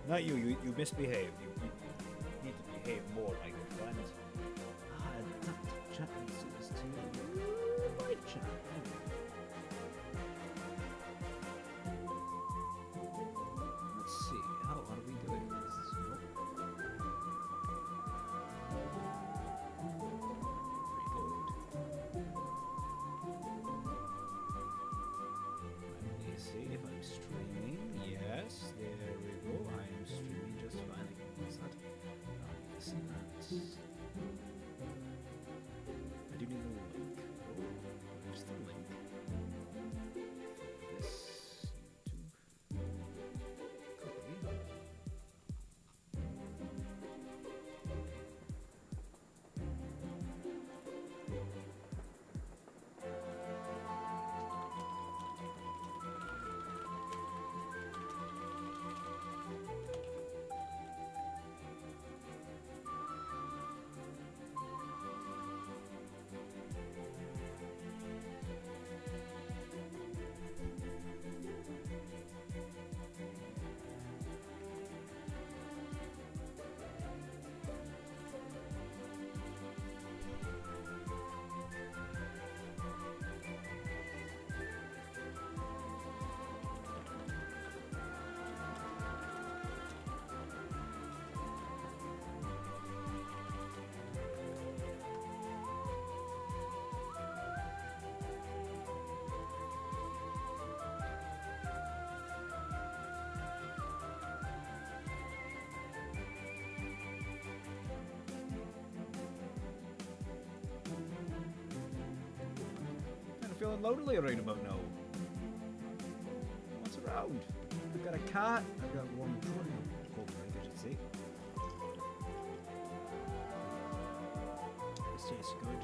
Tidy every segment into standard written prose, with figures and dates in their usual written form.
Not you. You misbehaved. You need to behave more like your friends. Chat and see this too. My chat. Let's see. How are we doing this? Reload. Let me see if I'm streaming. Yes, there we go. I am streaming just fine. What's that? I need to see that. I do need a link. Oh, where's the link? This YouTube. Copy. Feeling lonely right about now. What's around? I've got a cat. I've got one puppy. Hold on, I should see. This tastes good.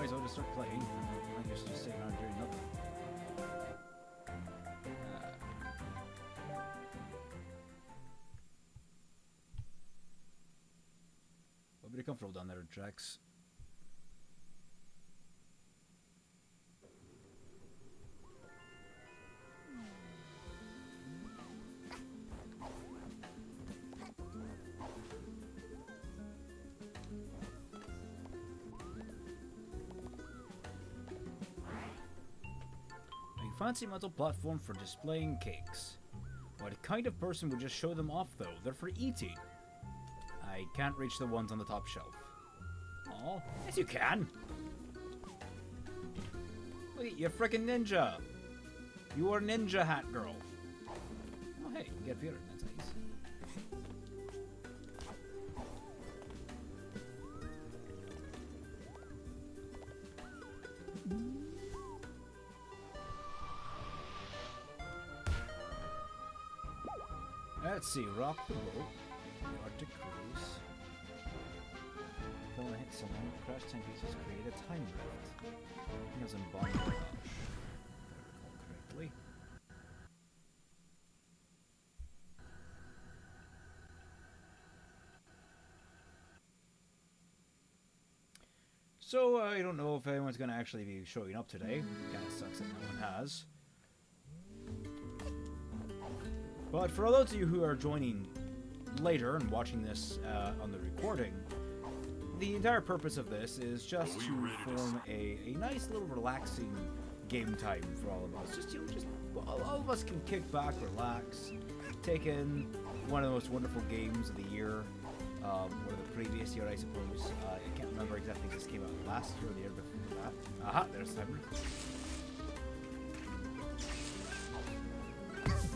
I'll just start playing. I'm just sitting around doing nothing. We'll be comfortable down there, Jax. Fancy metal platform for displaying cakes. What kind of person would just show them off though? They're for eating. I can't reach the ones on the top shelf. Oh, yes you can. Wait, you're frickin' ninja. You are ninja hat girl. Oh hey, you get Peter, that's nice. Let's see, rock the boat, the Arctic cruise. When I hit someone, crash 10 pieces, create a time rift. I think it was in Bond Crash, if I recall correctly. So I don't know if anyone's going to actually be showing up today. Kind of sucks that no one has. But for those of you who are joining later and watching this on the recording, the entire purpose of this is just to form a nice little relaxing game time for all of us. Just all of us can kick back, relax, take in one of the most wonderful games of the year, or the previous year, I suppose. I can't remember exactly if this came out last year or the year before that. Aha, there's the timer.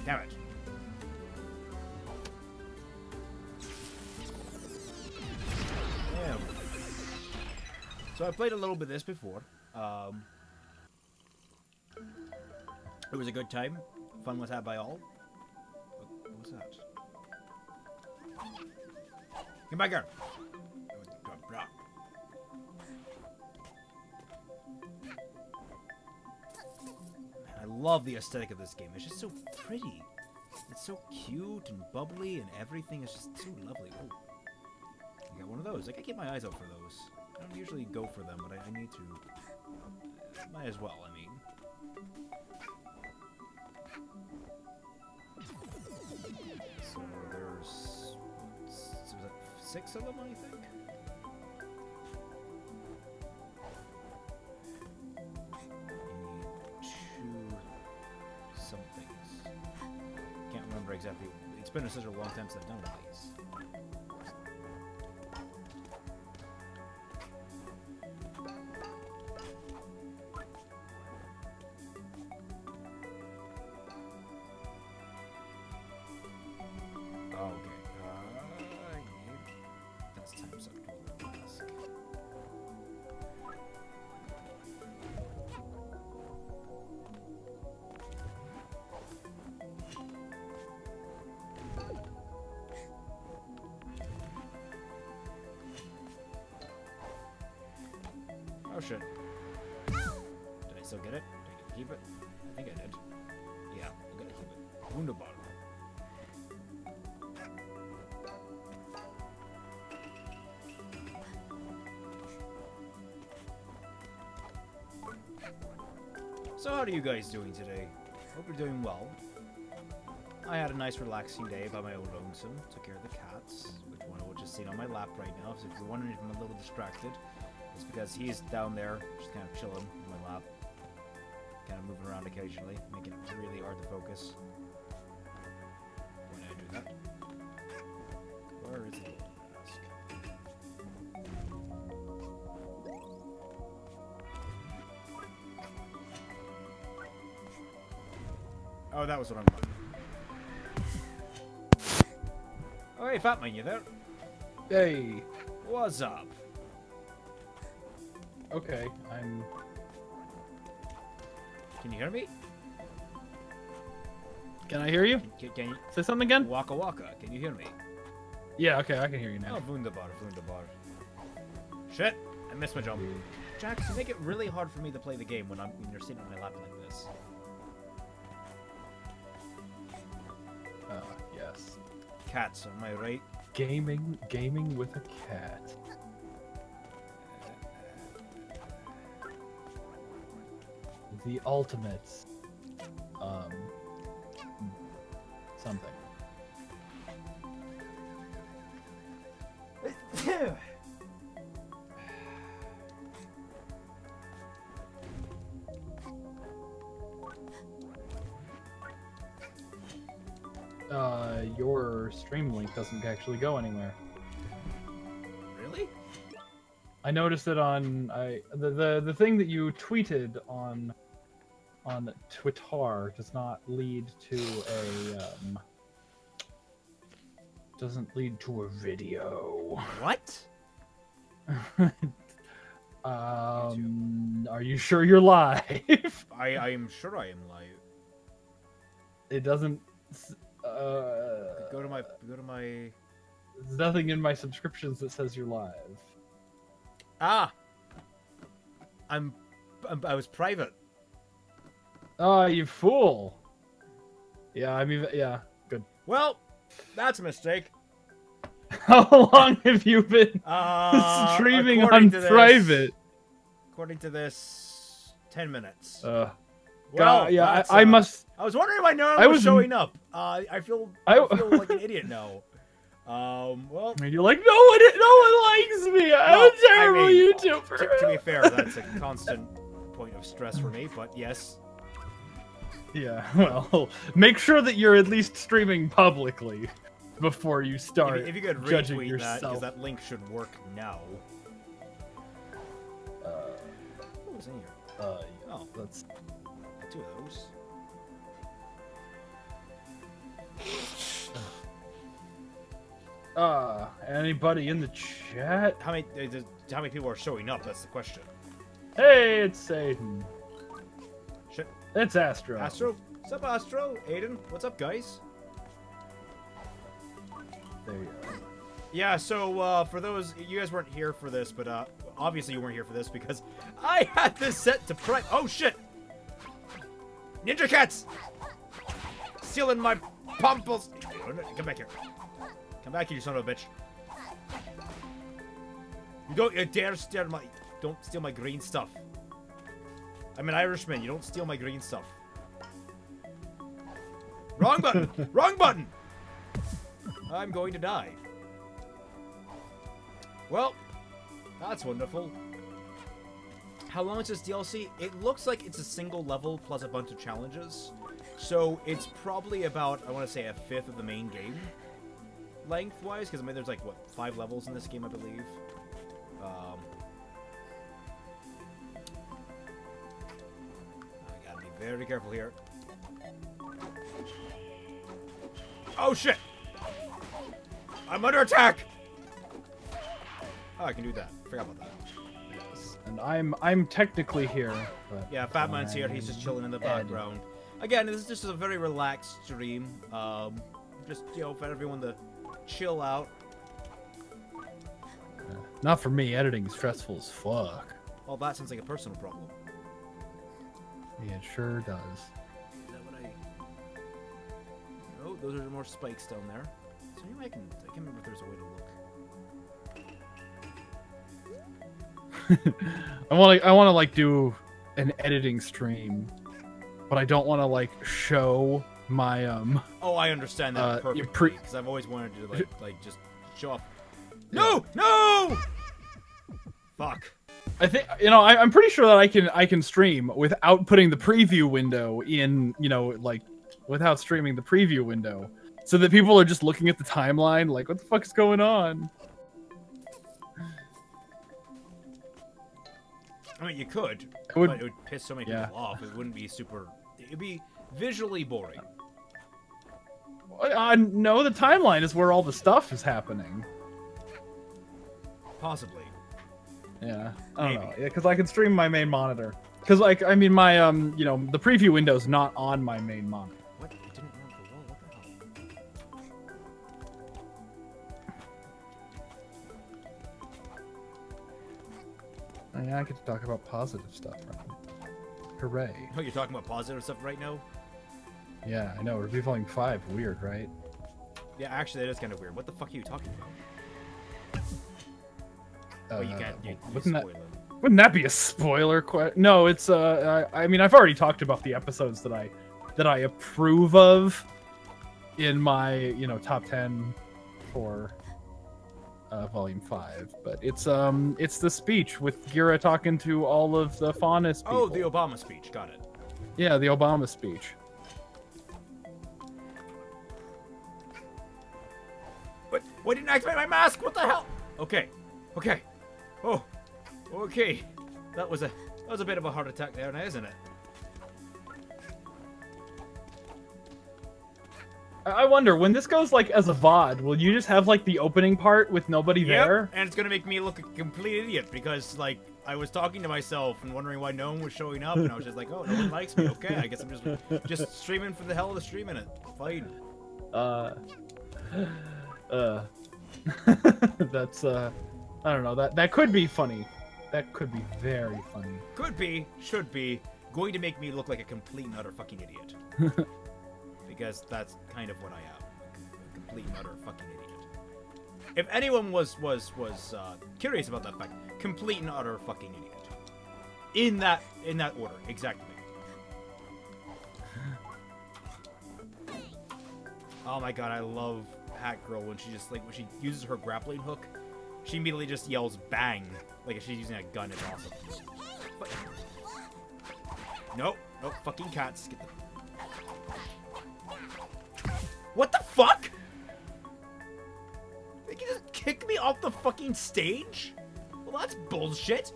Damn it. Damn. So I played a little bit of this before. It was a good time. Fun was had by all. What was that? Come back here. I love the aesthetic of this game. It's just so pretty. It's so cute and bubbly, and everything is just so lovely. Oh, I got one of those. Like, I keep my eyes out for those. I don't usually go for them, but I need to. Might as well, I mean. So there's 6 of them, I think. Can't remember exactly. It's been such a long time since I've done these. Oh, okay. That's time subtotal task. Oh shit. Did I still get it? Did I get to keep it? I think I did. Yeah, I gotta keep it. Wunderbar. So how are you guys doing today? Hope you're doing well. I had a nice relaxing day by my own lonesome. Took care of the cats, which one I was just sitting on my lap right now. So if you're wondering if I'm a little distracted, it's because he's down there, just kind of chilling on my lap. Kind of moving around occasionally, making it really hard to focus. When I do that. Where is it? Oh, that was what I'm doing. Oh, hey, Fatman, you there? Hey. What's up? Okay, I'm... Can you hear me? Can I hear you? Can you... Say something again? Waka waka, can you hear me? Yeah, okay, I can hear you now. Oh, wunderbar, wunderbar. Shit, I missed my jump. Jax, you make it really hard for me to play the game when you're sitting on my lap like this. Yes. Cats, am I right? Gaming with a cat. The ultimate, something. Your stream link doesn't actually go anywhere. Really? I noticed it on the thing that you tweeted on Twitter does not lead to a video. What? Are you sure you're live? I am sure I am live. It doesn't. Go to my. There's nothing in my subscriptions that says you're live. Ah. I was private. Oh, you fool! Yeah, I mean, yeah, good. Well, that's a mistake. How long have you been streaming on private? According to this, 10 minutes. Well, yeah, I must. I was wondering why no one was showing up. I feel like an idiot now. Well, And you're like, no one likes me. I'm a terrible YouTuber. To be fair, that's a constant point of stress for me. But yes. Yeah. Well, make sure that you're at least streaming publicly before you start. If you could judging retweet yourself. that, because that link should work now. What was in here? Oh, that's 2 of those. Anybody in the chat? How many people are showing up? That's the question. Hey, it's Aiden. Shit. It's Astro. Astro? What's up, Astro? Aiden? What's up, guys? There you go. Yeah, so, for those... You guys weren't here for this, but, obviously you weren't here for this because I had this set to prep... Oh, shit! Ninja cats! Stealing my pumples! Come back here. Come back here, you son of a bitch. You don't dare steal my... Don't steal my green stuff. I'm an Irishman. You don't steal my green stuff. Wrong button! Wrong button! I'm going to die. Well, that's wonderful. How long is this DLC? It looks like it's a single level plus a bunch of challenges. So it's probably about, I want to say, a fifth of the main game. Lengthwise, because I mean, there's like, what, 5 levels in this game, I believe. I gotta be very careful here. Oh shit! I'm under attack! Oh, I can do that. Forgot about that. Yes. And I'm technically here. But yeah, Fatman's here. He's just chilling in the background. Again, this is just a very relaxed stream. Just, you know, for everyone to chill out. Not for me. Editing is stressful as fuck. Oh, that sounds like a personal problem. Yeah, it sure does. Is that what I... Oh, those are more spikes down there. So maybe I can remember if there's a way to look. I want to like do an editing stream, but I don't want to like show my Oh, I understand that perfectly because I've always wanted to like just show off. No, no! Fuck. I think I'm pretty sure that I can stream without putting the preview window in. Like without streaming the preview window, so that people are just looking at the timeline like, what the fuck is going on? I mean, you could, but it would piss so many people off. It wouldn't be super... It'd be visually boring. No, the timeline is where all the stuff is happening. Possibly. Yeah, I don't know. Yeah, because I can stream my main monitor. Because, like, I mean, my, the preview window's not on my main monitor. What? It didn't run the wall? What the hell? Yeah, I get to talk about positive stuff right now. Hooray. Oh, you're talking about positive stuff right now? Yeah, I know. RWBY 5, weird, right? Yeah, actually, that is kind of weird. What the fuck are you talking about? Oh, you can't. Wouldn't that be a spoiler? No, it's I mean, I've already talked about the episodes that I approve of in my top 10 for Volume 5, but it's the speech with Gira talking to all of the Faunus people. Oh, the Obama speech. Got it. Yeah, the Obama speech. What? Why didn't I activate my mask? What the hell? Okay. Okay. Oh. Okay. That was a bit of a heart attack there now, isn't it? I wonder, when this goes like as a VOD, will you just have like the opening part with nobody there? And it's gonna make me look a complete idiot because like I was talking to myself and wondering why no one was showing up, and I was just like, oh, no one likes me. Okay, I guess I'm just streaming for the hell of the streaming it. Fine. That's I don't know. That could be funny. That could be very funny. Could be, should be, going to make me look like a complete and utter fucking idiot. Because that's kind of what I am. A complete and utter fucking idiot. If anyone was curious about that fact, complete and utter fucking idiot. In that order, exactly. Oh my god, I love hat girl when she just, like, when she uses her grappling hook, she immediately just yells bang. Like, if she's using a gun, it's awesome. But... Nope. Nope. Fucking cats. Get the... What the fuck? They can just kick me off the fucking stage? Well, that's bullshit.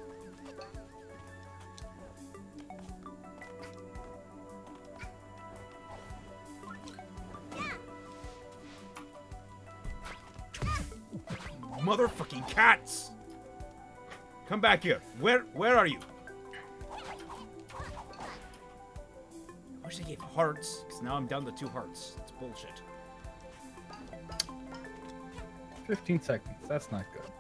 Motherfucking cats! Come back here. Where are you? I wish I gave hearts, because now I'm down to 2 hearts. It's bullshit. 15 seconds. That's not good.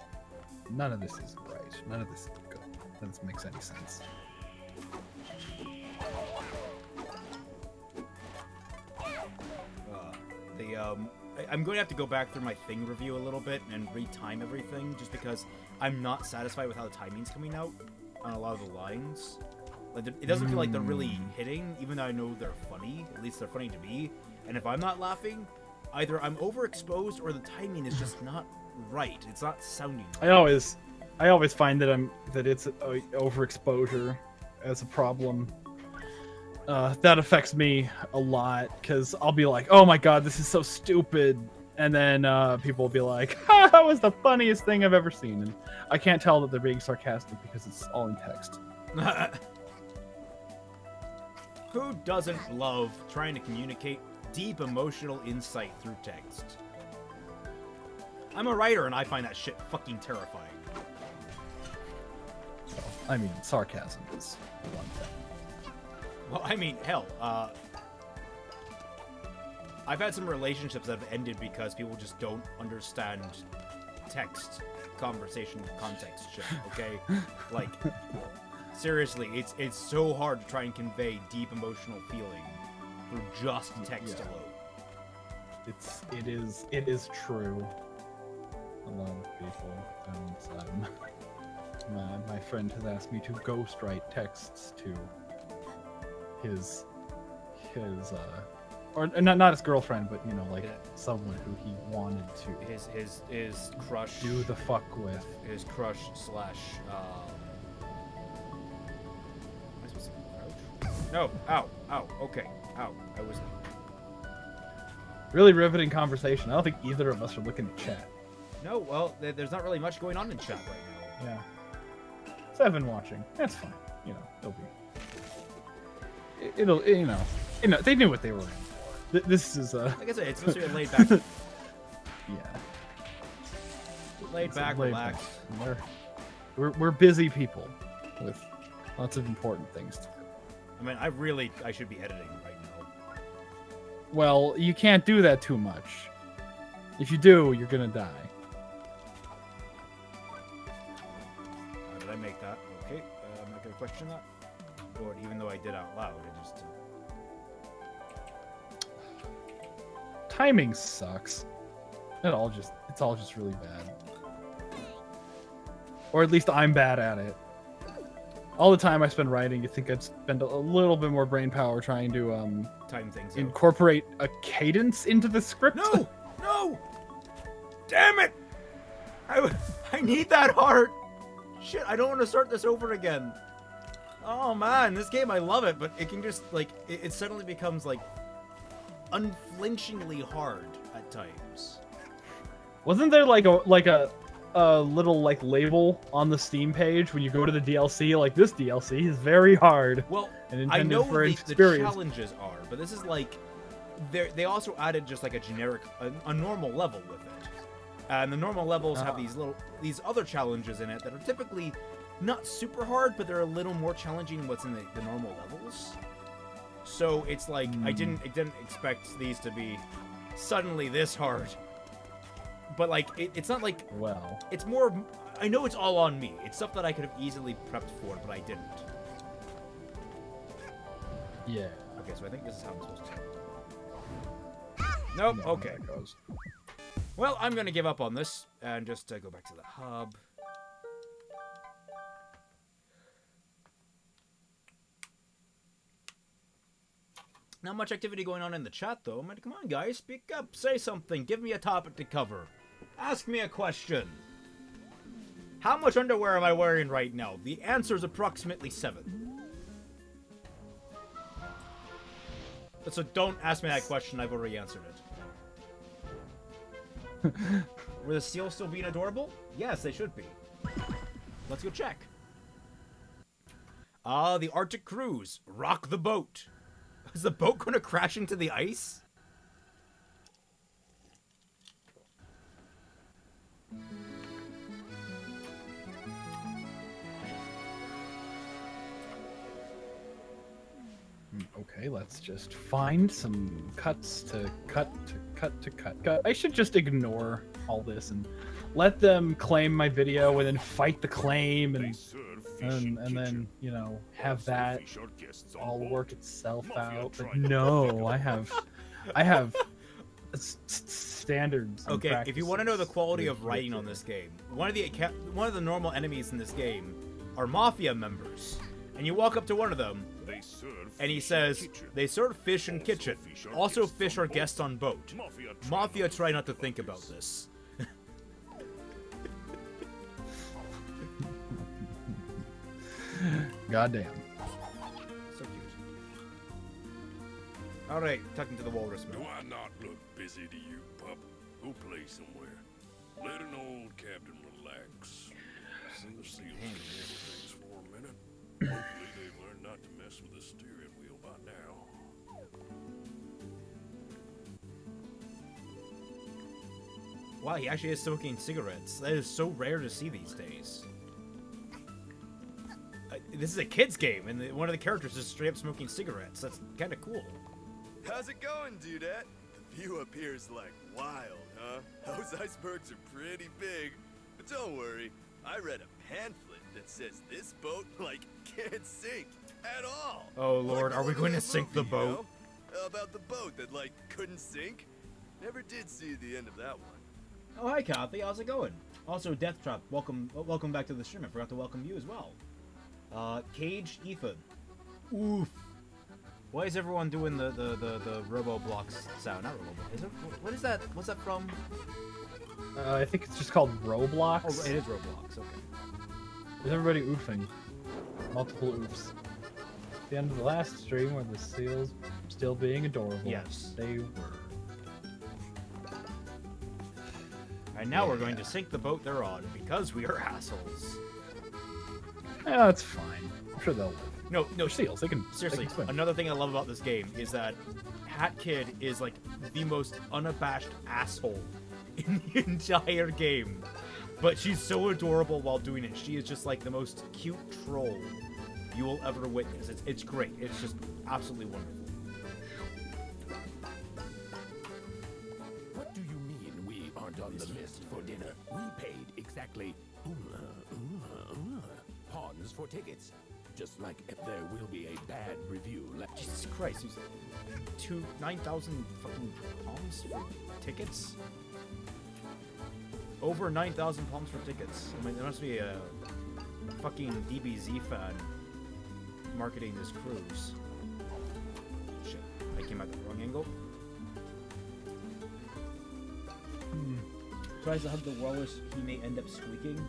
None of this is right. None of this is good. None of this makes any sense. I'm going to have to go back through my thing review a little bit and retime everything, just because I'm not satisfied with how the timing's coming out on a lot of the lines. Like, it doesn't feel like they're really hitting, even though I know they're funny. At least they're funny to me. And if I'm not laughing, either I'm overexposed or the timing is just not right. It's not sounding right. I always find that it's overexposure as a problem. That affects me a lot, because I'll be like, oh my god, this is so stupid. And then people will be like, ha, that was the funniest thing I've ever seen. And I can't tell that they're being sarcastic because it's all in text. Who doesn't love trying to communicate deep emotional insight through text? I'm a writer and I find that shit fucking terrifying. Well, I mean, sarcasm is one thing. Well, I mean, hell, I've had some relationships that have ended because people just don't understand text, conversation, context shit, okay? Like, seriously, it's so hard to try and convey deep emotional feeling through just text alone. It is true. A lot of people, and my friend has asked me to ghostwrite texts to his or not his girlfriend, but, you know, like, someone who he wanted to his crush, do the fuck with. His crush slash am I supposed to crouch? No, ow, okay, ow, I was Really riveting conversation. I don't think either of us are looking at chat. No, well, there's not really much going on in chat right now. Yeah. 7 watching. That's fine. You know, it'll you know, they knew what they were in for. This is like I said, it's supposed to be laid back. Yeah. Laid back, relax. We're busy people with lots of important things to do. I mean, I should be editing right now. Well, you can't do that too much. If you do, you're gonna die. How did I make that? Okay, I'm not gonna question that. Or even though I did out loud, I just... Timing sucks. It's all just really bad. Or at least I'm bad at it. All the time I spend writing, you think I'd spend a little bit more brain power trying to time things incorporate a cadence into the script. No! No! Damn it! I need that heart! Shit, I don't want to start this over again. Oh man, this game, I love it, but it can just, like, it suddenly becomes, like, unflinchingly hard at times. Wasn't there like a little, like, label on the Steam page when you go to the DLC, like, this DLC is very hard? Well, and I know for the challenges are, but this is like, they also added just like a generic, a normal level with it. And the normal levels have these other challenges in it that are typically not super hard, but they're a little more challenging than what's in the normal levels. So it's like, I didn't expect these to be suddenly this hard. But like, it's not like, well, it's more, I know it's all on me. It's stuff that I could have easily prepped for, but I didn't. Yeah. Okay, so I think this is how I'm supposed to. Nope, No, okay. Well, I'm gonna give up on this, and just go back to the hub. Not much activity going on in the chat, though. I mean, come on, guys. Speak up. Say something. Give me a topic to cover. Ask me a question. How much underwear am I wearing right now? The answer is approximately 7. So don't ask me that question. I've already answered it. Were the seals still being adorable? Yes, they should be. Let's go check. The Arctic cruise. Rock the boat. Is the boat going to crash into the ice? Okay, let's just find some cuts to cut. I should just ignore all this and let them claim my video and then fight the claim and then, you know, have that all work itself out. But no, I have standards. Okay, if you want to know the quality of writing on this game, one of the normal enemies in this game are mafia members, and you walk up to one of them, and he says, "They serve fish in kitchen. Also, fish are guests on boat. Mafia try not to think about this." Goddamn. So cute. Alright, talking to the walrus man. Do I not look busy to you, pup? Go play somewhere. Let an old captain relax. The seals handle things for a minute. Hopefully they've learned not to mess with the steering wheel by now. Wow, he actually is smoking cigarettes. That is so rare to see these days. This is a kid's game, and one of the characters is straight up smoking cigarettes. That's kind of cool. How's it going, dudette? The view up here is like wild, huh? Those icebergs are pretty big. But don't worry, I read a pamphlet that says this boat, like, can't sink at all. Oh lord, like are we going to sink the movie, boat? You know? About the boat that, like, couldn't sink? Never did see the end of that one. Oh, hi Kathy, how's it going? Also, Death Trap, welcome back to the stream. I forgot to welcome you as well. Cage Ethan. Oof. Why is everyone doing the Robo-Blocks sound? Not Robo-Blocks. Is it? What is that? What's that from? I think it's just called Roblox. Oh, it is Roblox. Okay. Is everybody oofing? Multiple oofs. At the end of the last stream, where the seals still being adorable. Yes, they were. And now we're going to sink the boat they're on because we are assholes. Yeah, that's fine. I'm sure they'll live. No, They're seals. They can seriously. They can swim. Another thing I love about this game is that Hat Kid is like the most unabashed asshole in the entire game, but she's so adorable while doing it. She is just like the most cute troll you will ever witness. It's great. It's just absolutely wonderful. What do you mean we aren't on the list for dinner? We paid exactly pawns for tickets. Just like if there will be a bad review left. Jesus Christ, he's 9,000 fucking pounds for tickets? Over 9,000 pounds for tickets. I mean, there must be a fucking DBZ fan marketing this cruise. Shit, I came at the wrong angle. Tries to hug the walrus, he may end up squeaking.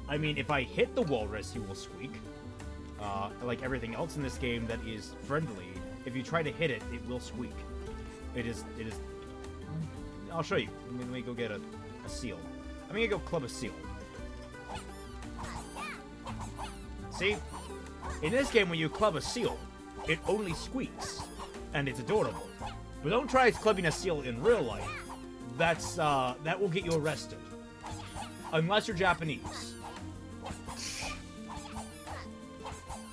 I mean, if I hit the walrus, he will squeak. Like everything else in this game that is friendly, if you try to hit it, it will squeak. It is. I'll show you. Let me go get a seal. I'm gonna go club a seal. See? In this game, when you club a seal, it only squeaks, and it's adorable. But don't try clubbing a seal in real life. That will get you arrested. Unless you're Japanese.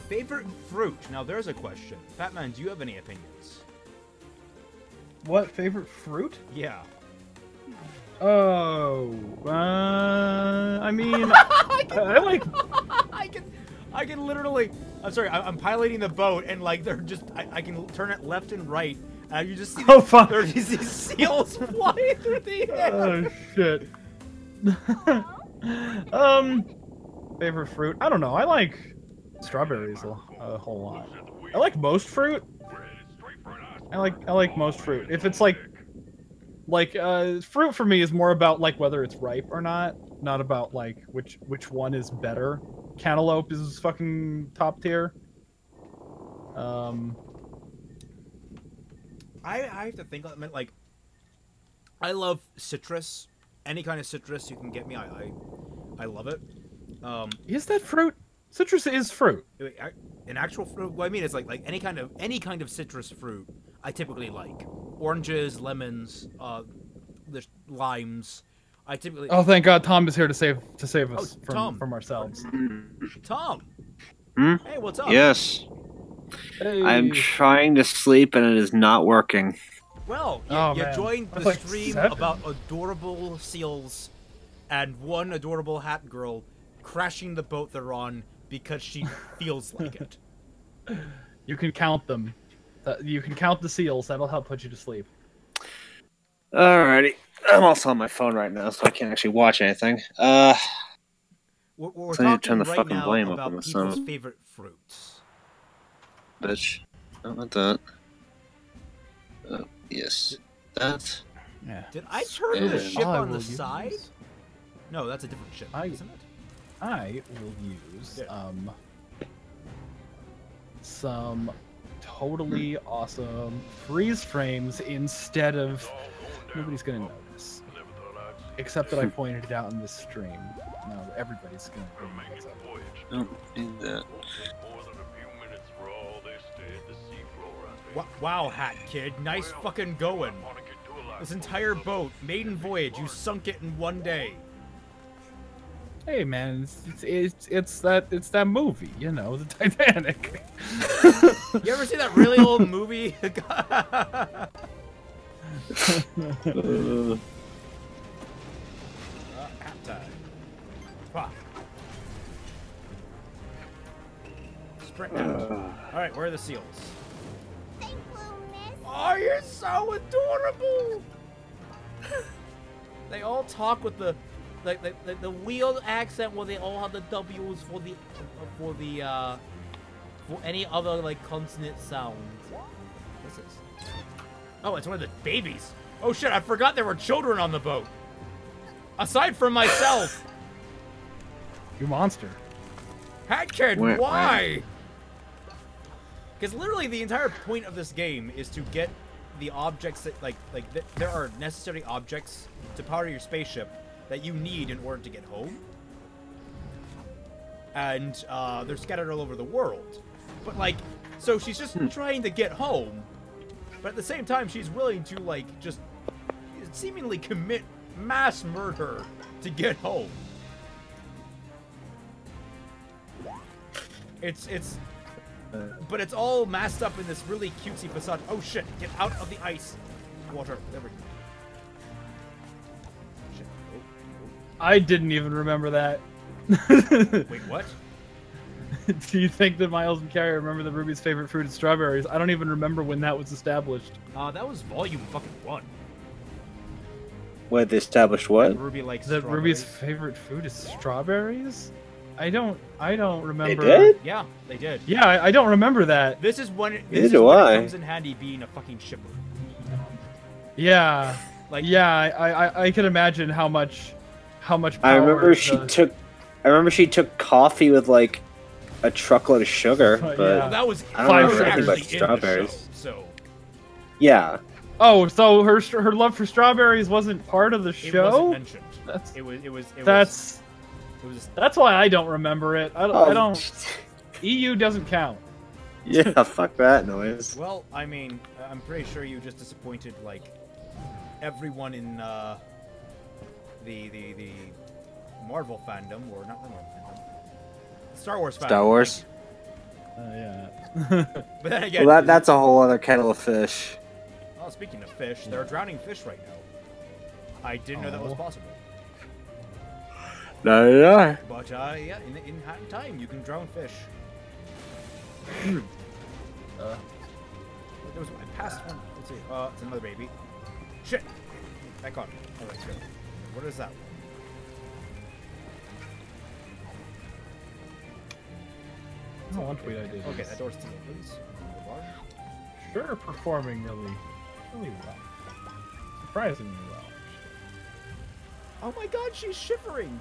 Favorite fruit? Now there's a question. Fatman, do you have any opinions? What favorite fruit? Yeah. Oh, I mean, I like. I can literally. I'm sorry. I'm piloting the boat, and like they're just. I can turn it left and right, and you just see. Oh fuck! There's these seals flying through the air. Oh shit. Favorite fruit? I don't know. I like strawberries a whole lot. I like most fruit. I like most fruit. If it's like fruit for me is more about like whether it's ripe or not about like which one is better. Cantaloupe is fucking top tier. I have to think like I love citrus. Any kind of citrus you can get me, I love it. Is that fruit? Citrus is fruit. An actual fruit. Well, I mean, it's like any kind of citrus fruit. I typically like oranges, lemons, there's limes. I typically. Oh, thank God, Tom is here to save us Tom. from ourselves. Tom. Hmm? Hey, what's up? Yes. Hey. I'm trying to sleep and it is not working. Well, you man. joined That's the like stream 7. about adorable seals and one adorable hat girl crashing the boat they're on because she feels like it. You can count them. You can count the seals. That'll help put you to sleep. Alrighty. I'm also on my phone right now, so I can't actually watch anything. We're So I need to talking turn the right fucking now volume up about on the people's sound. favorite fruits. Bitch. Don't want that. Yes. That. Yeah. Did I turn the And ship I on the will use- side? No, that's a different ship, isn't it? I will use Yeah. some totally awesome freeze frames instead of nobody's gonna notice. Except that I pointed it out in this stream. Now everybody's gonna notice it. Don't need that. Wow, hat kid, nice fucking going. This entire boat, maiden voyage, you sunk it in one day. Hey man, it's that movie, you know, the Titanic. You ever see that really old movie? Hat time. Fuck. Sprint out. Alright, where are the seals? Oh, you're so adorable! They all talk with the weird accent where they all have the W's for any other like consonant sounds. What's this? Oh, it's one of the babies. Oh shit, I forgot there were children on the boat. Aside from myself. You monster. Hat kid, Wah, wah. why? Because literally the entire point of this game is to get the objects that there are necessary objects to power your spaceship that you need in order to get home. And they're scattered all over the world. But like, so she's just trying to get home, but at the same time she's willing to like just seemingly commit mass murder to get home. But it's all masked up in this really cutesy facade. Oh shit, get out of the ice. Water, there we go. Shit. Oh. I didn't even remember that. Wait, what? Do you think that Miles and Carrie remember that Ruby's favorite fruit is strawberries? I don't even remember when that was established. That was volume fucking 1. What, they established what? Ruby likes That Ruby's strawberries. favorite food is strawberries? I don't remember. They did? Yeah, they did. Yeah, I don't remember that. This is when it comes in handy being a fucking shipper. Yeah. Like, Yeah, I can imagine how much power I remember the- I remember she took coffee with like a truckload of sugar, but Yeah. well, that was I don't remember actually anything about in the strawberries. show, so Yeah. Oh, so her love for strawberries wasn't part of the it show? wasn't mentioned. That's It was. that's why I don't remember it. I don't. EU doesn't count. Yeah, fuck that noise. Well, I mean, I'm pretty sure you just disappointed like everyone in the Marvel fandom, or not the Marvel fandom, Star Wars fandom. Star Wars. Yeah. But then again, Well, that's a whole other kettle of fish. oh, speaking of fish, there are drowning fish right now. I didn't know that was Oh. possible. No, no. But yeah, in time you can drown fish. There was I passed one. Let's see. It's another baby. Shit. Back on. All right, good. What is that? Oh, one tweet I did. Okay, that door's still open. Please. They're performing really well. Surprisingly well. Oh my god, she's shivering!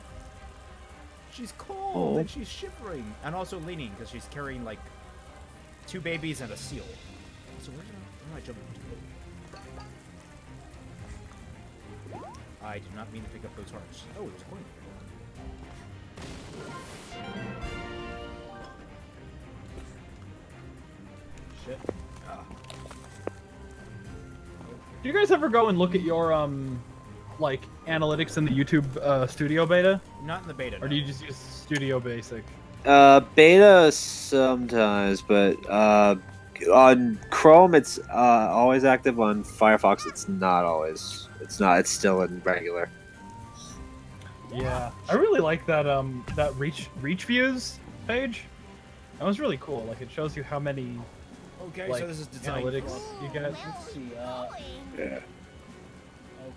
She's cold and she's shivering. And also leaning because she's carrying like 2 babies and a seal. So where am I jumping to? I did not mean to pick up those hearts. Oh, there's a coin. Shit. Do you guys ever go and look at your like analytics in the YouTube Studio beta, Not in the beta. or do you just use Studio Basic? Beta sometimes, but on Chrome it's always active. On Firefox it's not always. It's not. It's still in regular. Yeah, I really like that that reach views page. That was really cool. Like it shows you how many Okay, like so this is designed analytics for- you get. Let's see. Yeah.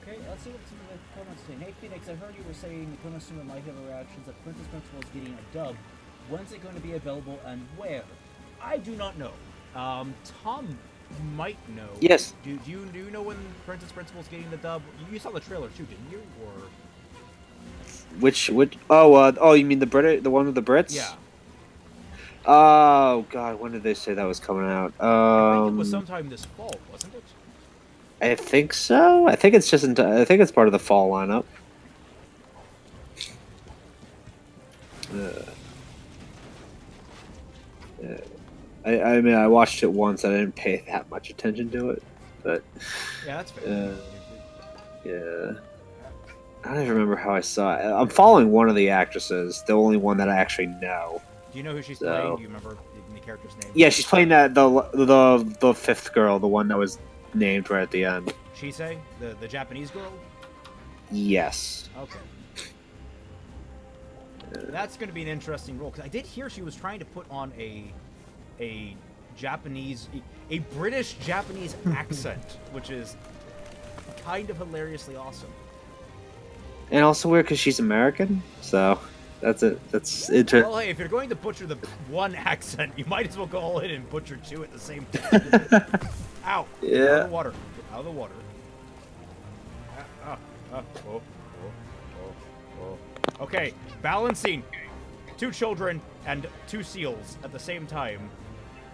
Okay, let's see what some of the comments saying. Hey Phoenix, I heard you were saying the Konosuba might have a reactions that Princess Principal is getting a dub. When's it going to be available and where? I do not know. Tom might know. Yes. Do you know when Princess Principal's getting the dub? You saw the trailer too, didn't you? Or Which? Oh, you mean the the one with the Brits? yeah. Oh God, when did they say that was coming out? I think it was sometime this fall, wasn't it? I think so. I think it's just. I think it's part of the fall lineup. I mean, I watched it once. I didn't pay that much attention to it, but Yeah, that's fair. yeah. I don't even remember how I saw it. I'm following one of the actresses, the only one that I actually know. Do you know who she's So- playing? Do you remember the character's name? Yeah, she's playing the fifth girl, the one that was named right at the end. Shisei, the Japanese girl. Yes. Okay. That's going to be an interesting role because I did hear she was trying to put on a Japanese, a British Japanese accent, which is kind of hilariously awesome. And also weird because she's American, so that's it. That's interesting. Well, hey, if you're going to butcher the one accent, you might as well go all in and butcher 2 at the same time. Ow! Get out Yeah. of the water. Get out of the water. Okay, balancing 2 children and 2 seals at the same time.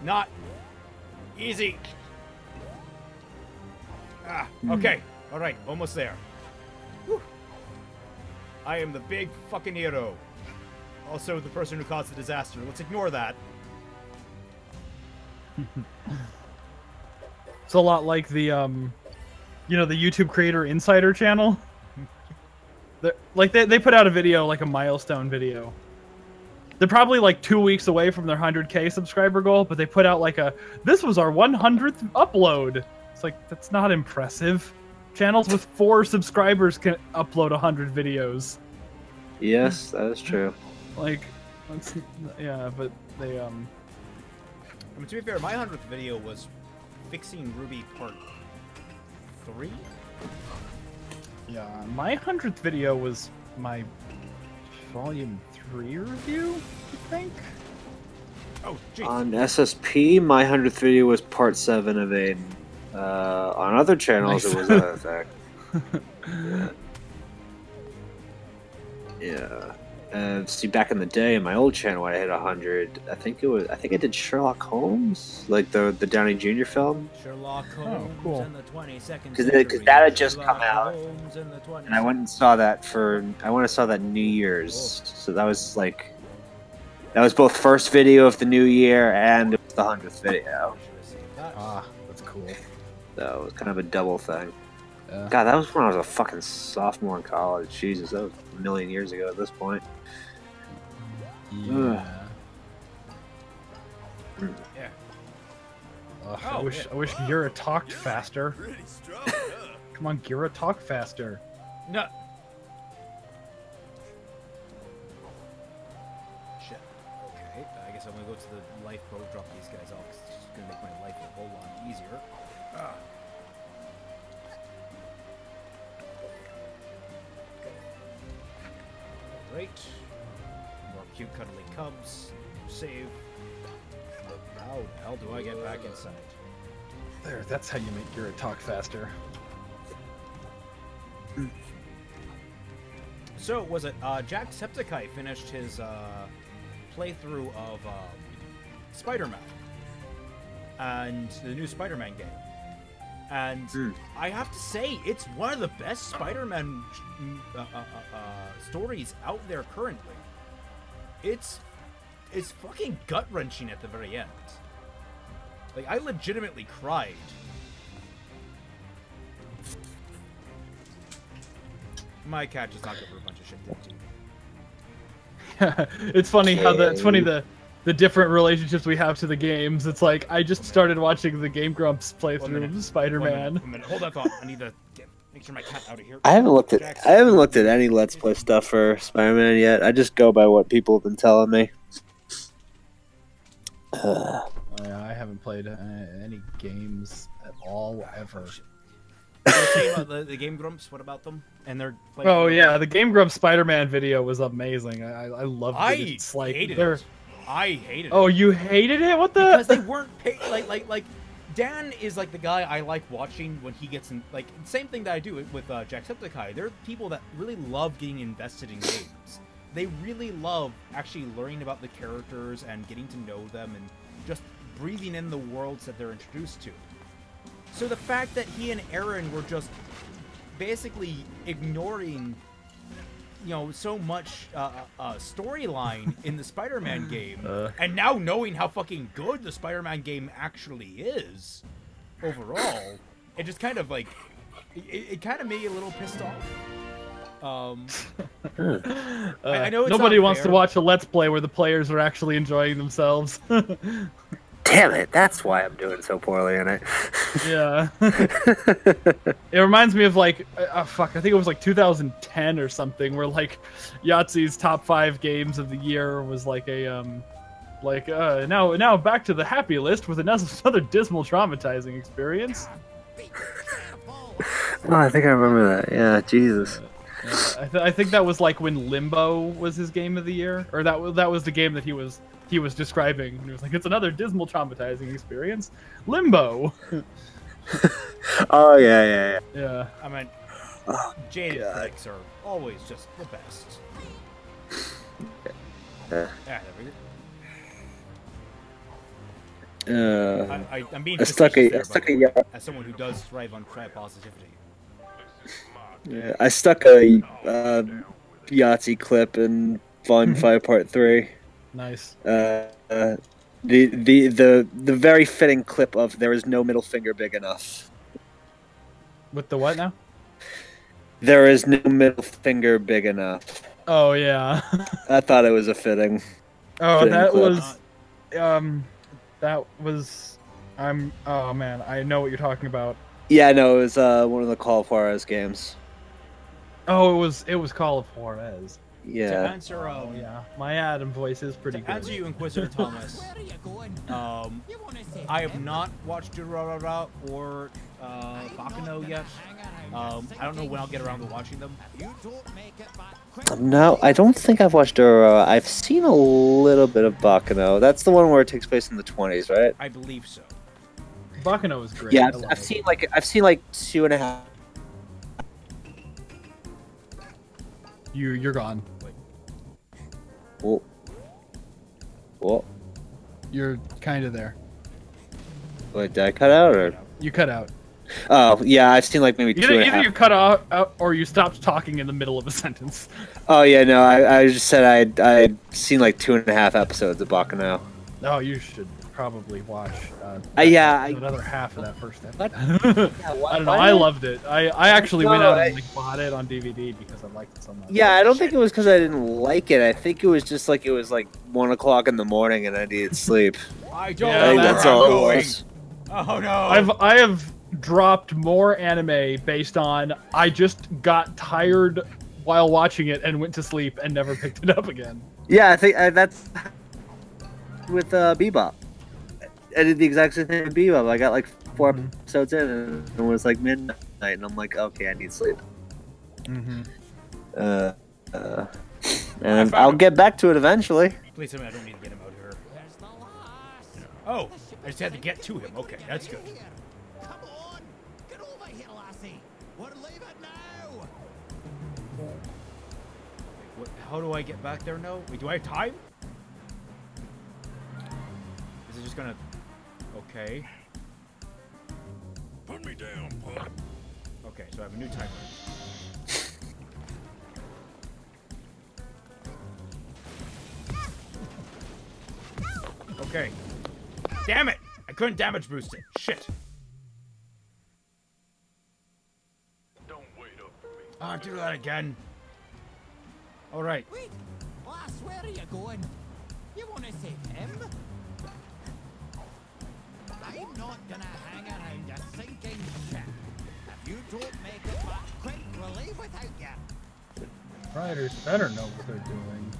Not easy. Okay. All right, almost there. Whew. I am the big fucking hero. Also the person who caused the disaster. Let's ignore that. It's a lot like the you know, the YouTube Creator Insider channel. They put out a video, like a milestone video. They're probably like 2 weeks away from their 100K subscriber goal, but they put out like this was our 100th upload. It's like, that's not impressive. Channels with 4 subscribers can upload 100 videos. Yes, that is true. Like, yeah, but they I mean, to be fair, my 100th video was fixing RWBY Part 3. yeah, my 100th video was my Volume 3 review, I think. Oh, jeez. On SSP, my 100th video was part 7 of Aiden. On other channels, Nice. it was another thing. Yeah. See, back in the day, in my old channel, I hit 100. I think I did Sherlock Holmes, like the Downey Jr. film, Sherlock Holmes cool. in the 22nd 'Cause century. that had just come Sherlock out. Holmes in the 22nd and I went and saw that New Year's. So that was like, that was both first video of the new year and it was the 100th video. That's cool. So it was kind of a double thing. Yeah. God, that was when I was a fucking sophomore in college. Jesus, that was a million years ago at this point. Yeah. Yeah. Ugh, Oh, I wish Gira talked faster. Pretty strong, huh? Come on, Gira, talk faster. No. Shit. Okay. I guess I'm gonna go to the lifeboat, drop these guys off. 'Cause it's just gonna make my life a whole lot easier. Great. More cute, cuddly cubs. Save. How the hell do I get back inside? There, that's how you make your talk faster. So, was it Jacksepticeye finished his playthrough of Spider-Man and the new Spider-Man game? And I have to say, it's one of the best Spider-Man stories out there currently. It's fucking gut-wrenching at the very end. Like, I legitimately cried. My cat just knocked over a bunch of shit. It's funny how the different relationships we have to the games. It's like I just started watching the Game Grumps playthrough of Spider-Man. One minute. Hold that thought. I need to make sure my cat's out of here. I haven't looked at any Let's Play stuff for Spider-Man yet. I just go by what people have been telling me. Yeah, I haven't played any games at all ever. Say about the Game Grumps. What about them? And they're oh yeah, the Game Grumps Spider-Man video was amazing. I loved it. It's like hated it. I hated it. Oh, you hated it? What the? Because they weren't paid. Like Dan is like the guy I like watching when he gets in. Like same thing that I do with Jacksepticeye. They're people that really love getting invested in games. They really love actually learning about the characters and getting to know them and just breathing in the worlds that they're introduced to. So the fact that he and Aaron were just basically ignoring, you know, so much storyline in the Spider-Man game, and now knowing how fucking good the Spider-Man game actually is, overall, it just kind of like, it kind of made me a little pissed off. I know it's nobody wants to watch a Let's Play where the players are actually enjoying themselves. Damn it, that's why I'm doing so poorly in it. Yeah. It reminds me of like, fuck, I think it was like 2010 or something, where like Yahtzee's top 5 games of the year was like a, now back to the happy list with another dismal traumatizing experience. Oh, I think I remember that. Yeah, Jesus. I think that was like when Limbo was his game of the year, or that was the game that he was describing. And he was like, it's another dismal traumatizing experience. Limbo. Oh yeah. Yeah. I mean, jaded critics are always just the best. Yeah, there we go. I'm being facetious there, as someone who does thrive on crab positivity. Yeah, I stuck a Yahtzee clip in Volume 5 Part 3. Nice. The very fitting clip of "There is no middle finger big enough." With the what now? There is no middle finger big enough. Oh yeah. I thought it was a fitting. Oh, fitting that clip. was. Oh man, I know what you're talking about. Yeah, no, it was one of the Call of Juarez games. Oh, it was Call of Juarez. Yeah. To answer, yeah, my Adam voice is pretty to good. answer you, Inquisitor Thomas, I have not watched Durarara or Bakano yet. I don't know when I'll get around to watching them. No, I don't think I've watched Duro. I've seen a little bit of Bakano. That's the one where it takes place in the 20s, right? I believe so. Bakano is great. Yeah, I've seen like 2.5. You're gone. Whoa. Whoa. You're kind of there. Wait, did I cut out or? You cut out. Oh yeah, I've seen like maybe either you cut out or you stopped talking in the middle of a sentence. Oh yeah, no, I just said I'd seen like 2.5 episodes of Bakano. Oh, you should probably watch. Another half of that first episode. Yeah, I don't know. I loved it. I actually went out and like, bought it on DVD because I liked it so much. Yeah, I don't think it was because I didn't like it. I think it was just like it was like 1 o'clock in the morning and I needed sleep. I don't Yeah, know where that's I'm all it going. was. Oh no! I have dropped more anime based on I just got tired while watching it and went to sleep and never picked it up again. Yeah, I think that's with Bebop. I did the exact same thing with Bebop. I got like 4 episodes in and it was like midnight and I'm like, okay, I need sleep. And I'll get back to it eventually. Please tell me I don't need to get him out here. Oh, I just had to get to him. Okay, that's good. how do I get back there now? Wait, do I have time? Is it just gonna... Okay. Put me down, pup. Okay, so I have a new timer. Okay. Damn it! I couldn't damage boost it. Shit. Don't wait up for me. Ah, do that again. Alright. Wait, lass, where are you going? You want to save him? I'm not gonna hang around a sinking ship. If you don't make it back quick, we'll leave without you. Riders better know what they're doing.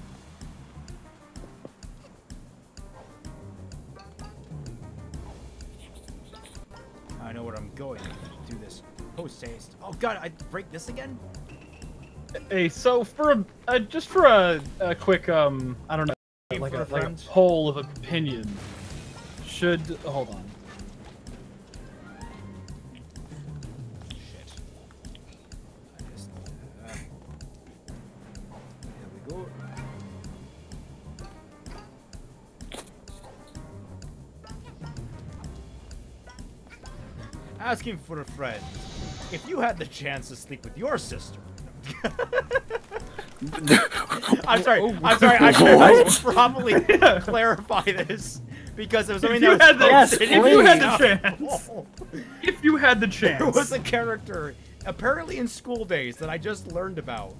I know where I'm going. Do this post haste. Oh god, I break this again? Hey, so for just for a quick I don't know, like a poll of opinion, should hold on. Shit. I just there we go. Asking for a friend. If you had the chance to sleep with your sister. I'm sorry. I should probably clarify this because it was something that was if you had the chance. If you had the chance. There was a character, apparently in school days, that I just learned about.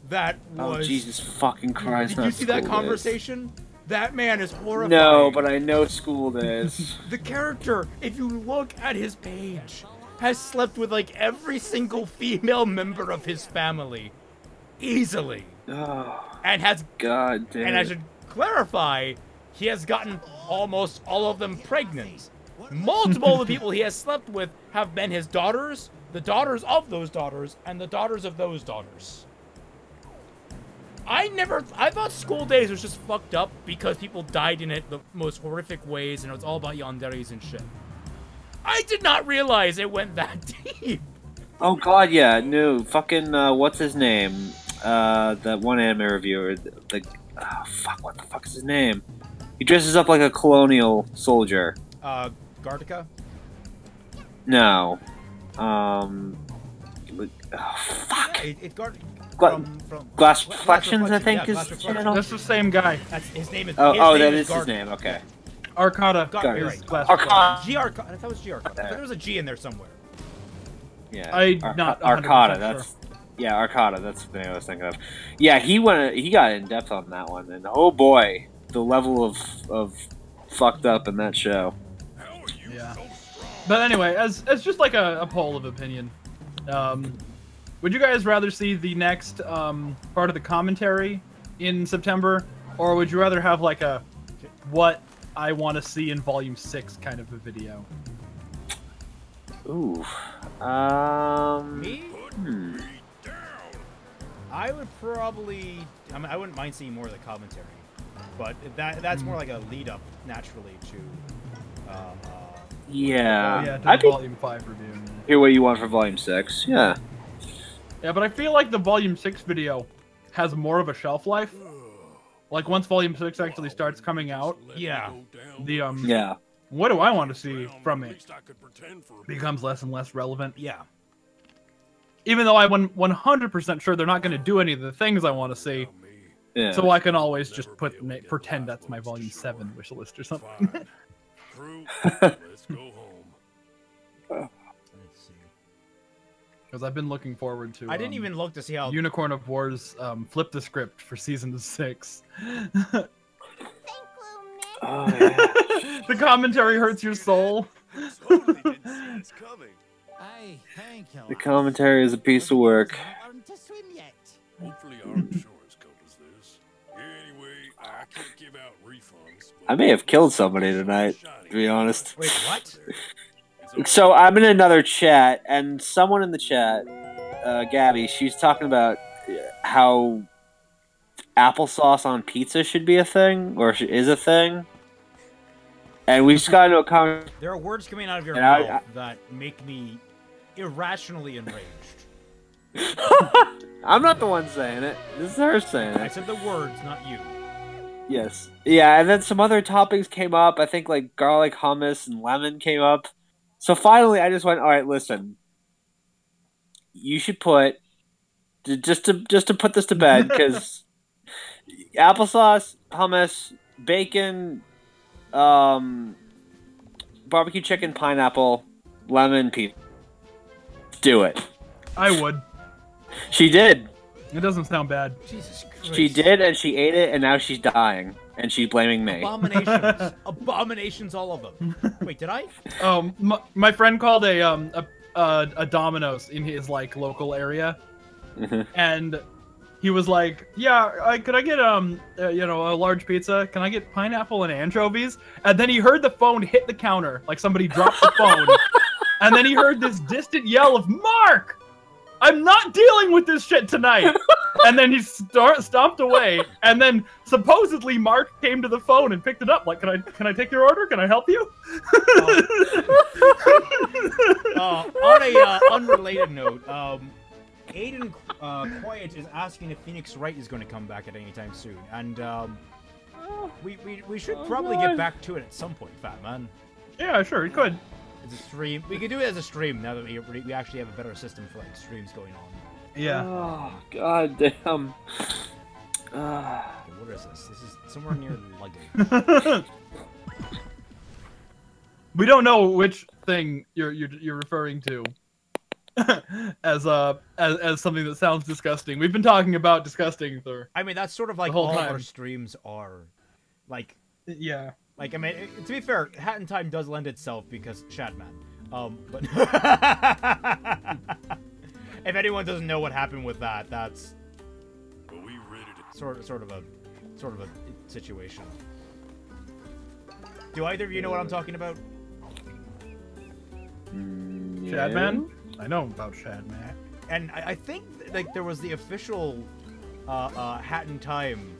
That was. Oh Jesus fucking Christ! Did you see that conversation? That man is horrifying. No, but I know school days. The character, if you look at his page, has slept with like every single female member of his family. Easily. Oh, and has... God damn. And I should clarify, he has gotten almost all of them pregnant. Multiple of the people he has slept with have been his daughters, the daughters of those daughters, and the daughters of those daughters. I thought school days was just fucked up because people died in it the most horrific ways and it was all about yanderes and shit. I did not realize it went that deep. Oh god, yeah, no, fucking, what's his name? That one anime reviewer, oh fuck, what the fuck is his name? He dresses up like a colonial soldier. Gartica? No. Oh, fuck. Yeah, from Glass Reflections, I think, yeah, is his channel? That's the same guy. That's his name is. Oh, that is his name. Okay. Arcada. You're right. Arcada. G Arcada. I thought it was G Arcada. I thought there was a G in there somewhere. Yeah. Arcada. That's yeah, Arcada. That's the name I was thinking of. Yeah, he got in depth on that one, and oh boy, the level of fucked up in that show. Yeah. But anyway, as just like a poll of opinion, would you guys rather see the next part of the commentary in September, or would you rather have like a what I want to see in Volume 6 kind of a video? Ooh. Me? I would probably. I mean, I wouldn't mind seeing more of the commentary, but that's more like a lead up naturally to. Yeah. Oh, yeah, to Volume 5 review. Hear what you want for Volume 6. Yeah. Yeah, but I feel like the Volume 6 video has more of a shelf life. Like, once Volume 6 actually starts coming out, yeah, yeah. What do I want to see from it becomes less and less relevant. Yeah. Even though I'm 100% sure they're not going to do any of the things I want to see. Yeah. So I can always just pretend that's my Volume 7 wish list or something. Let's go home. Because I've been looking forward to. I didn't even look to see how Unicorn of Wars flip the script for Season 6. Oh, yeah. The commentary hurts your soul. Totally didn't see this coming. Aye, thank you. The commentary is a piece of work. To swim yet. Hopefully our insurance covers this. Anyway, I can't give out refunds. I may have killed somebody tonight, to be honest. Wait, what? So I'm in another chat, and someone in the chat, Gabby, she's talking about how applesauce on pizza should be a thing, or is a thing. And we just got into a comment. There are words coming out of your mouth that make me irrationally enraged. I'm not the one saying it. This is her saying I it. said the words, not you. Yes. Yeah, and then some other toppings came up. I think like garlic hummus and lemon came up. So finally, I just went, all right, listen. You should put just to put this to bed because applesauce, hummus, bacon, barbecue chicken, pineapple, lemon, pizza. Do it. I would. She did. It doesn't sound bad. Jesus Christ. She did, and she ate it, and now she's dying, and she's blaming me. Abominations. Abominations, all of them. Wait, did I? My friend called a Domino's in his like local area, and he was like, "Yeah, could I get a large pizza? Can I get pineapple and anchovies?" And then he heard the phone hit the counter, like somebody dropped the phone, and then he heard this distant yell of "Mark, I'm not dealing with this shit tonight." And then he stomped away, and then supposedly Mark came to the phone and picked it up. Like, can I take your order? Can I help you? On a unrelated note, Aiden Quiet is asking if Phoenix Wright is going to come back at any time soon, and we should probably get back to it at some point, Fat Man. Yeah, sure, you could. As a stream, we could do it as a stream now that we actually have a better system for like streams going on. Yeah. Oh, god damn. Okay, what is this? This is somewhere near luggage. We don't know which thing you're referring to as something that sounds disgusting. We've been talking about disgusting for. I mean, that's sort of like whole all time. our streams are. Like, Yeah. like I mean, to be fair, Hat in Time does lend itself because Shadman. But if anyone doesn't know what happened with that, that's Are we ready to... sort of a situation. Do either of you know what I'm talking about? Shadman? I know about Shadman. And I think like there was the official Hat in Time.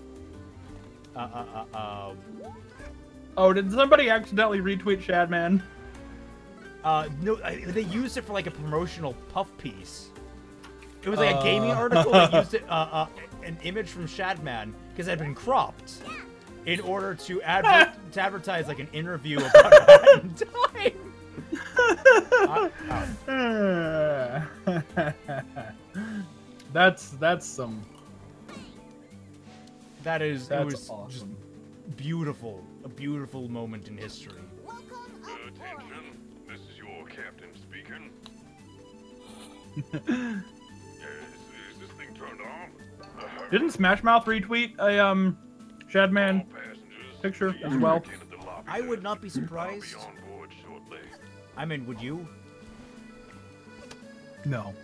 Oh, did somebody accidentally retweet Shadman? No, they used it for like a promotional puff piece. It was like a gaming article that used it, an image from Shadman because it had been cropped in order to advertise like an interview about Hat in Time. That's some. It was awesome. just beautiful, a beautiful moment in history. Attention, this is your captain speaking. Is this thing turned on? Didn't Smash Mouth retweet a Shadman All passengers, picture please as well? check in at the lobby I would desk. not be I'll surprised. be on board shortly. I mean, would you? No,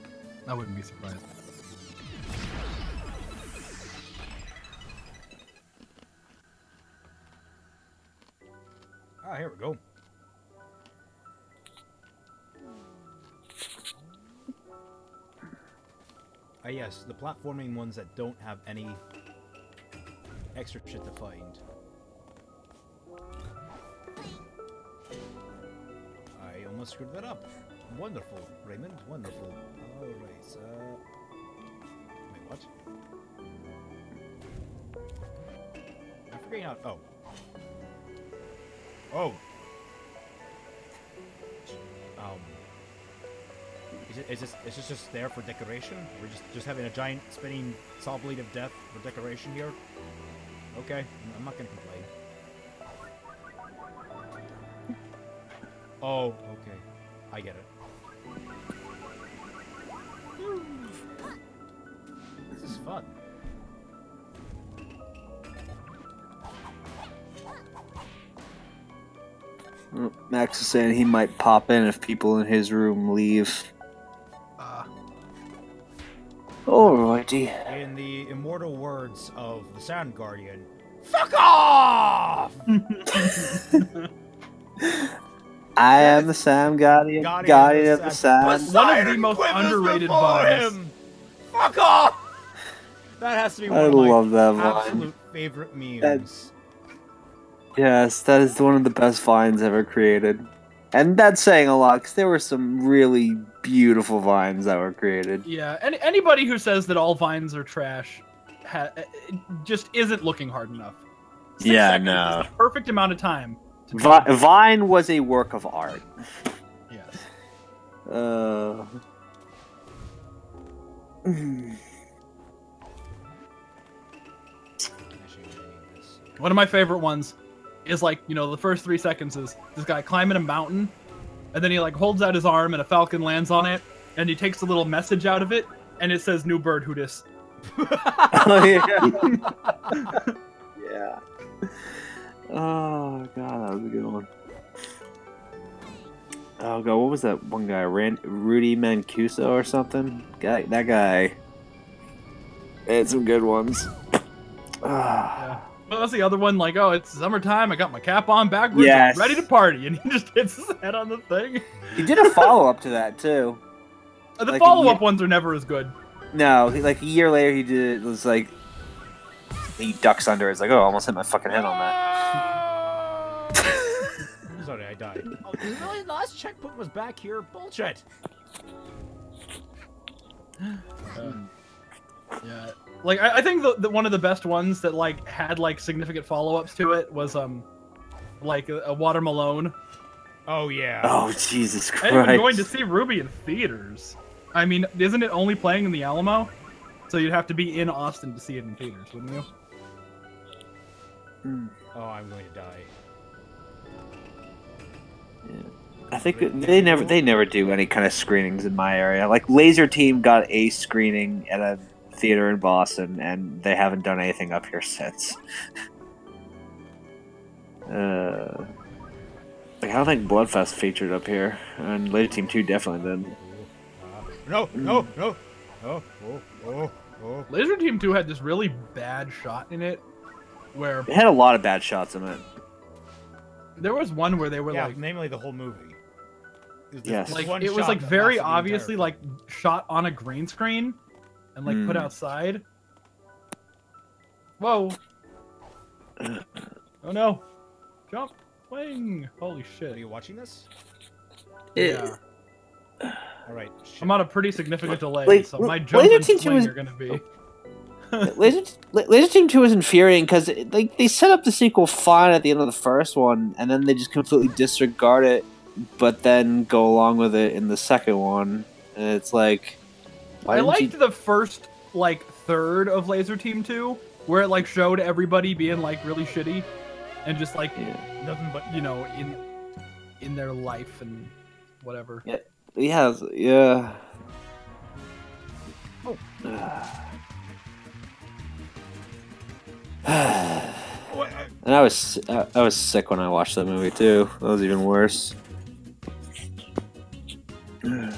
I wouldn't be surprised. Ah, here we go. Ah, yes, the platforming ones that don't have any extra shit to find. I almost screwed that up. Wonderful, Raymond, wonderful. Alright, wait, what? I'm forgetting how... Oh. Oh! Is this just there for decoration? We're just having a giant spinning saw blade of death for decoration here? Okay, I'm not gonna complain. Oh, okay. I get it. This is fun. Max is saying he might pop in if people in his room leave. Alrighty. In the immortal words of the Sound Guardian, fuck off! I am the Sound Guardian, Guardian of the Sound. One of the most underrated vibes. Fuck off! That has to be one I of my love that vine. absolute favorite memes. Yes, that is one of the best vines ever created. And that's saying a lot, because there were some really beautiful vines that were created. Yeah, anybody who says that all vines are trash just isn't looking hard enough. 6 Yeah, seconds no. is the perfect amount of time. To Vine was a work of art. Yes. One of my favorite ones is like, you know, the first 3 seconds is this guy climbing a mountain, and then he like holds out his arm and a falcon lands on it, and he takes a little message out of it, and it says "New bird who dis." Oh yeah. Yeah. Oh god, that was a good one. Oh god, what was that one guy? Rudy Mancuso or something? That guy had some good ones. Yeah. Well, that's the other one. Like, oh, it's summertime. I got my cap on backwards. Yes. I'm ready to party, and he just hits his head on the thing. He did a follow up to that too. The Like follow-up ones are never as good. No, like a year later, he did. It was like he ducks under. It's like, oh, I almost hit my fucking head on that. Sorry, I died. Oh, really? The last checkpoint was back here? Bullshit. Yeah, like I think the one of the best ones that like had like significant follow-ups to it was like a Water Malone. Oh yeah. Oh Jesus Christ! Anyone going to see RWBY in theaters? I mean, isn't it only playing in the Alamo? So you'd have to be in Austin to see it in theaters, wouldn't you? Oh, I'm going to die. Yeah. I think they never do any kind of screenings in my area. Like Laser Team got a screening at a theater in Boston, and they haven't done anything up here since. Like I don't think Bloodfest featured up here, and Laser Team 2 definitely did. No. Oh. Laser Team 2 had this really bad shot in it, where It had a lot of bad shots in it. there was one where they were like, namely the whole movie. Yes. like one it was shot like that very lasted the obviously entire like shot on a green screen and like put outside. Whoa! Oh no! Jump, swing! Holy shit! Are you watching this? Yeah, All right. I'm on a pretty significant delay, Like, so my Laser jump and Team 2 swing was- are gonna be. Laser Team 2 was infuriating because like they set up the sequel fine at the end of the first one, and then they just completely disregard it, but then go along with it in the second one. And it's like, why I didn't liked you... the first like third of Laser Team 2, where it like showed everybody being like really shitty, and just like nothing but you know in their life and whatever. Yeah. Oh. And I was sick when I watched that movie too. That was even worse. Fine,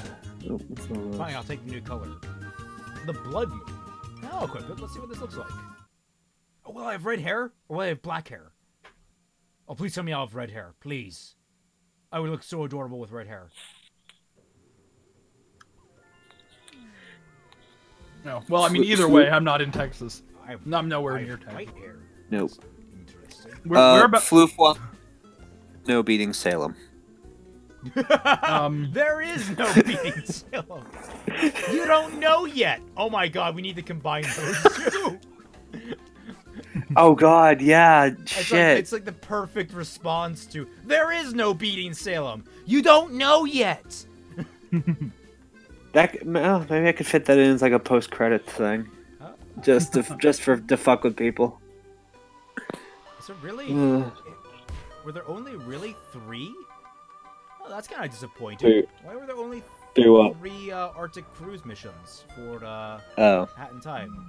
I'll take the new color. The blood moon. I'll equip it. Let's see what this looks like. Oh, will I have red hair? Or will I have black hair? Oh, please tell me I'll have red hair. Please. I would look so adorable with red hair. No, well, I mean, either way, I'm not in Texas. I'm nowhere near Texas. White hair. Nope. Interesting. We're about. Floof one. No beating Salem. There is no beating Salem. You don't know yet. Oh my god, we need to combine those two. Oh god, yeah, shit. It's like the perfect response to there is no beating Salem. You don't know yet. Well, maybe I could fit that in as like a post-credit thing, just to fuck with people. Is it really? Were there only really 3? Oh, that's kind of disappointing. Why were there only 3 Arctic cruise missions for Hat in Time?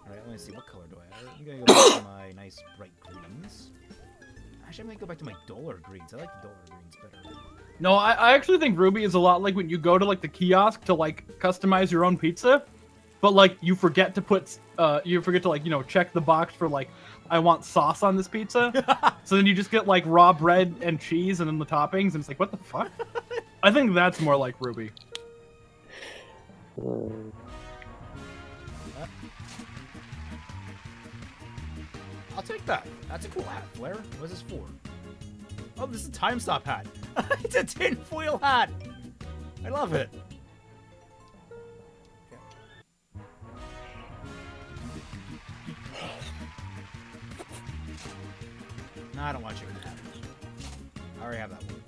All right, let me see. What color do I have? I'm gonna go back to my nice bright greens. Actually, I'm gonna go back to my duller greens. I like the duller greens better. No, I actually think RWBY is a lot like when you go to like the kiosk to like customize your own pizza, but like you forget to put like, you know, check the box for like I want sauce on this pizza. So then you just get like raw bread and cheese and then the toppings, and it's like, what the fuck? I think that's more like RWBY. I'll take that. That's a cool hat, Blair. What's this for? Oh, this is a time stop hat. It's a tinfoil hat. I love it. No, I don't want chicken hat. I already have that one.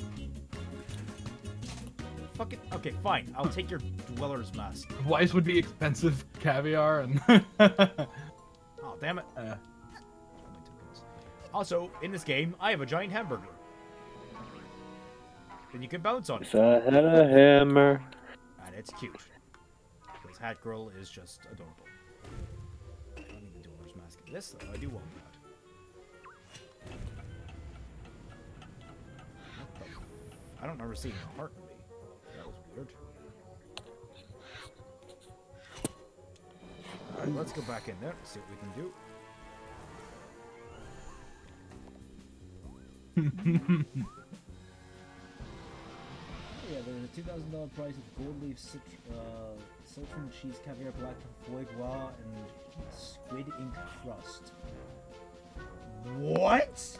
Fuck it. Okay, fine. I'll take your dweller's mask. Weiss would be expensive caviar and. Oh, damn it. Also, in this game, I have a giant hamburger. And you can bounce on it. If I had a hammer. And it's cute. This hat girl is just adorable. I don't need the dweller's mask in this, though. I do want that. What the I don't remember seeing a heart in me. That was weird. Alright, let's go back in there and see what we can do. Yeah, there's a $2,000 price of gold leaf citron cheese, caviar, black foie gras, and squid ink crust. What?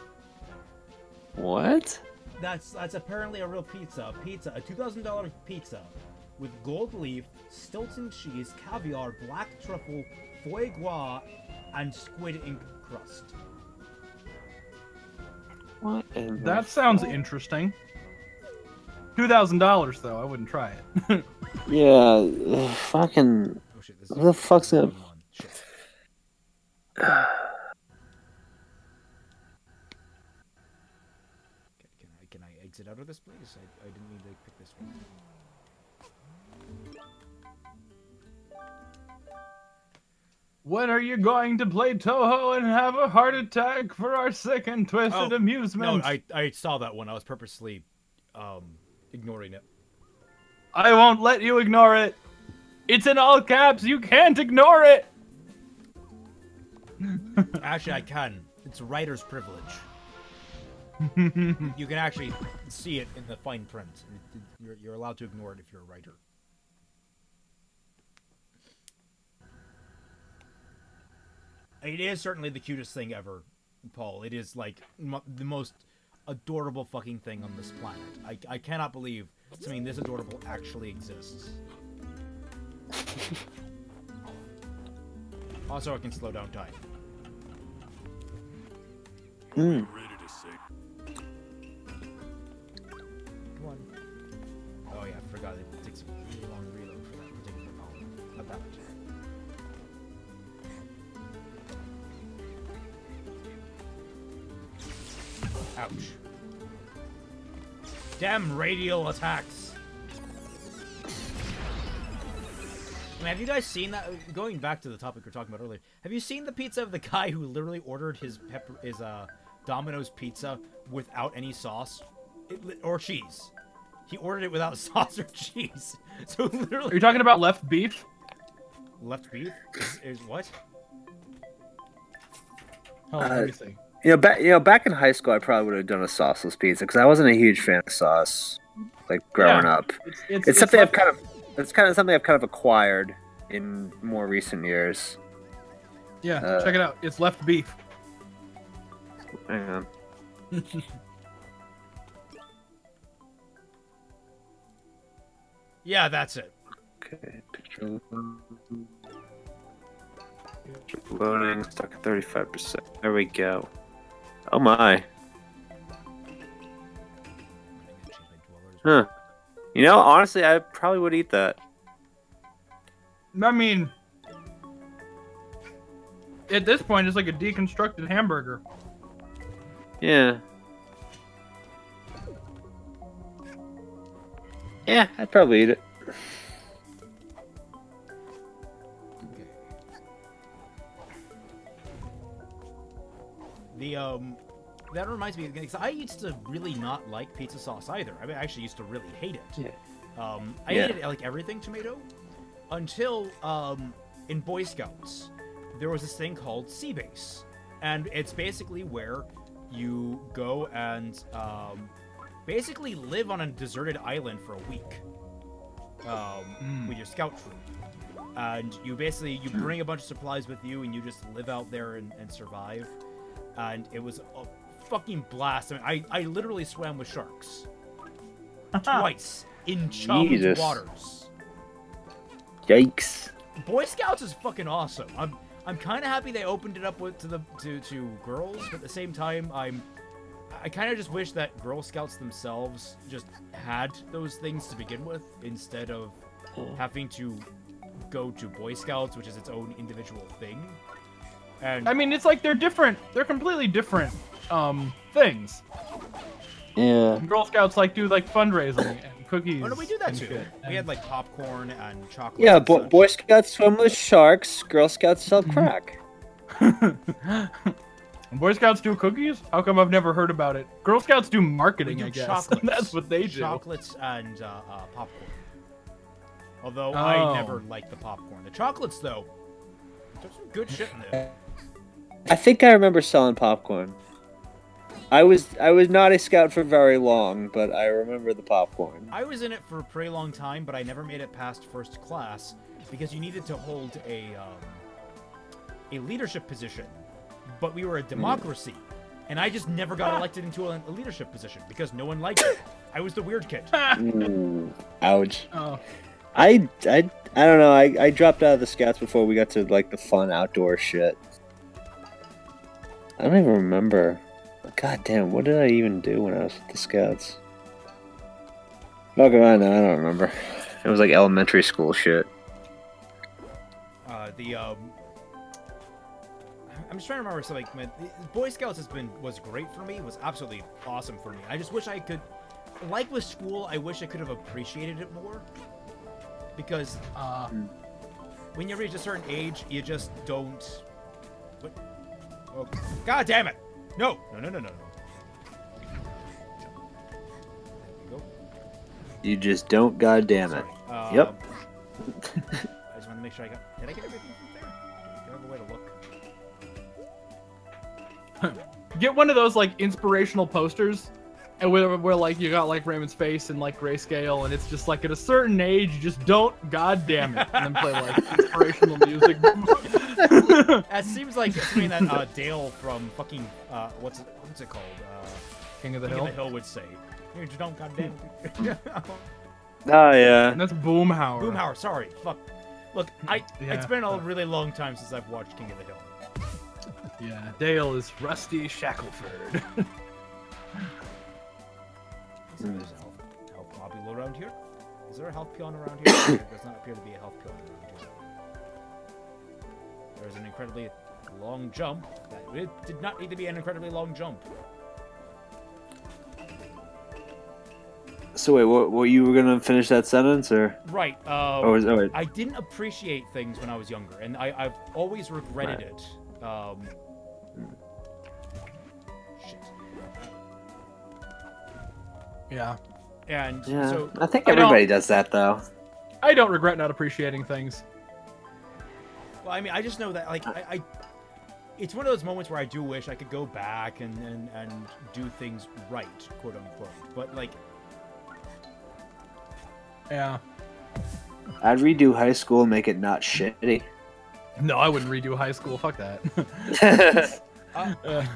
What? That's apparently a real pizza. A $2,000 pizza with gold leaf, Stilton cheese, caviar, black truffle, foie gras, and squid ink crust. What? That sounds interesting. $2,000 though, I wouldn't try it. Yeah, fucking. Oh shit! This Who the fuck's gonna? Shit. Can I exit out of this place? I didn't mean to pick this one. When are you going to play Toho and have a heart attack for our sick and twisted amusement? No, I saw that one. I was purposely ignoring it. I won't let you ignore it. It's in all caps. You can't ignore it. Actually, I can. It's writer's privilege. You can actually see it in the fine print. You're allowed to ignore it if you're a writer. It is certainly the cutest thing ever, Paul. It is like the most adorable fucking thing on this planet. I cannot believe something this adorable actually exists. Also, I can slow down time. Ready to say. Come on. Oh yeah, I forgot it takes a really long reload for that particular power. Not that much. Ouch. Damn radial attacks. I mean, have you guys seen that? Going back to the topic we were talking about earlier, have you seen the pizza of the guy who literally ordered his Domino's pizza without any sauce or cheese? He ordered it without sauce or cheese. So literally. Are you talking about left beef? Left beef is what? Oh, let me see. Back in high school, I probably would have done a sauceless pizza because I wasn't a huge fan of sauce, like growing up. It's something I've kind of. It's kind of something I've kind of acquired in more recent years. Yeah, check it out. It's left beef. Hang on. Yeah, that's it. Okay, picture loading, stuck at 35%. There we go. Oh my. Huh. You know, honestly, I probably would eat that. I mean, at this point, it's like a deconstructed hamburger. Yeah. Yeah, I'd probably eat it. That reminds me, because I used to really not like pizza sauce either. I mean, I actually used to really hate it. Yeah. I hated it, like everything tomato, until in Boy Scouts there was this thing called Sea Base, and it's basically where you go and basically live on a deserted island for a week with your scout troop, and you bring a bunch of supplies with you, and you just live out there and survive. And it was a fucking blast. I mean, I literally swam with sharks twice in chummed Jesus. waters. Yikes. Boy Scouts is fucking awesome. I'm kind of happy they opened it up to girls, but at the same time, I kind of just wish that Girl Scouts themselves just had those things to begin with, instead of having to go to Boy Scouts, which is its own individual thing. And I mean, it's like they're different. They're completely different things. Yeah. Girl Scouts like do like fundraising and cookies. oh no, we do that and too. shit. We had like popcorn and chocolate. Yeah, and such. Boy Scouts swim with sharks. Girl Scouts sell crack. And Boy Scouts do cookies? How come I've never heard about it? Girl Scouts do marketing, We do I guess. chocolates. That's what they do. Chocolates and popcorn. Although Oh. I never liked the popcorn. The chocolates, though, there's some good shit in there. I think I remember selling popcorn. I was not a scout for very long, but I remember the popcorn. I was in it for a pretty long time, but I never made it past first class because you needed to hold a leadership position. But we were a democracy, and I just never got elected into a leadership position because no one liked it. I was the weird kid. Ooh, ouch. Oh. I don't know. I dropped out of the scouts before we got to like the fun outdoor shit. I don't even remember. God damn, what did I even do when I was with the scouts? Oh god, no, I don't remember. It was like elementary school shit. I'm just trying to remember. So like, Boy Scouts was great for me. Was absolutely awesome for me. I just wish I could, like with school, I wish I could have appreciated it more. Because when you reach a certain age, you just don't. What? Oh, God damn it! No! No! There we go. You just don't, god damn it. Sorry. Yep. I just want to make sure I got. Did I get everything from there? Do I have a way to look? Get one of those like inspirational posters, and where like you got like Raymond's face in like grayscale, and it's just like at a certain age you just don't, god damn it, and then play like inspirational music. That seems like something that Dale from fucking what's it called? King of the King Hill. of the Hill would say. You just don't goddamn. Oh yeah. And that's Boomhauer. Boomhauer, sorry. Fuck. Look, it's been a really long time since I've watched King of the Hill. Yeah, Dale is Rusty Shackleford. So there's a health module around here. Is there a health peon around here? There does not appear to be a health peon around here. There's an incredibly long jump. It did not need to be an incredibly long jump. So wait, what you were gonna finish that sentence or? Right. Wait. I didn't appreciate things when I was younger, and I've always regretted it. Shit. Yeah. And Yeah, so I think everybody does that though. I don't regret not appreciating things. well, I mean, I just know that like I it's one of those moments where I do wish I could go back and do things right, quote unquote. But like, Yeah. I'd redo high school and make it not shitty. No, I wouldn't redo high school. Fuck that.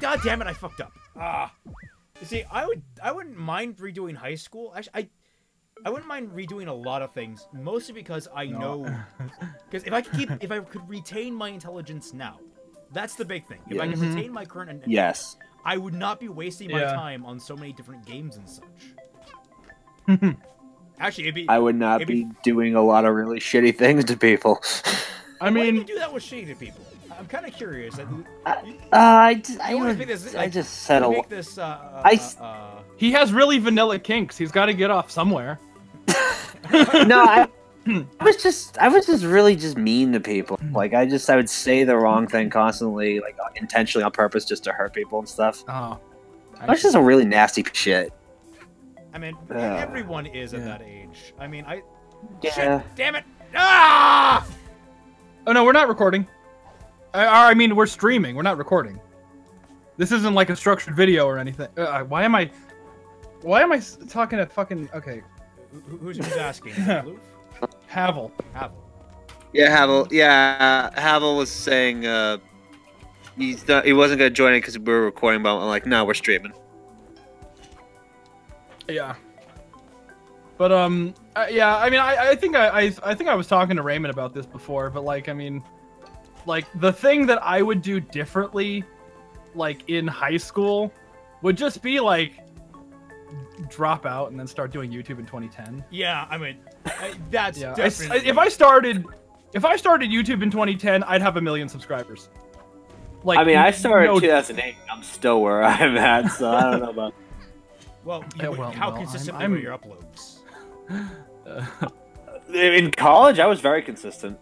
God damn it, I fucked up. You see, I wouldn't mind redoing high school. Actually, I wouldn't mind redoing a lot of things, mostly because I know, because if I could retain my intelligence now, that's the big thing. If I could retain my current, Yes. I would not be wasting my time on so many different games and such. Actually, I would not be doing a lot of really shitty things to people. I Why do mean, you do that with shitty people? I'm kind of curious. I just said a make lot. this. he has really vanilla kinks. He's got to get off somewhere. No, I was just really just mean to people. Like I would say the wrong thing constantly, like intentionally on purpose, just to hurt people and stuff. Oh, I was just some really nasty shit. I mean, everyone is at that age. I mean, Yeah. Shit, damn it! Ah! Oh no, we're not recording. I mean, we're streaming. We're not recording. This isn't like a structured video or anything. Why am I talking to fucking? Okay. Who's asking? Loof? Havel. Yeah, Havel. Yeah, Havel was saying he wasn't gonna join it because we were recording. But I'm like, no, we're streaming. Yeah. But yeah, I mean, I think I think I was talking to Raymond about this before, but like, I mean, like the thing that I would do differently, like in high school, would just be like drop out and then start doing YouTube in 2010. Yeah, I mean, that's Yeah, definitely. if I started YouTube in 2010, I'd have 1 million subscribers. Like, I mean, I started no- in 2008. I'm still where I'm at, so I don't know about. Well, Yeah, well, how no, consistently I'm- were your uploads? In college, I was very consistent.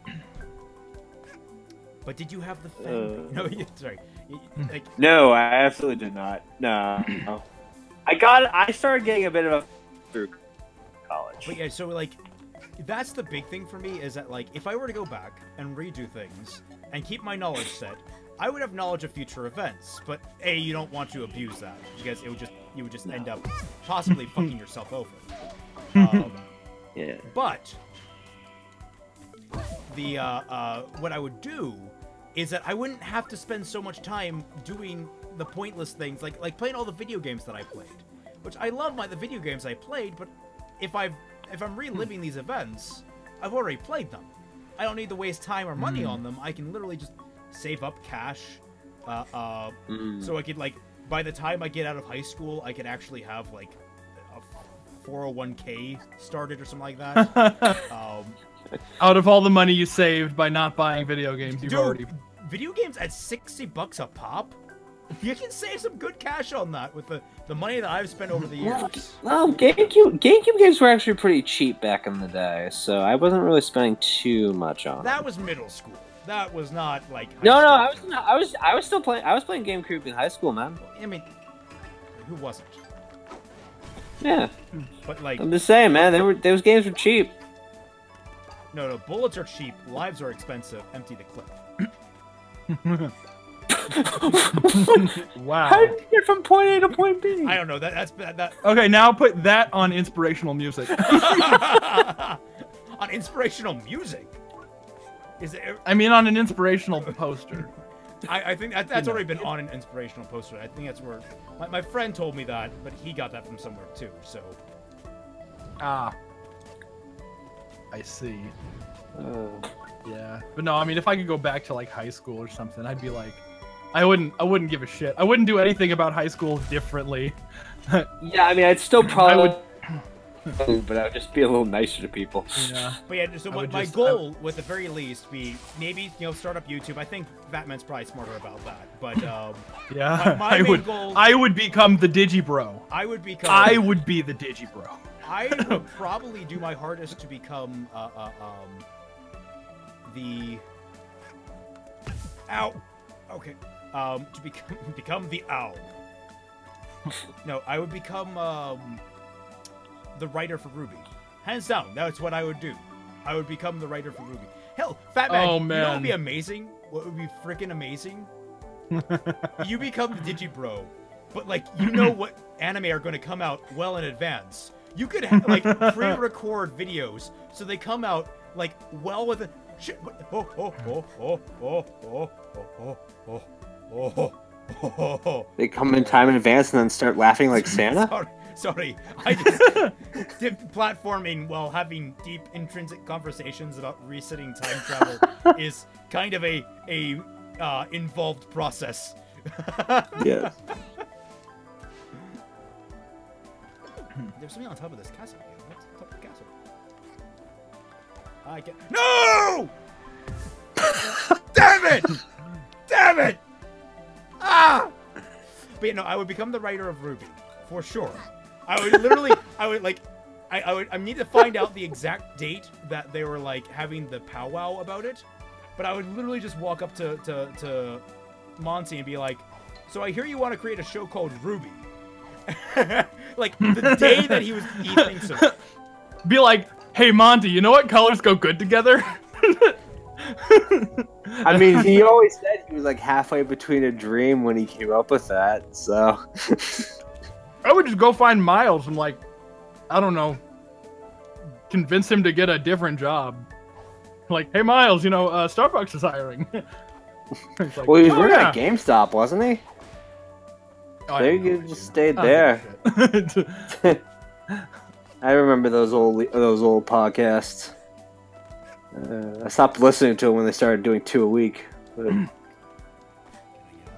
But did you have the fan? No, sorry. Like, No, I absolutely did not. No. I started getting a bit of a through college. but yeah, so like, that's the big thing for me is that like, if I were to go back and redo things and keep my knowledge set, I would have knowledge of future events. But A, you don't want to abuse that because you would just end up possibly fucking yourself over. Yeah. But the what I would do is that I wouldn't have to spend so much time doing the pointless things like playing all the video games that I played, which I love the video games I played. But if I'm reliving these events, I've already played them. I don't need to waste time or money on them. I can literally just save up cash, so I could like by the time I get out of high school, I could actually have like a 401k started or something like that. out of all the money you saved by not buying video games, you've Dude, already. video games at $60 a pop? You can save some good cash on that with the money that I've spent over the years. Well, GameCube games were actually pretty cheap back in the day, so I wasn't really spending too much on. That was middle school. That was not like high No, school. I was still playing. I was playing GameCube in high school, man. I mean, who wasn't? Yeah, But like, I'm just saying, man. Those games were cheap. no, bullets are cheap, lives are expensive. Empty the clip. Wow. How did you get from point A to point B? I don't know. That Okay, now put that on inspirational music. on inspirational music. Is it? I mean, on an inspirational poster. I think that's already been on an inspirational poster. I think that's where my friend told me that, but he got that from somewhere too. So Ah. I see. Oh. Yeah. But no, I mean, if I could go back to like high school or something, I'd be like, I wouldn't give a shit. I wouldn't do anything about high school differently. Yeah, I mean, I'd still probably. I would. But I would just be a little nicer to people. Yeah. But yeah, so I my would just- goal would at the very least be maybe start up YouTube. I think Batman's probably smarter about that. But Yeah. my main goal- I would become the Digibro. I would become. I would be the Digibro. I would probably do my hardest to become the. Ow. Okay. To become the owl. No, I would become the writer for RWBY. Hands down, that's what I would do. I would become the writer for RWBY. Hell, Fat Man, Oh, you know what man. would be amazing? What would be freaking amazing? You become the Digibro, but like you know what anime are going to come out well in advance. You could like pre-record videos so they come out like well within. Shit. They come in time in advance and then start laughing like Santa. Sorry. I just did platforming while having deep intrinsic conversations about resetting time travel is kind of a involved process. Yeah. There's something on top of this castle. What's on top of the castle? I get no! Damn it! Damn it! Ah! But I would become the writer of RWBY for sure. I would literally, I need to find out the exact date that they were like having the powwow about it. But I would literally just walk up to Monty and be like, "So I hear you want to create a show called RWBY." Like the day that he thinks of it. Be like, hey Monty, you know what colors go good together? I mean, he always said he was like halfway between a dream when he came up with that, so. I would just go find Miles and like, I don't know, convince him to get a different job. Like, hey Miles, Starbucks is hiring. He's like, Well, he was "Oh, working yeah." at GameStop, wasn't he? Oh, I There don't know you shit. just stayed I don't there. give a shit. I remember those old podcasts. I stopped listening to them when they started doing 2 a week. But,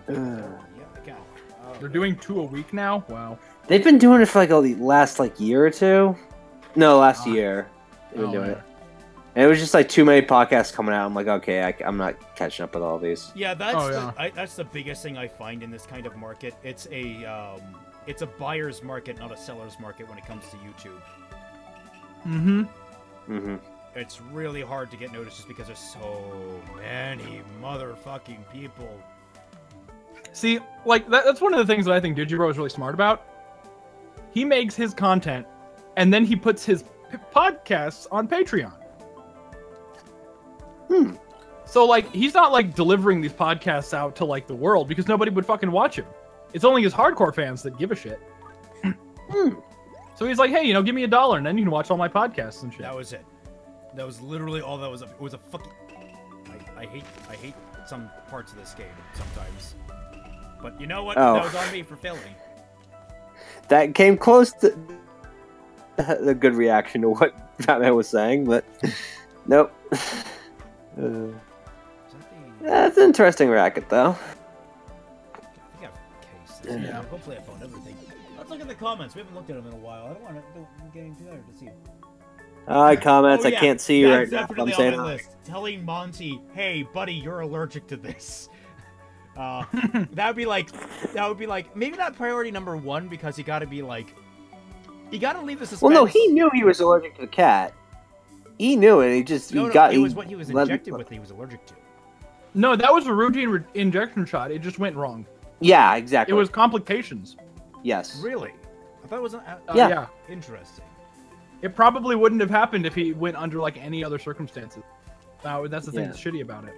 Yeah, I can. They're doing 2 a week now. Wow. they've been doing it for like the last year or two. No, last year they've been doing it. And it was just like too many podcasts coming out. I'm like, okay, I'm not catching up with all these. Yeah, that's the biggest thing I find in this kind of market. It's a buyer's market, not a seller's market when it comes to YouTube. Mm-hmm. Mm-hmm. It's really hard to get noticed just because there's so many motherfucking people. See, like that's one of the things that I think Digibro is really smart about. He makes his content, and then he puts his podcasts on Patreon. So like he's not like delivering these podcasts out to like the world because nobody would fucking watch him. It's only his hardcore fans that give a shit. So he's like, hey, give me $1 and then you can watch all my podcasts and shit. That was it. That was literally all that was. It was a fucking. I hate some parts of this game sometimes. But you know what? Oh. That was on me for failing. That came close to the good reaction to what Batman was saying, but nope. That's an interesting racket, though. I think I've cased this. Yeah. Hopefully I found everything. Let's look at the comments. We haven't looked at them in a while. I don't want to get into there to see. Hi, comments. Oh, I can't see you right that's now. definitely I'm saying on my hi. list. Telling Monty, hey, buddy, you're allergic to this. That would be like, maybe not priority number 1 because you gotta be like, you gotta leave the suspense. Well, no, he knew he was allergic to the cat. He knew it. It was what he was injected with. He was allergic to. No, that was a routine injection shot. It just went wrong. Yeah, exactly. It was complications. Yes. Really? I thought it was. Yeah. Interesting. It probably wouldn't have happened if he went under like any other circumstances. That's the thing that's shitty about it.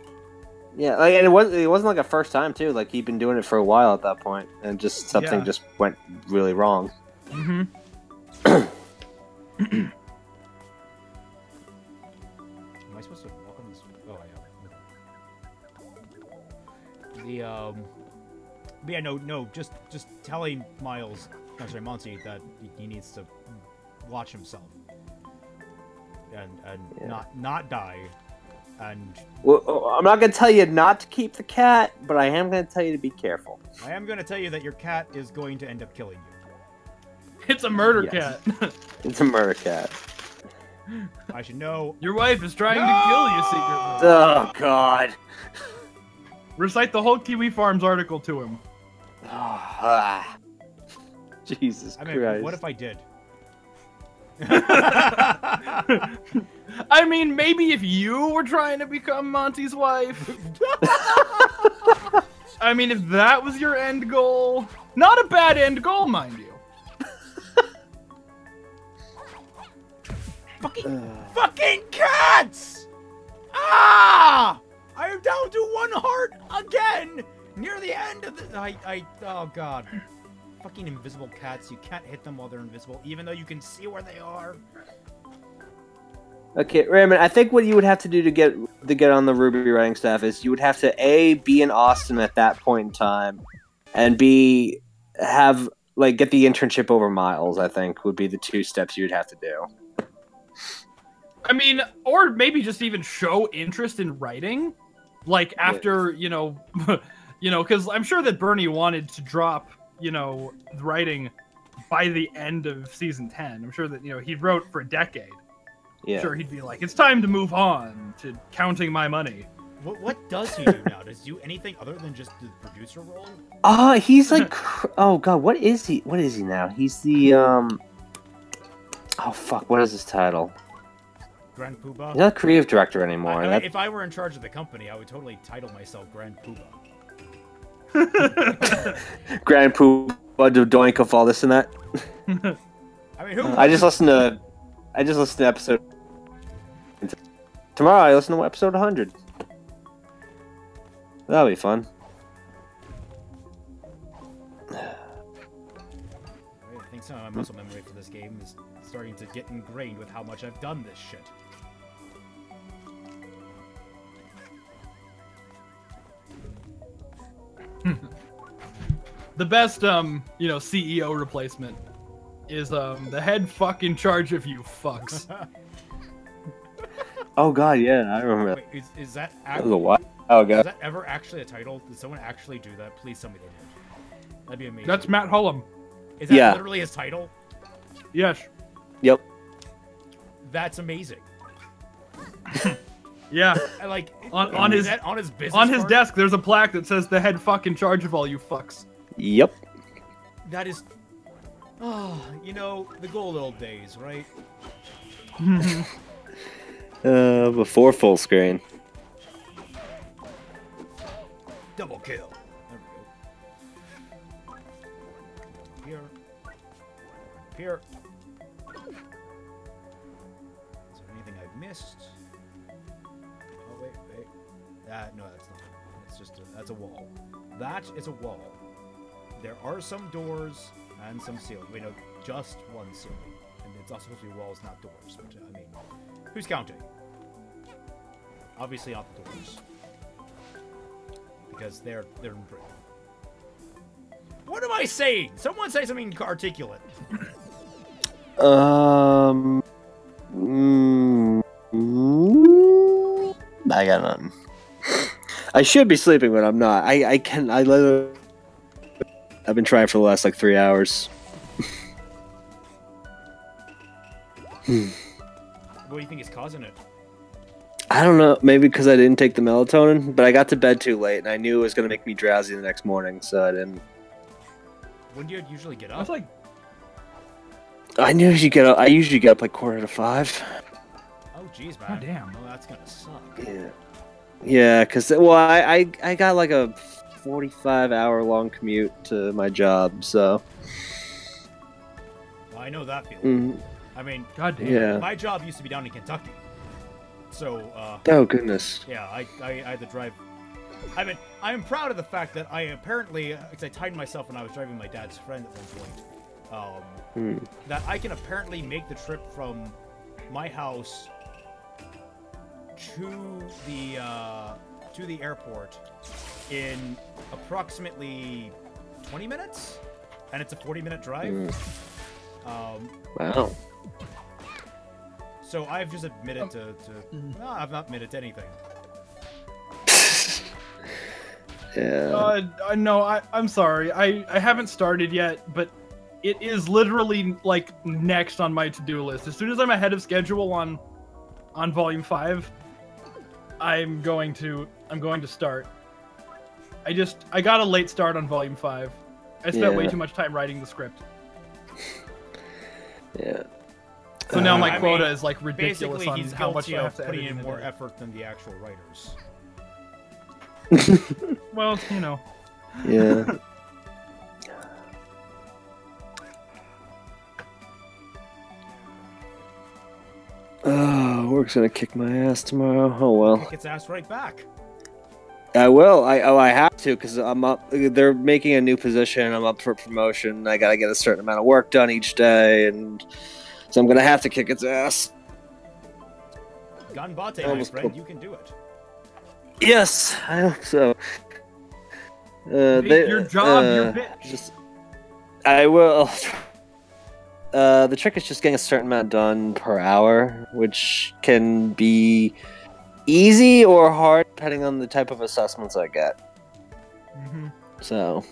Yeah, like, and it wasn't like a first time too. Like he'd been doing it for a while at that point, and just something just went really wrong. Mm-hmm. Am I supposed to walk on this? Oh, I am. But yeah, no, just telling Miles, Monty, that he needs to watch himself and not die. And well, I'm not gonna tell you not to keep the cat, but I am gonna tell you to be careful. I am gonna tell you that your cat is going to end up killing you. It's a murder cat. It's a murder cat. I should know. Your wife is trying to kill you secretly. Oh God. Recite the whole Kiwi Farms article to him. Jesus I mean, Christ. what if I did? I mean, maybe if you were trying to become Monty's wife. I mean, if that was your end goal. Not a bad end goal, mind you. Fucking cats! Ah! I am down to 1 heart again! Near the end of the... oh god. Fucking invisible cats. You can't hit them while they're invisible, even though you can see where they are. Okay, Raymond, I think what you would have to do to get on the RWBY writing staff is you would have to A, be in Austin at that point in time, and B, get the internship over Miles, I think, would be the 2 steps you'd have to do. I mean, or maybe just even show interest in writing, like after, because I'm sure that Bernie wanted to drop, writing by the end of season 10. I'm sure that, he wrote for a decade. Yeah. I'm sure he'd be like, it's time to move on to counting my money. What does he do now? Does he do anything other than just the producer role? He's like, oh god, what is he? What is he now? He's the oh fuck, what is his title? Grand Poobah? He's not creative director anymore. If I were in charge of the company, I would totally title myself Grand Poobah. Grand Poobah, doink of all this and that. I mean, who? I just listened to episode. Tomorrow I listen to episode 100. That'll be fun. I think some of my muscle memory for this game is starting to get ingrained with how much I've done this shit. The best, CEO replacement is the head fuck in charge of you fucks. Oh god, yeah, I remember. Wait, is that That was a while ago. is that ever actually a title? Did someone actually do that? Please tell me they did. That'd be amazing. That's Matt Hullum. Is that Yeah. literally his title? Yes. Yep. That's amazing. Yeah. I like On is his that on his business on his card? desk, there's a plaque that says "the head fuck in charge of all you fucks." Yep. That is, you know, the good old days, right? Before full screen. Double kill. There we go. Here. Is there anything I've missed? Oh wait. No, that's not. It's just that's a wall. That is a wall. There are some doors and some ceiling. Wait, no, just one ceiling. And it's also supposed to be walls, not doors. But I mean, who's counting? Obviously not the doors. Because they're in prison. What am I saying? Someone say something articulate. I got nothing. I should be sleeping, but I'm not. I literally... I've been trying for the last, like, 3 hours. What do you think is causing it? I don't know. Maybe because I didn't take the melatonin, but I got to bed too late, and I knew it was going to make me drowsy the next morning, so I didn't. When do you usually get I up? was like, I knew you get up. I usually get up like 4:45. Oh, jeez, oh man. damn. Oh, that's gonna suck. Yeah. Yeah, because, well, I got like a 45-hour-long commute to my job, so. Well, I know that feeling. Mm, I mean, God damn. yeah. my job used to be down in Kentucky. So, Oh, goodness. yeah, I had to drive. I mean, I'm proud of the fact that I apparently, because I timed myself when I was driving my dad's friend at one point, that I can apparently make the trip from my house to the airport in approximately 20 minutes, and it's a 40-minute drive. Wow. So I've just admitted to no, I've not admitted to anything. Yeah. No, I'm sorry. I haven't started yet, but it is literally like next on my to-do list. As soon as I'm ahead of schedule on Volume 5, I'm going to start. I got a late start on Volume 5. I spent way Yeah. too much time writing the script. Yeah. So now my I quota mean, is like ridiculous Basically, on he's how much guilty I of have to putting edit in a more day. effort than the actual writers. Well, you know. Yeah. Oh, work's gonna kick my ass tomorrow. Oh well. Kick its ass right back. I will. I have to because I'm up. They're making a new position. I'm up for promotion. I gotta get a certain amount of work done each day, and so I'm gonna have to kick its ass. Ganbate, my Almost friend, put- you can do it. Yes, I hope so. Make your job your bitch. Just, I will. The trick is just getting a certain amount done per hour, which can be easy or hard depending on the type of assessments I get. Mm-hmm. So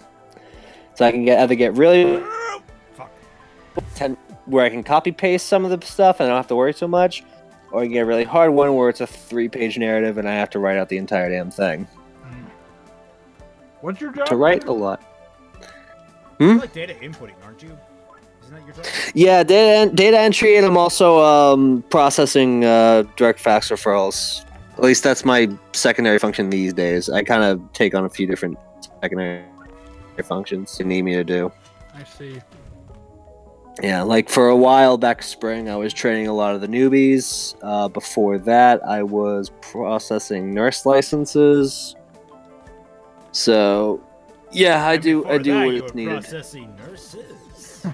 I can either get really Fuck. where I can copy paste some of the stuff and I don't have to worry so much, or I can get a really hard one where it's a 3-page narrative and I have to write out the entire damn thing. What's your job? To write a lot. You're like data inputting, aren't you? Isn't that your job? Yeah, data entry, and I'm also processing direct fax referrals. At least that's my secondary function these days. I kind of take on a few different secondary functions you need me to do. I see. Yeah, like for a while back spring, I was training a lot of the newbies. Before that, I was processing nurse licenses. So, yeah, I do Before that, what you it's were needed. processing nurses.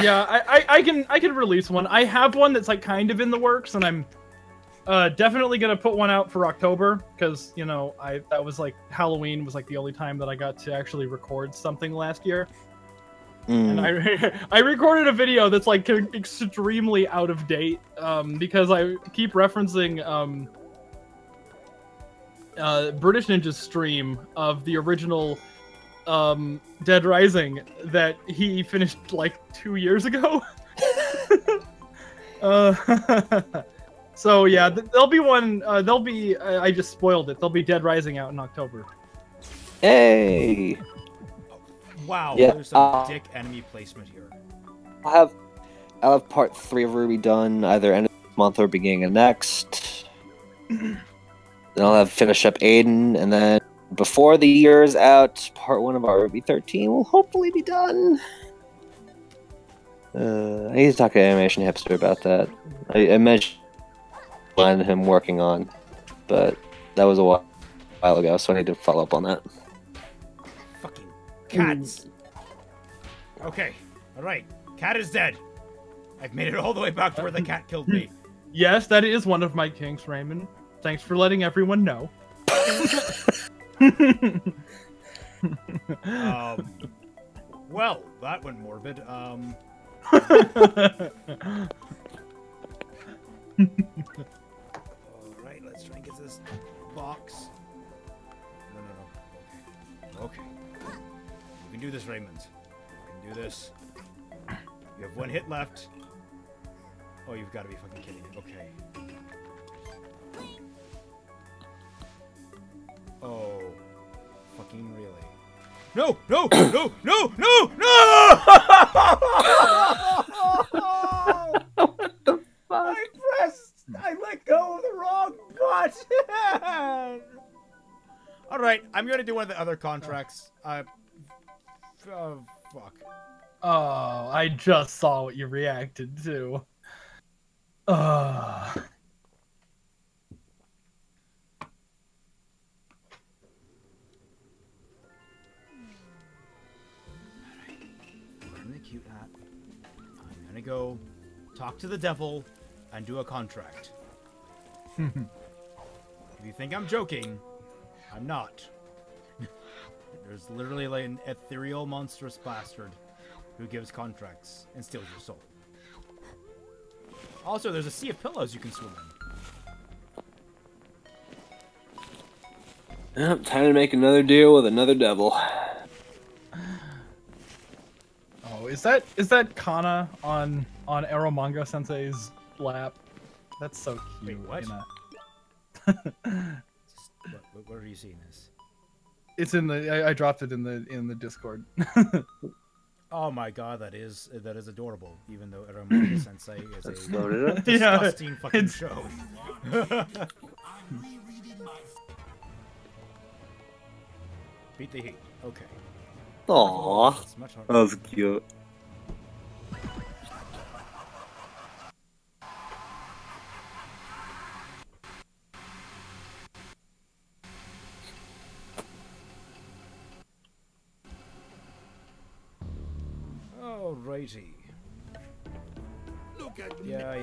Yeah, I can release one. I have one that's like kind of in the works, and I'm definitely gonna put one out for October because you know that was like Halloween was like the only time that I got to actually record something last year. And I recorded a video that's like extremely out of date because I keep referencing British Ninja's stream of the original Dead Rising that he finished like 2 years ago. So yeah, there'll be one. There'll be. I just spoiled it. There'll be Dead Rising out in October. Hey. Wow, Yeah, there's some dick enemy placement here. I'll have part 3 of RWBY done either end of this month or beginning of next. Then I'll have finish up Aiden, and then before the year is out, part 1 of our RWBY 13 will hopefully be done. I need to talk to Animation Hipster about that. I mentioned him working on, but that was a while ago, so I need to follow up on that. Fucking cats. Okay, alright. Cat is dead. I've made it all the way back to where the cat killed me. Yes, that is one of my kinks, Raymond. Thanks for letting everyone know. Well, that went morbid. Alright, let's try and get this box. No. Okay. You can do this, Raymond. You can do this. You have 1 hit left. Oh, you've got to be fucking kidding me. Okay. Oh. Fucking really. No! No! No! No! No! No! What the fuck? I let go of the wrong button! Alright, I'm gonna do one of the other contracts. Fuck. Oh, I just saw what you reacted to. I'm the cute hat. I'm gonna go talk to the devil and do a contract. If you think I'm joking, I'm not. There's literally like an ethereal monstrous bastard who gives contracts and steals your soul. Also, there's a sea of pillows you can swim in. Yep, time to make another deal with another devil. Oh, is that Kana on Eromanga Sensei's lap? That's so cute. Wait, what? You know? Where are you seeing this? It's in the. I dropped it in the Discord. Oh my god, that is adorable. Even though Andromeda Sensei is a loaded disgusting fucking show. Beat the heat. Okay. Aww, It's much harder. that was cute. Alrighty. Yeah.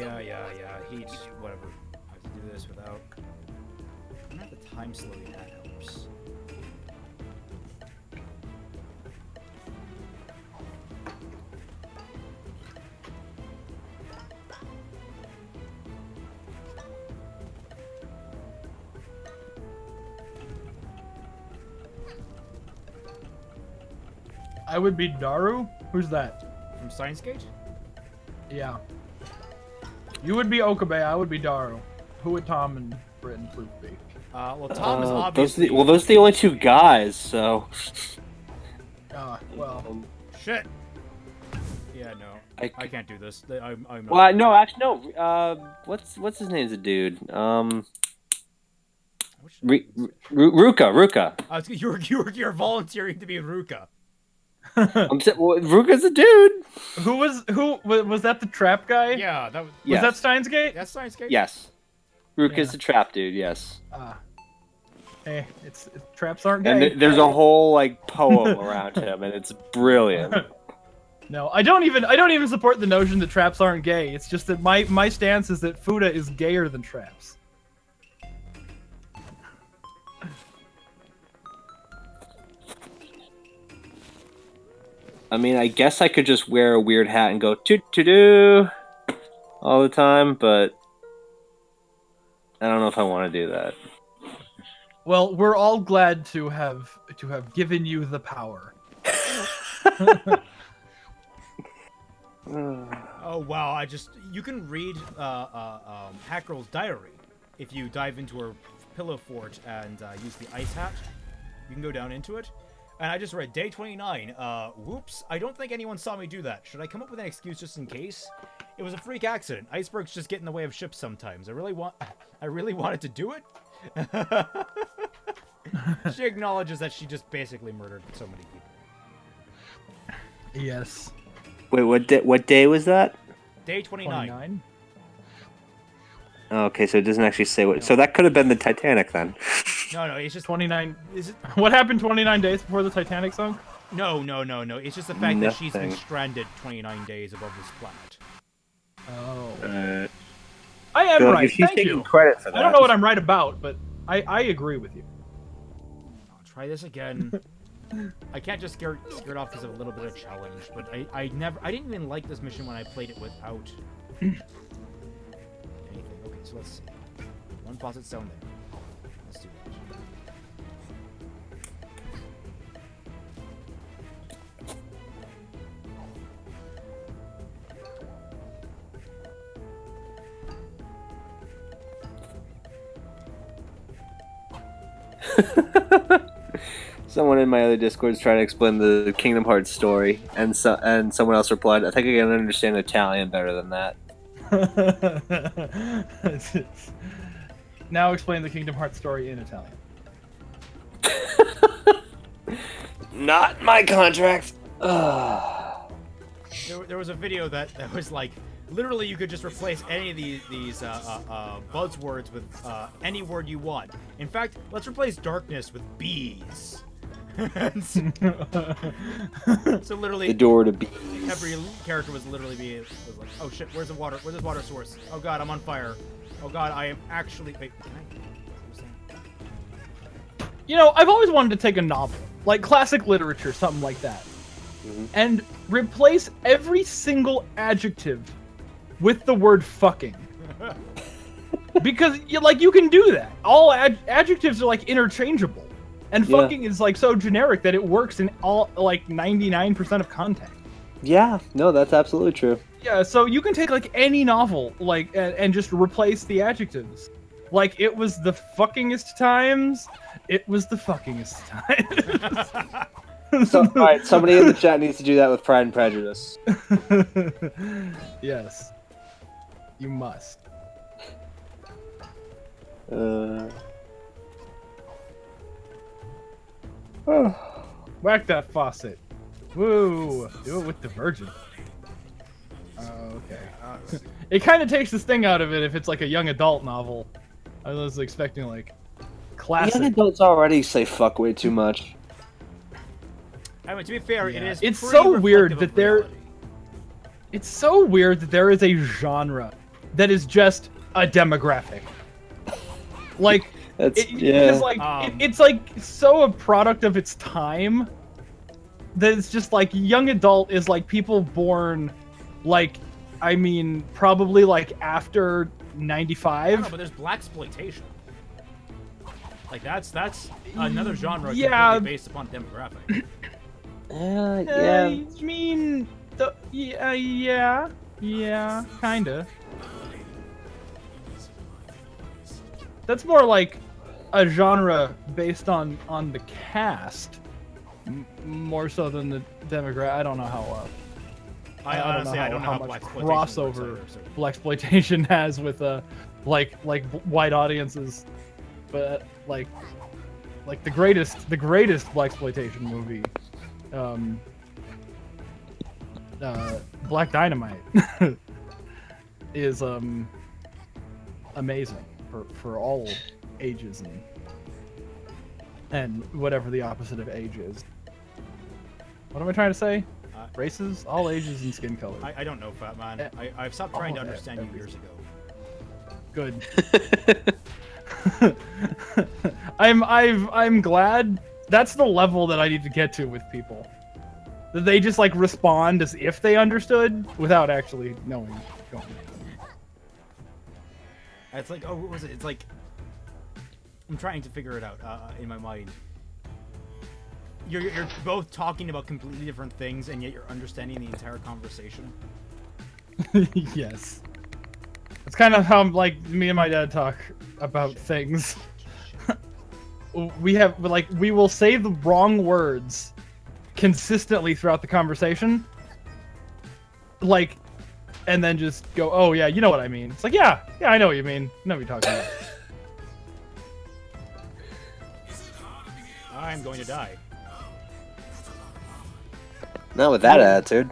Heat, whatever. I have to do this without. I don't have the time slowing, that helps. I would be Daru. Who's that? From Science Gate? Yeah. You would be Okabe. I would be Daru. Who would Tom and Britt and Flute be? Well, Tom is obviously. Those are the only 2 guys, so. Well. Shit. Yeah, no. I can't do this. I'm not. Well, no, actually, no. What's his name? Is a dude. Ruka. You're volunteering to be Ruka. Ruka's a dude. Who was that? The trap guy? Yeah, that was. Yes. Was that Steins Gate? That's Science Gate. Yes. Ruka's Yeah. the trap dude. Yes. Hey, traps aren't gay. And there's a whole like poem around him, and it's brilliant. No, I don't even support the notion that traps aren't gay. It's just that my stance is that Fuda is gayer than traps. I mean, I guess I could just wear a weird hat and go toot-to-doo all the time, but I don't know if I want to do that. Well, we're all glad to have given you the power. Oh wow! You can read Hackgirl's diary if you dive into her pillow fort and use the ice hat. You can go down into it, and I just read day 29. Whoops! I don't think anyone saw me do that. Should I come up with an excuse just in case? It was a freak accident. Icebergs just get in the way of ships sometimes. I really wanted to do it. She acknowledges that she just basically murdered so many people. Yes. Wait, what day was that? Day 29. 29? Oh, okay, so it doesn't actually say what. So that could have been the Titanic then. No, it's just 29. Is it? What happened 29 days before the Titanic sunk? No. It's just the fact that she's been stranded 29 days above this planet. Oh. I am Bill, right. she's Thank taking you. credit for that. I don't know what I'm right about, but I agree with you. I'll try this again. I can't just scare it off because of a little bit of challenge, but I didn't even like this mission when I played it without anything. Okay, so let's see. One faucet's down there. Let's do that. Someone in my other Discord is trying to explain the Kingdom Hearts story, and someone else replied, "I think I can understand Italian better than that." Now explain the Kingdom Hearts story in Italian. Not my contract. There was a video that was like, literally you could just replace any of these buzzwords with any word you want. In fact, let's replace darkness with bees. So literally, The door to bees. every character was literally was like, oh shit, where's the water? Where's this water source? Oh god, I'm on fire. Oh god, I am actually. Wait, can I? You know, I've always wanted to take a novel, like classic literature, something like that, and replace every single adjective with the word fucking. Because you can do that. All adjectives are like interchangeable. And fucking is like so generic that it works in all like 99% of content. Yeah, no, that's absolutely true. Yeah, so you can take like any novel like and just replace the adjectives. Like it was the fuckingest times. It was the fuckingest times. So, all right, somebody in the chat needs to do that with Pride and Prejudice. Yes, you must. Whack that faucet. Woo! Do it with the virgin. Okay. It kind of takes the sting out of it if it's like a young adult novel. I was expecting like classic. Young adults already say fuck way too much. I mean, to be fair, it is. It's pretty so weird reflective that of there. reality. It's so weird that there is a genre that is just a demographic. Like. Because like it's like so a product of its time that it's just like young adult is like people born like I mean probably like after 95. No, but there's blaxploitation. Like that's another genre completely based upon demographic. I mean yeah, kinda. That's more like a genre based on the cast, more so than the demographic. I don't know how. I don't know how much crossover blaxploitation has with like white audiences, but like the greatest blaxploitation movie, Black Dynamite, is amazing for all ages and whatever the opposite of age is. What am I trying to say? Races, all ages, and skin color. I don't know, Fat Man. I've stopped trying to understand you years ago. Good. I'm glad. That's the level that I need to get to with people. that they just like respond as if they understood without actually knowing. It's like, oh, what was it? It's like, I'm trying to figure it out in my mind. You're both talking about completely different things, and yet you're understanding the entire conversation. Yes. It's kind of how like me and my dad talk about things. We will say the wrong words consistently throughout the conversation. Like, and then just go, oh yeah, you know what I mean. It's like, yeah, I know what you mean. I know what you're talking about. I'm going to die. Not with that attitude.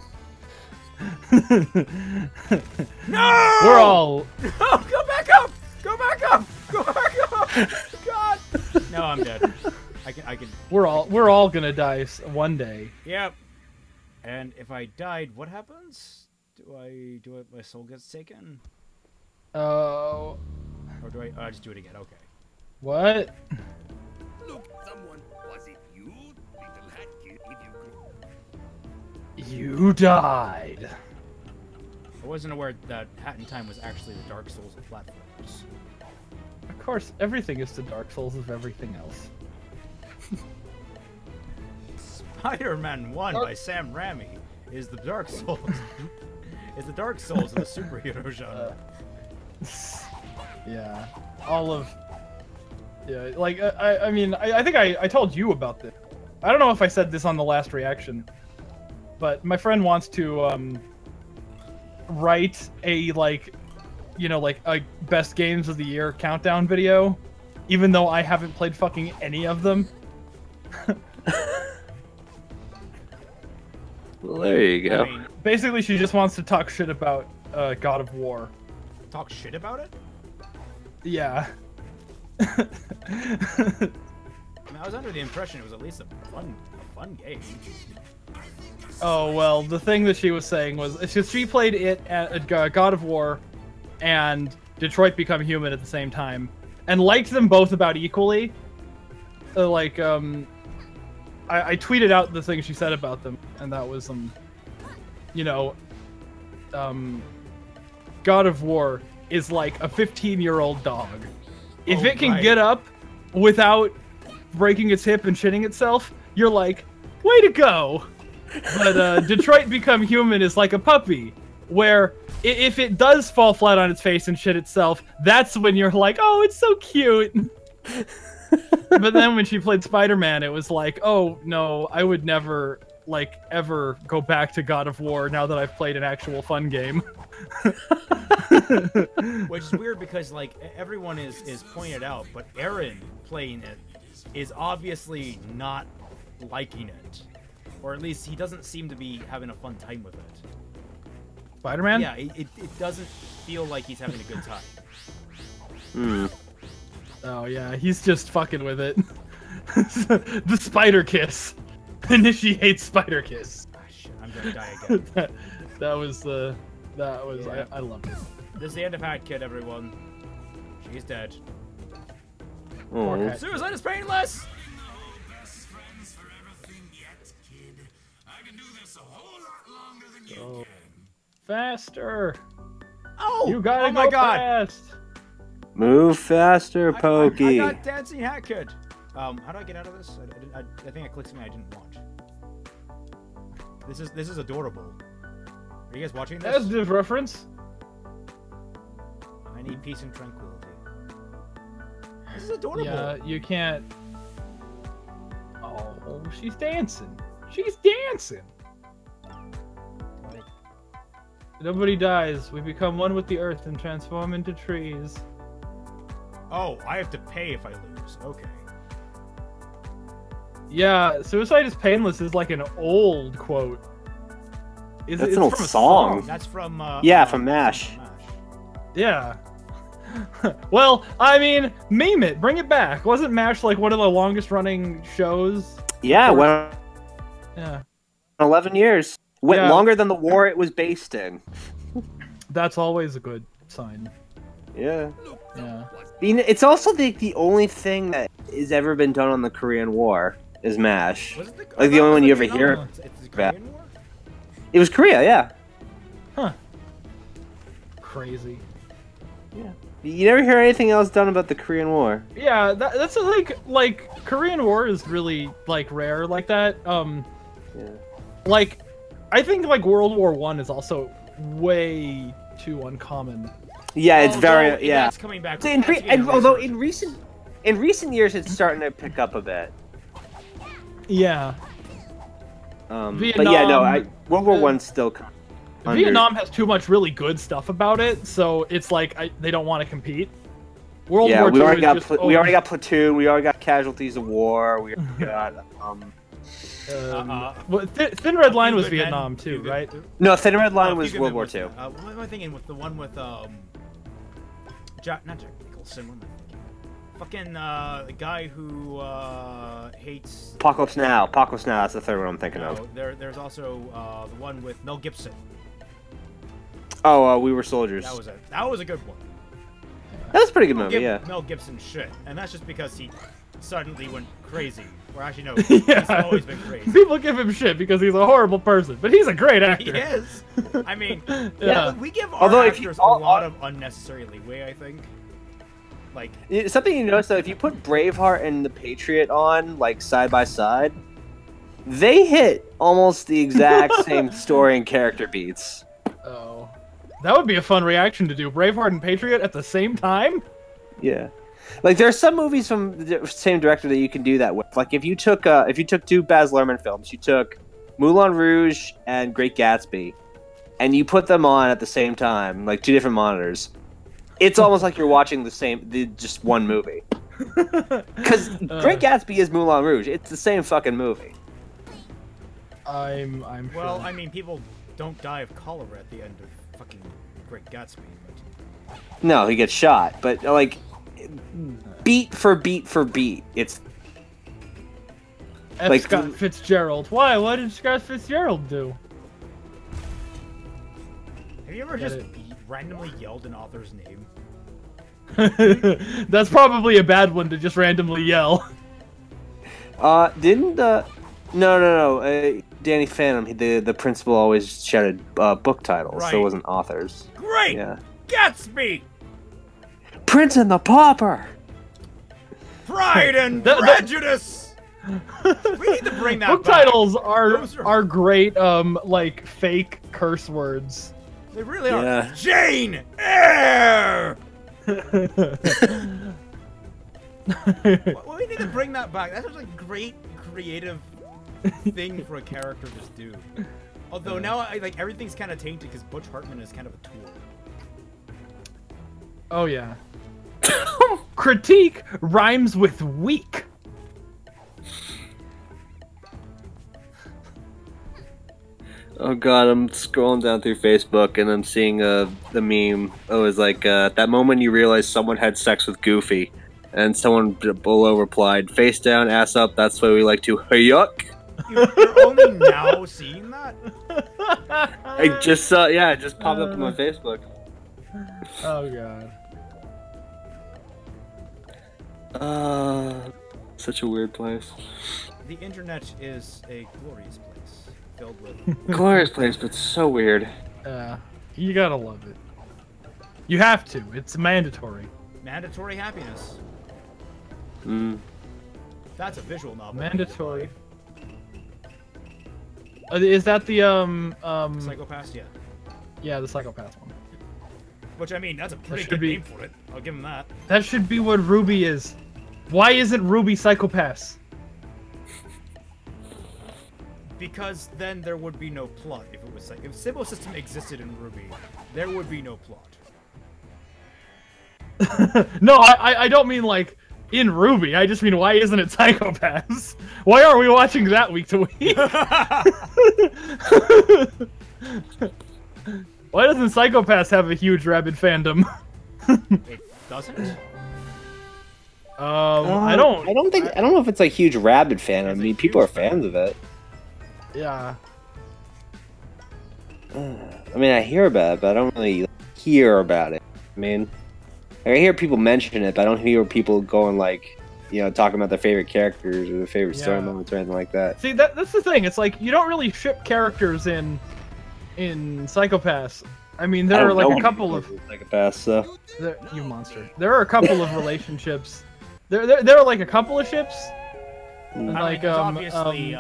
No! We're all... No, go back up! Go back up! Go back up! God! No, I'm dead. I can... We're all gonna die one day. Yep. And if I died, what happens? My soul gets taken? Oh. Or do I just do it again? Okay. What? Look, someone, was it you? Little hat kid, if you You died. I wasn't aware that Hat in Time was actually the Dark Souls of platforms. Of course, everything is the Dark Souls of everything else. Spider-Man 1 by Sam Raimi is the Dark Souls. Is the Dark Souls of the superhero genre. Yeah. All of... Yeah, like, I mean, I think I told you about this. I don't know if I said this on the last reaction, but my friend wants to, write a, like, you know, like, a best games of the year countdown video, even though I haven't played fucking any of them. Well, there you go. I mean, Basically, she just wants to talk shit about, God of War. talk shit about it? Yeah. I mean, I was under the impression it was at least a fun game. Oh, well, the thing that she was saying was, she played it at God of War and Detroit Become Human at the same time, and liked them both about equally. I tweeted out the things she said about them, and that was, you know, God of War is like a 15-year-old dog. If it can get up without breaking its hip and shitting itself, you're like, way to go! But Detroit Become Human is like a puppy, where if it does fall flat on its face and shit itself, that's when you're like, oh, it's so cute! But then when she played Spider-Man, it was like, oh, no, I would never, like, ever go back to God of War now that I've played an actual fun game. Which is weird because, like, everyone is pointed out, but Aaron playing it is obviously not liking it. Or at least he doesn't seem to be having a fun time with it. Spider-Man? Yeah, it doesn't feel like he's having a good time. Hmm. Oh, yeah, he's just fucking with it. The Spider Kiss. Initiate Spider Kiss. Ah, shit, I'm gonna die again. that was, yeah. I loved it. This is the end of Hat Kid, everyone. She's dead. Oh. Suicide is painless! Oh. Faster! Oh! You gotta oh my go god! fast! Move faster, Pokey. I got Dancing Hat Kid. How do I get out of this? I think I clicked something I didn't want. This is adorable. Are you guys watching this? That's the reference. I need peace and tranquility. This is adorable. Yeah, you can't. Oh, she's dancing. She's dancing. Nobody dies. We become one with the earth and transform into trees. Oh, I have to pay if I lose. Okay. Yeah, suicide is painless is like an old quote. That's it's an old from a song. That's from Yeah, from MASH. Yeah. Well, I mean, meme it, bring it back. Wasn't MASH like one of the longest running shows? Yeah, well, Yeah. 11 years. Went Yeah. longer than the war it was based in. That's always a good sign. Yeah. Yeah. I mean, it's also the only thing that has ever been done on the Korean War. is MASH. Was it Like the only one you ever hear. It's the Korean War? It was Korea, yeah. Huh. Crazy. Yeah. You never hear anything else done about the Korean War. Yeah, that's like Korean War is really like rare like that. Yeah. Like, I think like World War I is also way too uncommon. Yeah, it's very yeah. That's coming back. So although in recent years it's starting to pick up a bit. Yeah. But yeah, no, World War I's still. Vietnam has too much really good stuff about it, so it's like they don't want to compete. World War we II already got is just, we already got Platoon. We already got Casualties of War. We got well, Thin Red Line was Vietnam too, right? No, Thin Red Line was World War II. What am I thinking with the one with not Jack Nicholson? What am I thinking? Fucking the guy who hates Apocalypse Now. Apocalypse Now. That's the third one I'm thinking of. There's also the one with Mel Gibson. Oh, We Were Soldiers. That was a good one. That was a pretty good movie, yeah. Mel Gibson shit, and that's just because he suddenly went crazy. Or actually, no, Yeah. he's always been crazy. People give him shit because he's a horrible person, but he's a great actor. He is. I mean, Yeah. we give our actors a lot of unnecessary leeway, I think. Like something you notice though, if you put Braveheart and The Patriot on like side by side, they hit almost the exact same story and character beats. Oh, that would be a fun reaction to do. Braveheart and Patriot at the same time? Yeah, like there are some movies from the same director that you can do that with. Like if you took two Baz Luhrmann films, you took Moulin Rouge and Great Gatsby, and you put them on at the same time, like two different monitors. It's almost like you're watching just one movie. Because Great Gatsby is Moulin Rouge. It's the same fucking movie. I'm sure. Well, I mean, people don't die of cholera at the end of fucking Great Gatsby. But... No, he gets shot. But, like, beat for beat for beat, it's... F. like, Scott Fitzgerald. Why? What did Scott Fitzgerald do? Have you ever just randomly yelled an author's name? That's probably a bad one to just randomly yell. No. Danny Phantom, the principal always shouted book titles, so it wasn't authors. Great! Yeah. Gatsby! Prince and the Pauper! Pride and Prejudice! We need to bring that book back. Titles are great, like, fake curse words. They really are. Jane Eyre! Well, we need to bring that back. That's such a great creative thing for a character to do. Although now, like everything's kind of tainted because Butch Hartman is kind of a tool. Oh yeah. Critique rhymes with weak. Oh god, I'm scrolling down through Facebook and I'm seeing the meme. Oh, it's like that moment you realize someone had sex with Goofy, and someone below replied, "Face down, ass up. That's why we like to yuck." You're only now seeing that? I just saw, yeah, it just popped up on my Facebook. Oh god. Such a weird place. The internet is a glorious place, filled with glorious place, but so weird. You gotta love it. You have to. It's mandatory. Mandatory happiness. That's a visual novel. Mandatory. Is that the Psychopaths? Yeah. Yeah, the Psychopath one. Which I mean, that's a pretty good name for it. I'll give him that. That should be what RWBY is. Why isn't RWBY Psychopaths? Because then there would be no plot if it was if Symbol System existed in RWBY, there would be no plot. No, I don't mean like in RWBY. I just mean why isn't it Psychopaths? Why are we watching that week to week? Why doesn't Psychopaths have a huge rabid fandom? It doesn't. I don't know if it's a huge rabid fan. I mean, people are fans of it. Yeah. I mean, I hear about it, but I don't really hear about it. I mean, I hear people mention it, but I don't hear people going like, you know, talking about their favorite characters or their favorite story Yeah. moments or anything like that. See, that's the thing. It's like you don't really ship characters in Psychopaths. I mean, there are like a couple of Psychopaths, so you monster. There are a couple of relationships. There are like a couple of ships. Like there's obviously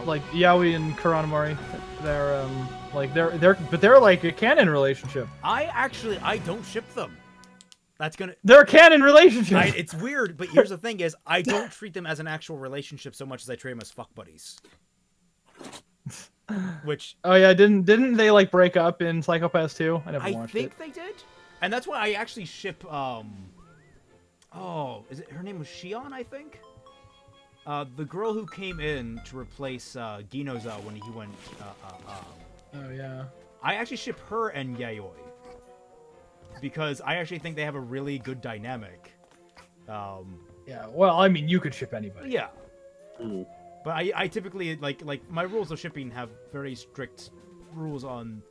like Yaoi and Kuranamori. They're like they're like a canon relationship. I don't ship them. That's gonna. They're a canon relationship. It's weird, but here's the thing: is I don't treat them as an actual relationship so much as I treat them as fuck buddies. Which. Oh yeah, didn't they like break up in Psychopaths 2? I never watched it. I think they did, and that's why I actually ship. Oh, is it her name was Shion? I think. The girl who came in to replace Ginoza when he went. Oh yeah. I actually ship her and Yayoi. Because I actually think they have a really good dynamic. Yeah, well, I mean, you could ship anybody. Yeah. But I typically, like my rules of shipping have very strict rules on...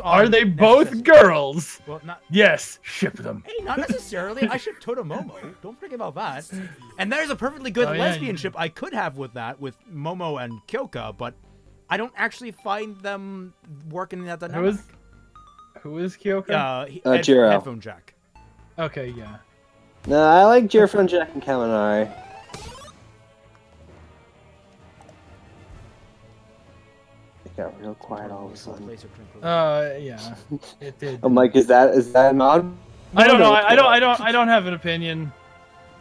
Are they both girls? Well, not... Yes, ship them. Hey, not necessarily. I ship Momo. Don't forget about that. And there's a perfectly good lesbian ship I could have with that, with Momo and Kyoka, but I don't actually find them working in that dynamic. Who is Kyoka? Jiro. Headphone Jack. Okay, yeah. No, I like Jirfun Jack and Kaminari. It got real quiet all of a sudden. Yeah. It did. I'm like, is that an odd? I don't know. I don't have an opinion.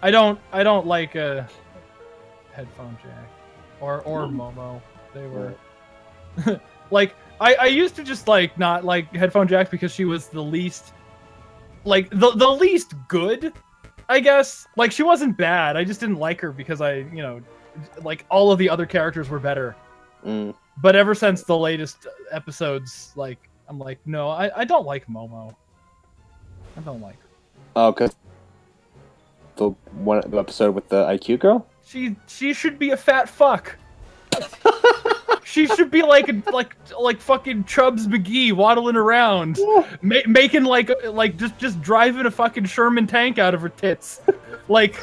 I don't like a Headphone Jack or Momo. They were like I used to just like not like Headphone Jack because she was the least like the least good, I guess. Like she wasn't bad. I just didn't like her because like all of the other characters were better. But ever since the latest episodes, like I'm like, no, I don't like Momo. I don't like her. Oh, cause the episode with the IQ girl. She should be a fat fuck. She should be like fucking Chubbs McGee waddling around, making like just driving a fucking Sherman tank out of her tits, like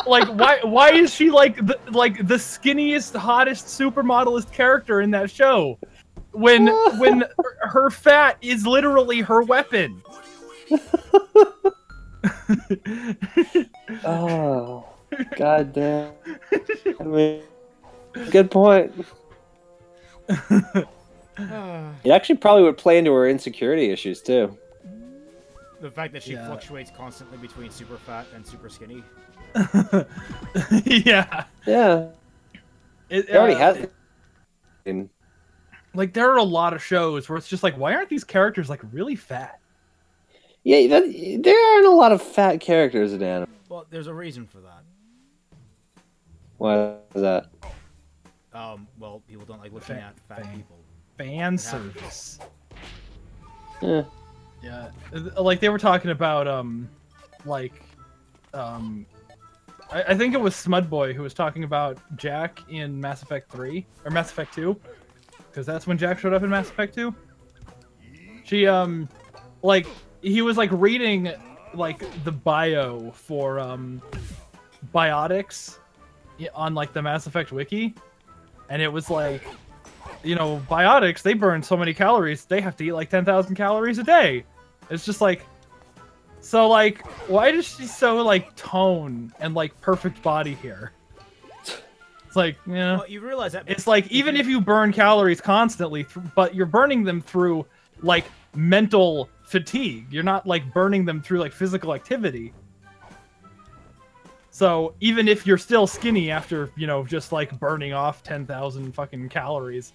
why is she like the skinniest, hottest supermodelist character in that show, when her fat is literally her weapon. Oh, god damn. I mean, good point. It actually probably would play into her insecurity issues too. The fact that she fluctuates constantly between super fat and super skinny. Yeah. It already has. Like there are a lot of shows where it's just like, why aren't these characters like really fat? Yeah, there aren't a lot of fat characters in anime. Well, there's a reason for that. Why is that? Well, people don't like looking at fat people. Fan service. Yeah. Yeah, like they were talking about, I think it was Smudboy who was talking about Jack in Mass Effect 3, or Mass Effect 2, because that's when Jack showed up in Mass Effect 2. She, like, he was, like, reading, like, the bio for, biotics on, like, the Mass Effect wiki, and it was, like, you know, biotics, they burn so many calories, they have to eat, like, 10,000 calories a day. It's just, like, so, like, why is she so, like, tone and, like, perfect body here? It's like, yeah. Well, you realize that it's like, even if you burn calories constantly, but you're burning them through, like, mental fatigue. You're not, like, burning them through, like, physical activity. So, even if you're still skinny after, you know, just, like, burning off 10,000 fucking calories,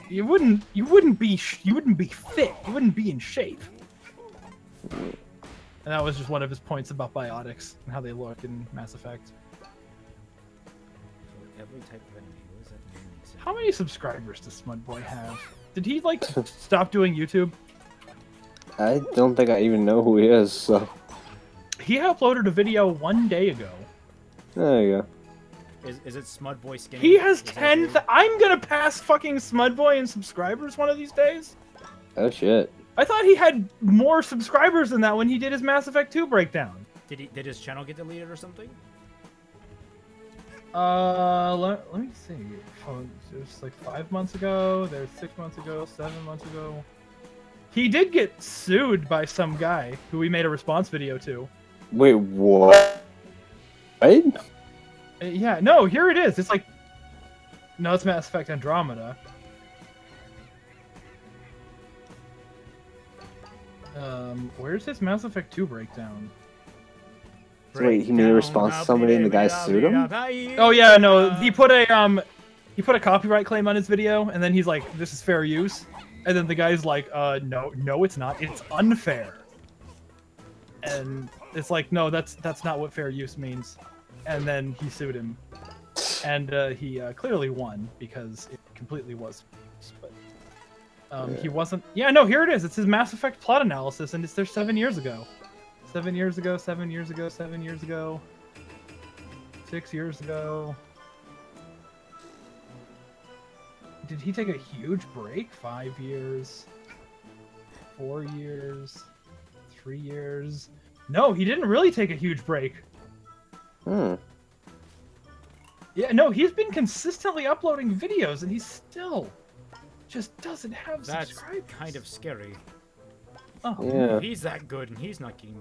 you wouldn't be fit. You wouldn't be in shape. And that was just one of his points about biotics and how they look in Mass Effect. Every type of enemy. What does that mean? How many subscribers does Smudboy have? Did he, like, stop doing YouTube? I don't think I even know who he is, so... He uploaded a video 1 day ago. There you go. Is it Smudboy Skinny? He has 10... I'm gonna pass fucking Smudboy in subscribers one of these days. Oh, shit. I thought he had more subscribers than that when he did his Mass Effect 2 breakdown. Did his channel get deleted or something? Let me see. Oh, there's like 5 months ago. There's 6 months ago. 7 months ago. He did get sued by some guy who we made a response video to. Wait, what? Right? Yeah, no, here it is. It's like... No, it's Mass Effect Andromeda. Where's his Mass Effect 2 breakdown? Wait, he made a response to somebody and the guy sued him? Oh yeah, no, he put a copyright claim on his video, and then he's like, "This is fair use," and then the guy's like, no, it's not. It's unfair." And it's like, no, that's not what fair use means. And then he sued him, and he clearly won because it completely was. But he wasn't. Yeah, no, here it is. It's his Mass Effect plot analysis, and it's there 7 years ago. 7 years ago, 7 years ago, 7 years ago, 6 years ago. Did he take a huge break? 5 years, 4 years, 3 years. No, he didn't really take a huge break. Yeah, no, he's been consistently uploading videos, and he still just doesn't have subscribers. That's kind of scary. Oh. Yeah. If he's that good and he's not getting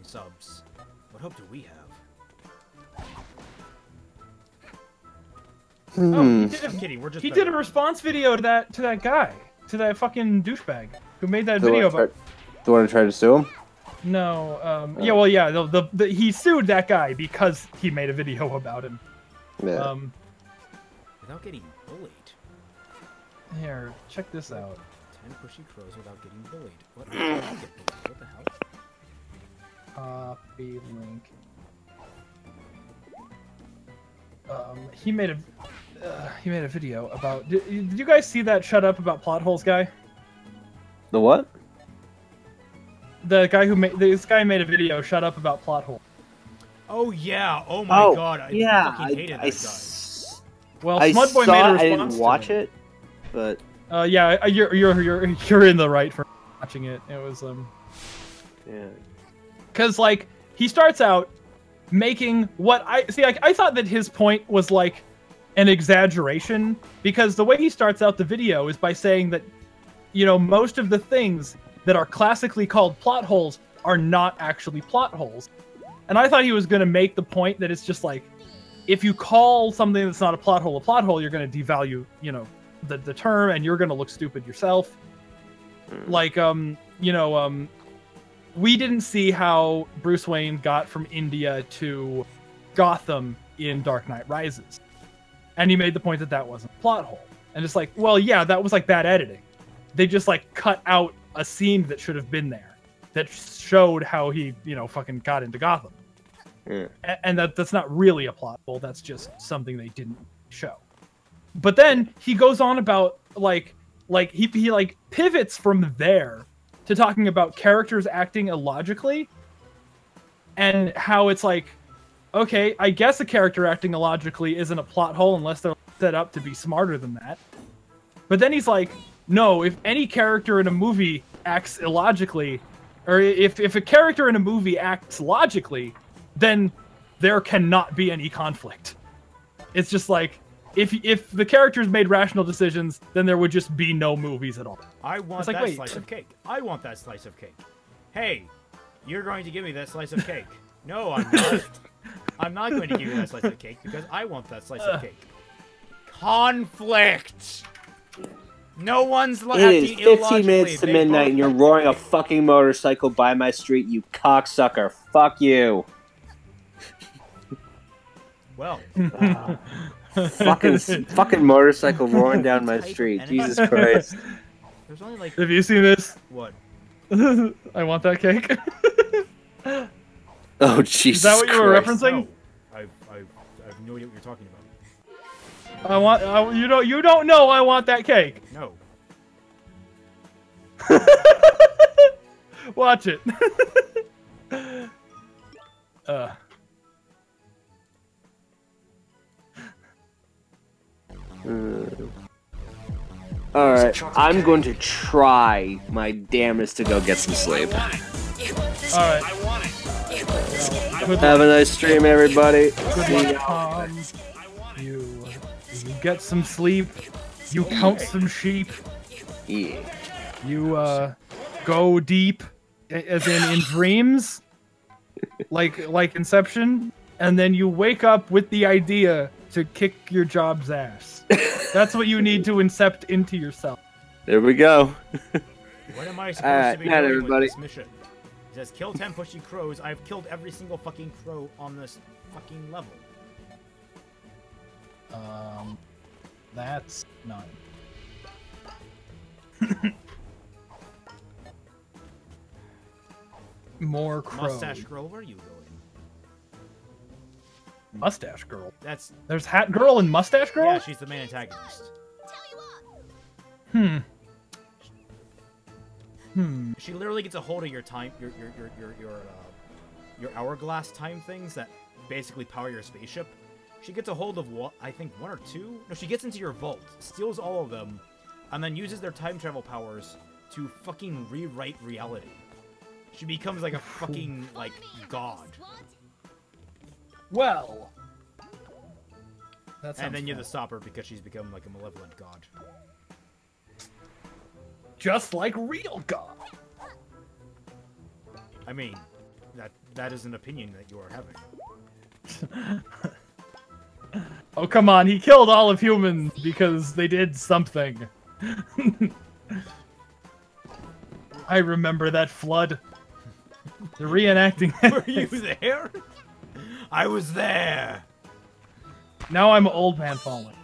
subs, what hope do we have? Oh, I'm kidding. We're just. He did a response video to that guy, to that fucking douchebag who made that video about. Do you want to try to sue him? No. Yeah. Well, yeah. He sued that guy because he made a video about him. Yeah. Without getting bullied. Here, check this out. 10 pushy crows without getting bullied. What the hell? Copy link. He made a video about. Did you guys see that "Shut Up About Plot Holes" guy? The what? The guy who made this guy made a video "Shut Up About Plot Holes." Oh yeah! Oh my god! I fucking hated that guy. Well, I Smudboy saw made a it, response. I didn't watch it, but yeah, you're in the right for watching it. It was yeah, because like he starts out making what I see. Like I thought that his point was like an exaggeration because the way he starts out the video is by saying that, you know, most of the things that are classically called plot holes are not actually plot holes. And I thought he was going to make the point that it's just like, if you call something that's not a plot hole, you're going to devalue, you know, the term, and you're going to look stupid yourself. Like, you know, we didn't see how Bruce Wayne got from India to Gotham in Dark Knight Rises. And he made the point that that wasn't a plot hole. And it's like, well, yeah, that was like bad editing. They just like cut out a scene that should have been there that showed how he, you know, fucking got into Gotham. yeah. And that's not really a plot hole. That's just something they didn't show. But then he goes on about like he like pivots from there to talking about characters acting illogically and how it's like, okay, I guess a character acting illogically isn't a plot hole unless they're set up to be smarter than that. But then he's like, no, if any character in a movie acts illogically, or if a character in a movie acts logically, then there cannot be any conflict. It's just like, if the characters made rational decisions, then there would just be no movies at all. I want like, that wait. slice of cake. I want that slice of cake. Hey, you're going to give me that slice of cake. No, I'm not. I'm not going to give you that slice of cake because I want that slice of cake. Conflict! No one's It is 15 minutes to midnight and you're roaring a fucking motorcycle by my street, you cocksucker. Fuck you. Well, fucking motorcycle roaring down my street. Jesus Christ. there's only like... Have you seen this? What? I want that cake. Oh, Jesus Is that what you were Christ. referencing? No. I have no idea what you're talking about. You don't know I want that cake. No. Watch it. Alright, I'm going to try my damnedest to go get some sleep. Alright. Have a nice stream, everybody. Good luck, Tom. You get some sleep. You count some sheep. Yeah. You go deep, as in dreams, like Inception, and then you wake up with the idea to kick your job's ass. That's what you need to incept into yourself. There we go. What am I supposed to be doing everybody. with this mission? It says kill 10 pushy crows. I've killed every single fucking crow on this fucking level. That's none. More crow. Mustache girl, where are you going? Mustache girl. That's There's Hat Girl and Mustache Girl? yeah, she's the main antagonist. She literally gets a hold of your time, your hourglass time things that basically power your spaceship. She gets a hold of what I think 1 or 2. No, she gets into your vault, steals all of them, and then uses their time travel powers to fucking rewrite reality. She becomes like a fucking like god. Well. That And then you fun. have to stop her because she's become like a malevolent god. Just like real God. I mean, that is an opinion that you are having. Oh, come on. He killed all of humans because they did something. I remember that flood. The reenacting. Were you there? I was there. Now I'm old man falling.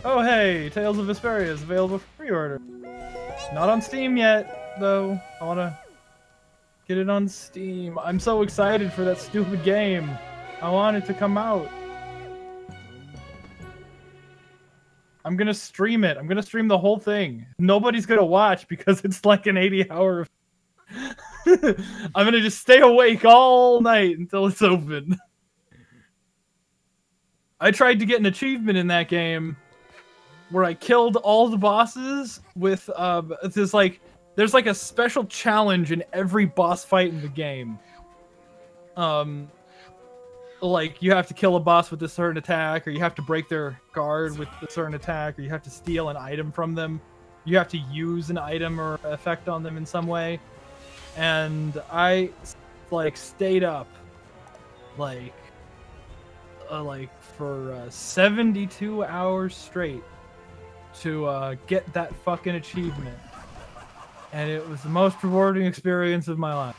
Oh hey, Tales of Vesperia is available for pre-order. Not on Steam yet, though. I wanna get it on Steam. I'm so excited for that stupid game. I want it to come out. I'm gonna stream it. I'm gonna stream the whole thing. Nobody's gonna watch because it's like an 80-hour... I'm gonna just stay awake all night until it's open. I tried to get an achievement in that game where I killed all the bosses with there's like a special challenge in every boss fight in the game. Like you have to kill a boss with a certain attack, or you have to break their guard with a certain attack, or you have to steal an item from them. You have to use an item or effect on them in some way. And I like stayed up for 72 hours straight to get that fucking achievement. And it was the most rewarding experience of my life.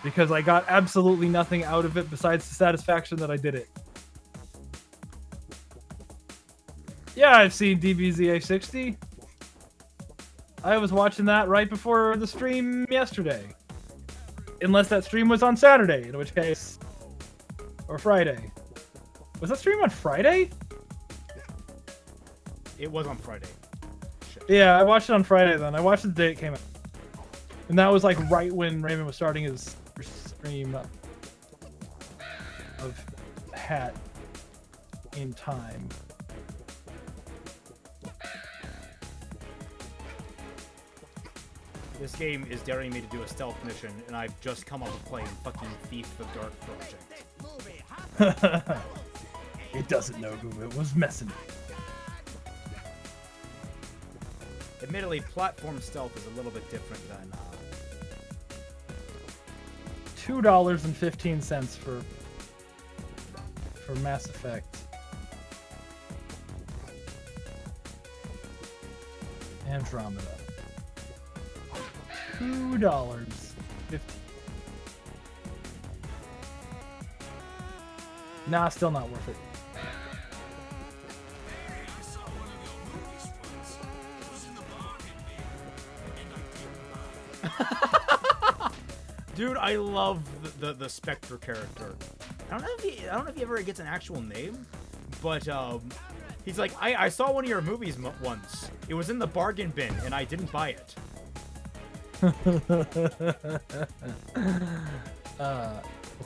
Because I got absolutely nothing out of it besides the satisfaction that I did it. Yeah, I've seen DBZA60. I was watching that right before the stream yesterday. Unless that stream was on Saturday, in which case... Or Friday. Was that stream on Friday? It was on Friday. Shit. Yeah, I watched it on Friday then. I watched it the day it came out. And that was like right when Raymond was starting his stream of Hat in time. This game is daring me to do a stealth mission, and I've just come up with playing fucking Thief the Dark Project. It doesn't know who it was messing with. Admittedly, platform stealth is a little bit different than... $2.15 for Mass Effect. Andromeda. $2.50. Nah, still not worth it. Dude, I love the Spectre character. I don't know if he ever gets an actual name, but he's like, I saw one of your movies once. It was in the bargain bin, and I didn't buy it.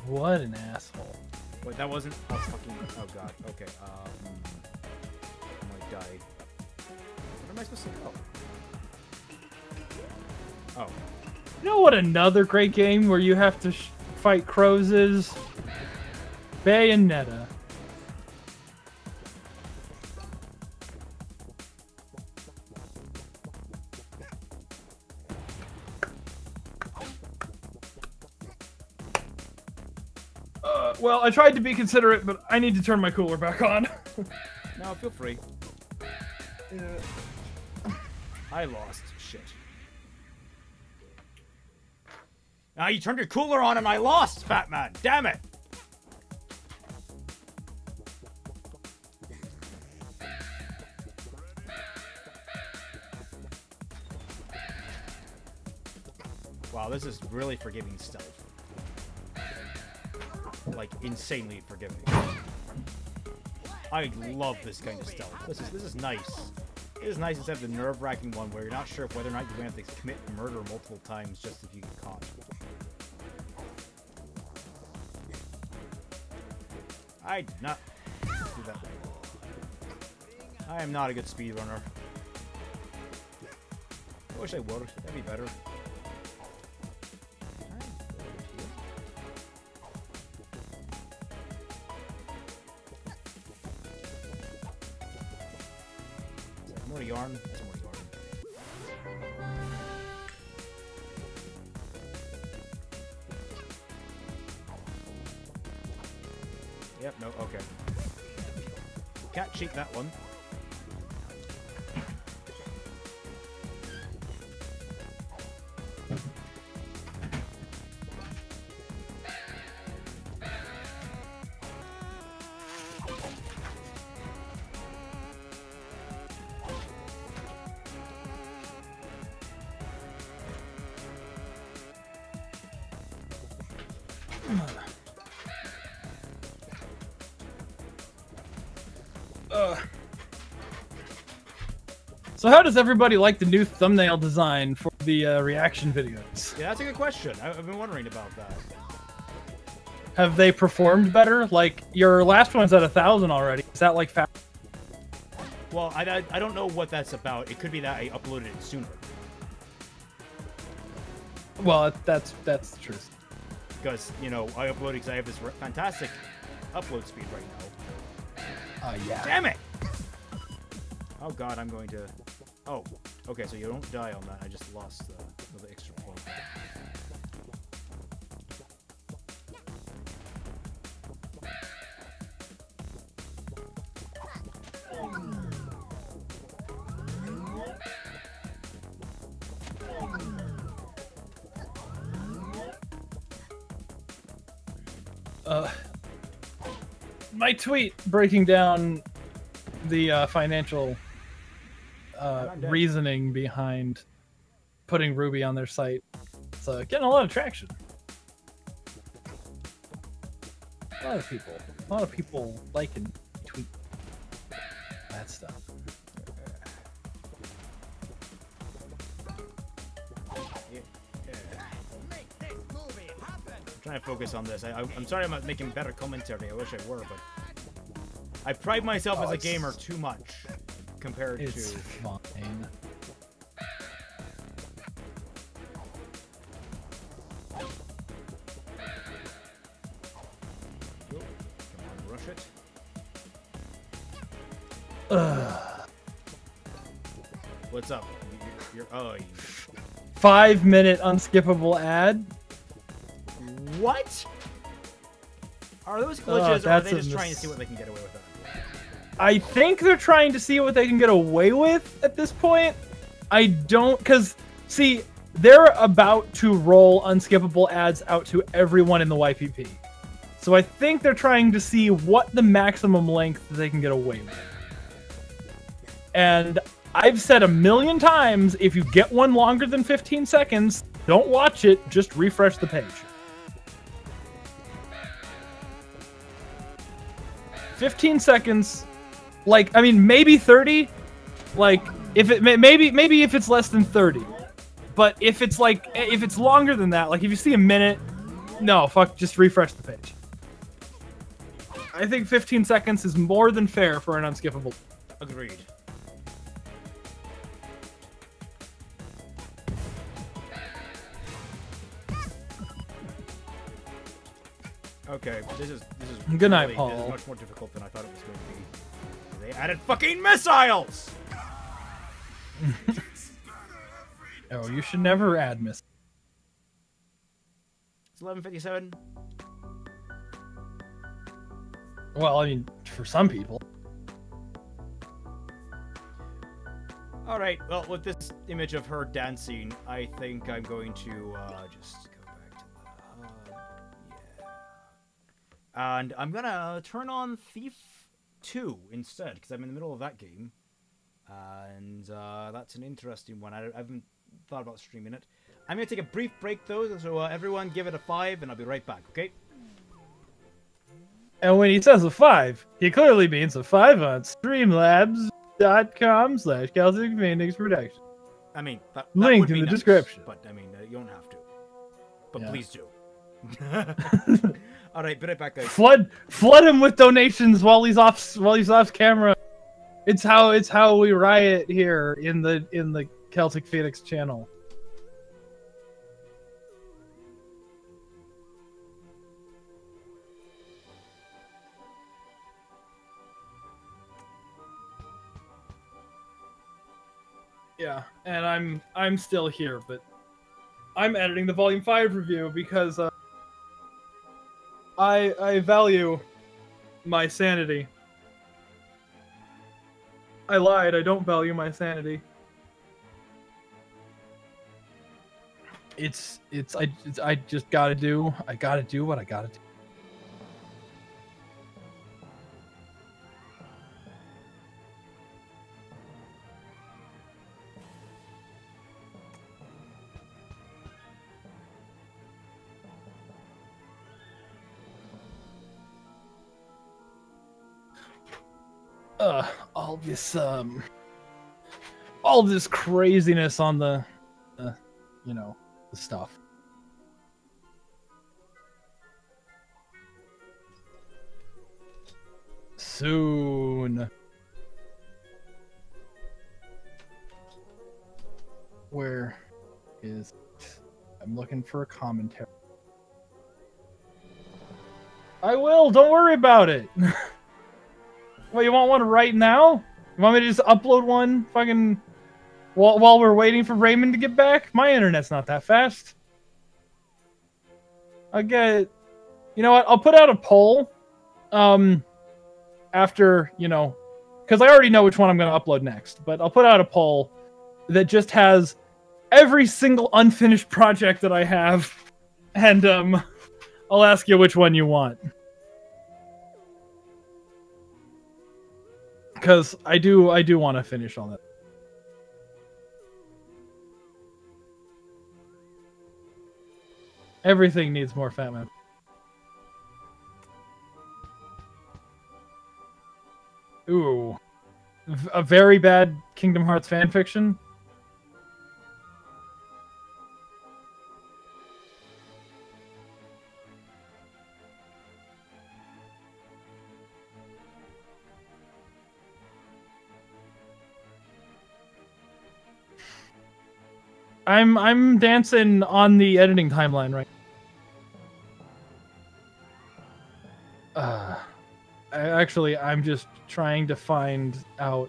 What an asshole. Wait, that wasn't. Oh, fucking. Oh god. Okay. Oh my I supposed to go? Oh. You know what another great game where you have to fight crows is? Bayonetta. Well, I tried to be considerate, but I need to turn my cooler back on. No, feel free. I lost. Shit. Now you turned your cooler on and I lost, Fat Man. Damn it. Wow, this is really forgiving stealth. Like, insanely forgiving. I love this kind of stealth. This is nice. It is nice instead of the nerve-wracking one where you're not sure whether or not you're going to have to commit murder multiple times just if you get caught. I did not do that. I am not a good speedrunner. I wish I would. That'd be better. More yarn. That's more yarn. Yep, no, okay. Can't cheat that one. So how does everybody like the new thumbnail design for the reaction videos? Yeah, that's a good question. I've been wondering about that. Have they performed better? Like, your last one's at 1,000 already. Is that like fast? Well, I don't know what that's about. It could be that I uploaded it sooner. Well, that's the truth. Because, you know, I uploaded because I have this fantastic upload speed right now. Yeah. Damn it! Oh god, I'm going to... Oh, okay, so you don't die on that. I just lost the extra point. My tweet breaking down the financial reasoning behind putting RWBY on their site. It's getting a lot of traction. A lot of people like and tweet that stuff. I'm trying to focus on this. I'm sorry I'm not making better commentary. I wish I were, but I pride myself as a gamer too much compared to... It's fine. Come on, rush it. What's up? You're 5-minute unskippable ad. What? Are those glitches, or are they just trying to see what they can get away with? I think they're trying to see what they can get away with at this point. I don't, because, see, they're about to roll unskippable ads out to everyone in the YPP. So I think they're trying to see what the maximum length they can get away with. And I've said 1,000,000 times, if you get one longer than 15 seconds, don't watch it, just refresh the page. 15 seconds, like, I mean, maybe 30, like, if it, maybe if it's less than 30, but if it's like, if it's longer than that, like, if you see a minute, no, fuck, just refresh the page. I think 15 seconds is more than fair for an unskippable. Agreed. Okay, this is Good night, This Paul. is much more difficult than I thought it was going to be. They added fucking missiles. Oh, you should never add miss. It's 11:57. Well, I mean, for some people. All right. Well, with this image of her dancing, I think I'm going to just go back to the hub. Yeah. And I'm gonna turn on Thief 2 instead, because I'm in the middle of that game, and that's an interesting one. I haven't thought about streaming it. I'm gonna take a brief break though, so everyone give it a 5, and I'll be right back. Okay? And when he says a 5, he clearly means a 5 on streamlabs.com/Celtic Phoenix Production. I mean, that Link would be in the nice, description. but I mean, you don't have to. But Yeah. please do. All right, be right back, guys. Flood him with donations while he's off camera. It's how we riot here in the Celtic Phoenix channel. Yeah, and I'm still here, but I'm editing the Volume 5 review because I value my sanity. I lied. I don't value my sanity. I just gotta do what I gotta do. All this craziness on the the stuff. Soon. Where is I'm looking for a commentary. I will, don't worry about it. Well, you want one right now? You want me to just upload one fucking while we're waiting for Raymond to get back? My internet's not that fast. I'll get... You know what? I'll put out a poll. After, because I already know which one I'm going to upload next. But I'll put out a poll that just has every single unfinished project that I have. And, I'll ask you which one you want. Because I do want to finish on that. Everything needs more Fat Man. Ooh. A very bad Kingdom Hearts fanfiction? I'm dancing on the editing timeline right. I'm just trying to find out.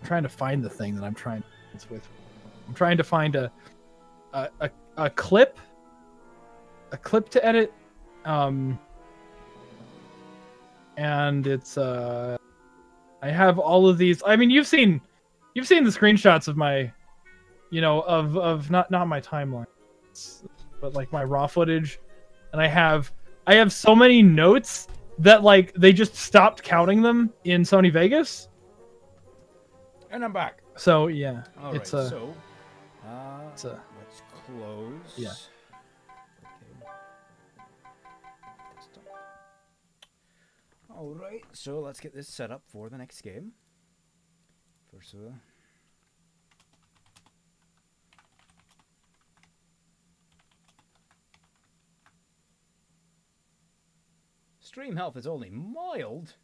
Trying to find the thing that I'm trying to dance with. I'm trying to find a clip to edit. And it's I have all of these. I mean, you've seen the screenshots of my, of not my timeline, but like my raw footage, and I have so many notes that like they just stopped counting them in Sony Vegas. And I'm back. So yeah, All right, let's close. Yeah. Okay. All right, so let's get this set up for the next game. First of all. Stream health is only mild.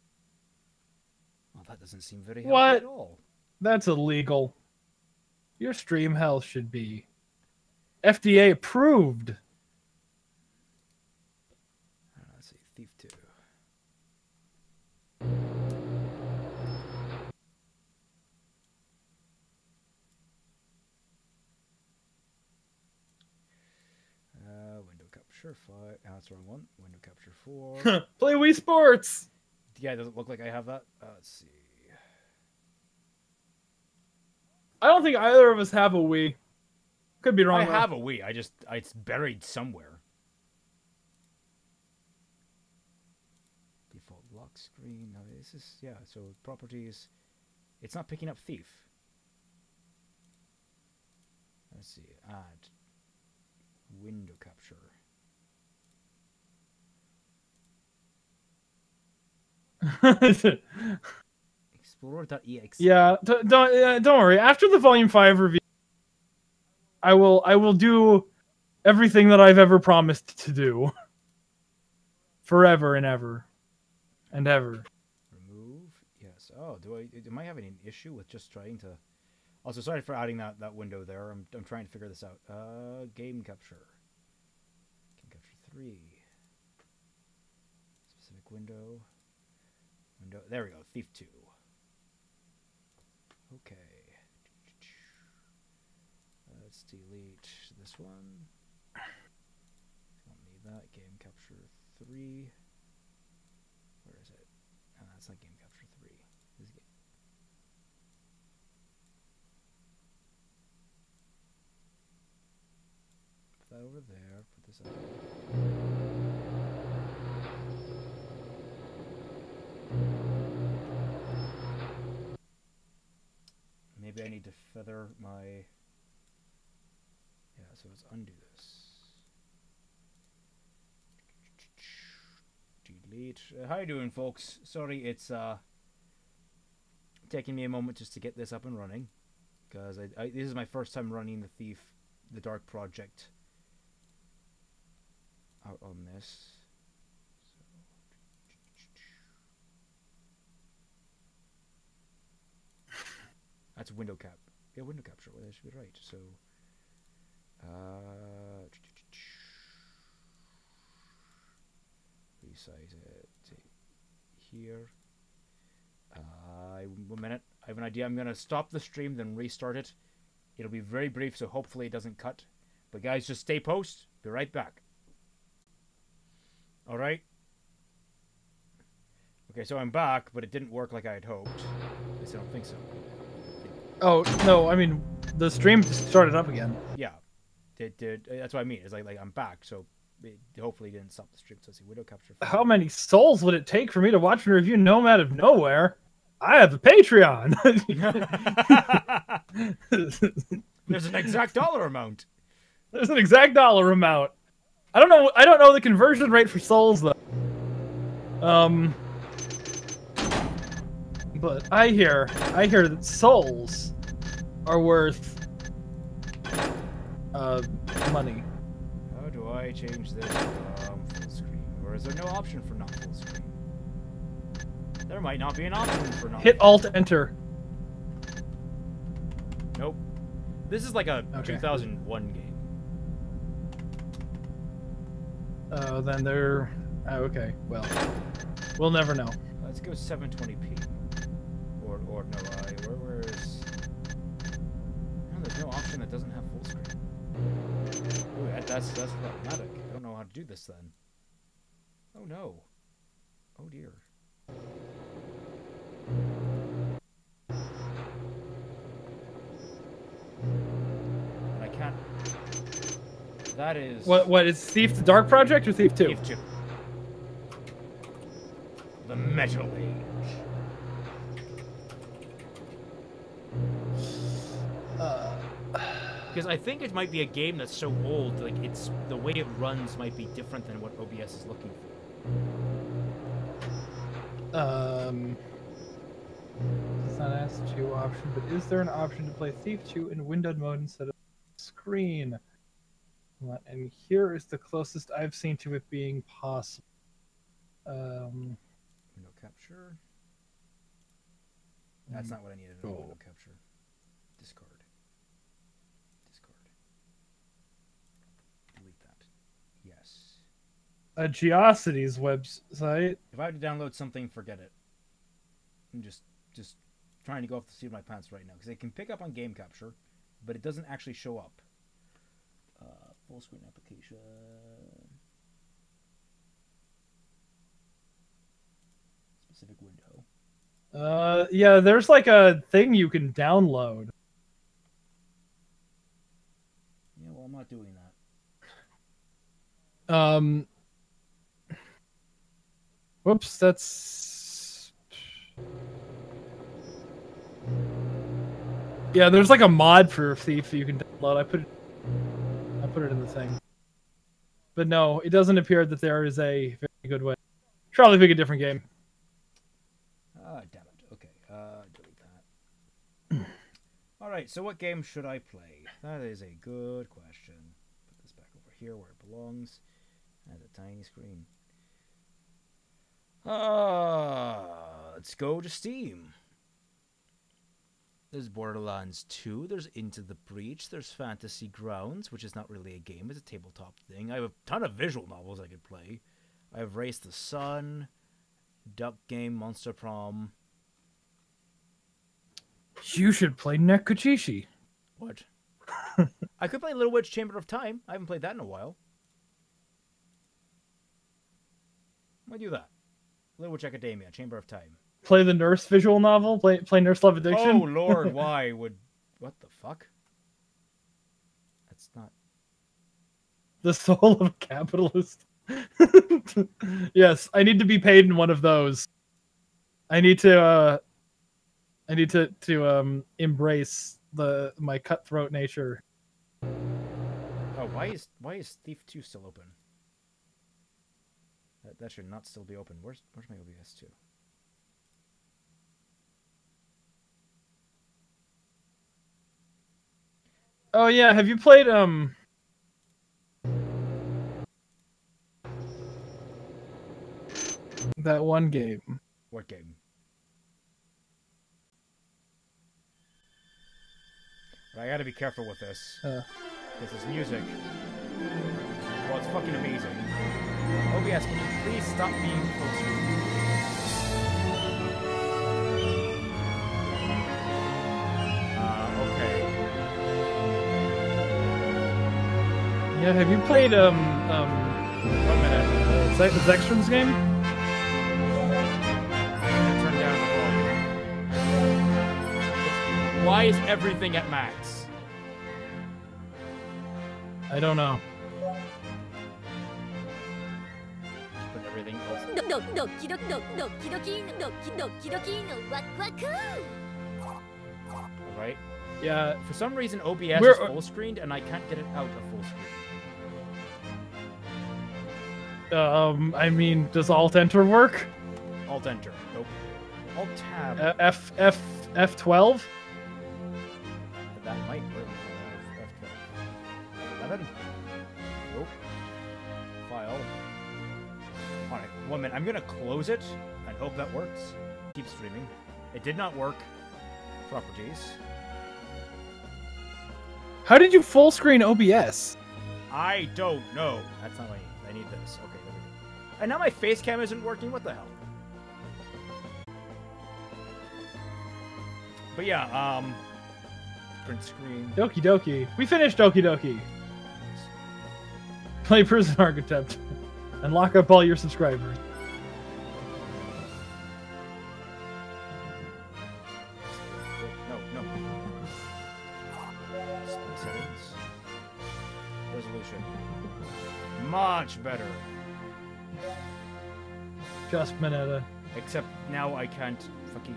Well, that doesn't seem very healthy What? at all. That's illegal. Your stream health should be FDA approved. capture 5. Oh, that's the wrong one. Window capture 4. Play Wii Sports. Yeah, does it look like I have that? Let's see. I don't think either of us have a Wii. Could be wrong. I though. have a Wii. It's buried somewhere. Default lock screen. No, this is so properties. It's not picking up thief. Let's see. Add window capture. Explorer.exe. Yeah, don't worry. After the Volume 5 review, I will do everything that I've ever promised to do. Forever and ever. And ever. Remove. Yes. Oh, am I having an issue with just trying to... Also, sorry for adding that window there. I'm trying to figure this out. Game capture. Game capture 3. Specific window. There we go. Thief 2. Okay. Let's delete this one. Don't need that. Game capture 3. Where is it? Oh, that's not game capture 3. This is put that over there. Put this up. Maybe I need to feather my... Yeah, so let's undo this. Delete. How you doing, folks? Sorry, it's taking me a moment just to get this up and running, because this is my first time running the Dark Project out on this. That's window cap. Yeah, window capture. Well, that should be right. So, resize it to here. 1 minute. I have an idea. I'm gonna stop the stream, then restart it. It'll be very brief, so hopefully it doesn't cut. But guys, just stay post. Be right back. All right. Okay, so I'm back, but it didn't work like I had hoped. At least I don't think so. Oh, no, I mean, the stream just started up again. Yeah. That's what I mean. It's like I'm back, so it hopefully didn't stop the stream. So let's see, window capture. How many souls would it take for me to watch and review Gnome out of nowhere? I have a Patreon. There's an exact dollar amount. There's an exact dollar amount. I don't know the conversion rate for souls though. But I hear that souls are worth money. How do I change this from full screen? Or is there no option for not full screen? There might not be an option for not. Hit Alt Enter. Nope. This is like a Okay. 2001 game. Oh, then they're... Oh, okay, well. We'll never know. Let's go 720p. Or no, where is... No, there's no option that doesn't have full screen. Ooh, that's problematic. I don't know how to do this then. Oh no. Oh dear. I can't... That is... What is Thief the Dark Project or Thief 2? Thief 2. The Metal Age. Because I think it might be a game that's so old, like it's the way it runs might be different than what OBS is looking for. It's not an S2 option, but is there an option to play Thief 2 in windowed mode instead of screen? And here is the closest I've seen to it being possible. Window capture. That's not what I needed. Window capture. Discard. Delete that. Yes. A Geocities website. If I have to download something, forget it. I'm just trying to go off the seat of my pants right now because it can pick up on game capture, but it doesn't actually show up. Full screen application. specific window. Yeah, there's like a thing you can download. Yeah, well, I'm not doing that. Whoops, that's... Yeah, there's like a mod for Thief you can download. I put it in the thing. But no, it doesn't appear that there is a very good way. Probably pick a different game. Ah, damn it. Okay, delete that. Alright, so what game should I play? That is a good question. Put this back over here where it belongs. As a tiny screen. Let's go to Steam. There's Borderlands 2, there's Into the Breach, there's Fantasy Grounds, which is not really a game, it's a tabletop thing. I have a ton of visual novels I could play. I have Race the Sun, Duck Game, Monster Prom. You should play Nekuchishi. What? I could play Little Witch Chamber of Time. I haven't played that in a while. Why do that? Little Witch Academia, Chamber of Time. Play the Nurse visual novel? Play Nurse Love Addiction? Oh, Lord, why would... What the fuck? That's not... The soul of a capitalist. Yes, I need to be paid in one of those. I need to embrace my cutthroat nature. Oh, why is Thief 2 still open? That should not still be open. Where's my OBS 2? Oh yeah, have you played that one game? What game? But I gotta be careful with this. This is music. Well, it's fucking amazing. OBS, can you please stop being full screen? Okay. Yeah, have you played 1 minute. Zextron's game? Turn down the volume. Why is everything at max? I don't know. Put everything else. Alright. Yeah. For some reason, OBS is full screened and I can't get it out of full screen. I mean, does Alt Enter work? Alt Enter. Nope. Alt Tab. F12? That might work. F12. 11. Nope. File. Alright, 1 minute. I'm gonna close it and hope that works. Keep streaming. It did not work. Properties. How did you full screen OBS? I don't know. That's not what I need. I need this. Okay, there we go. And now my face cam isn't working. What the hell? But yeah, print screen. Doki Doki. We finished Doki Doki. Play Prison Architect. And lock up all your subscribers. No. Display settings. Resolution. Much better. Just Bayonetta. Except now I can't fucking...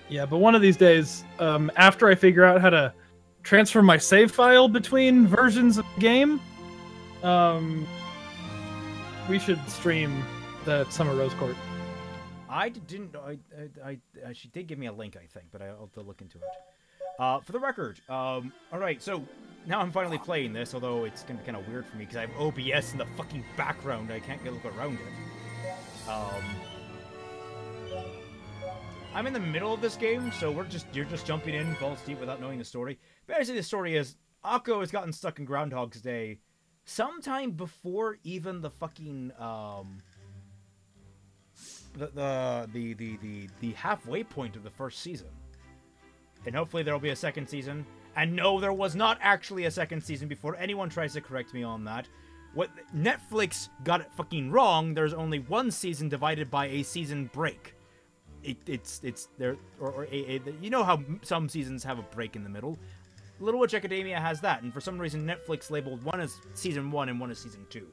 Yeah, but one of these days, after I figure out how to transfer my save file between versions of the game, we should stream the Summer Rose Court. I didn't... she did give me a link, I think, but I'll have to look into it. For the record, alright, so now I'm finally playing this, although it's gonna be kind of weird for me because I have OBS in the fucking background. I can't look around it. I'm in the middle of this game, so you're just jumping in balls deep without knowing the story. Basically, the story is Akko has gotten stuck in Groundhog's Day sometime before even the fucking the halfway point of the first season. And hopefully there'll be a second season. And no, there was not actually a second season before anyone tries to correct me on that. What Netflix got it fucking wrong, there's only one season divided by a season break. It's there, you know how some seasons have a break in the middle? Little Witch Academia has that, and for some reason Netflix labeled one as season 1 and one as season 2.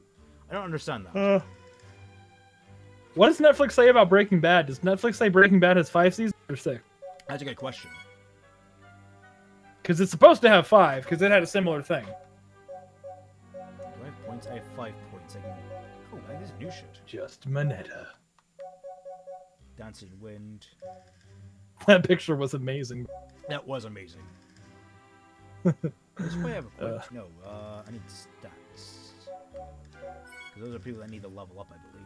I don't understand that. What does Netflix say about Breaking Bad? Does Netflix say Breaking Bad has 5 seasons or 6? That's a good question. Because it's supposed to have 5, because it had a similar thing. Do I have points? I have 5 points. I can... Oh, this is new shit. Just Manetta. Dancing Wind. That picture was amazing. That was amazing. This way I have a point. No, I need stats. Because those are people that need to level up, I believe.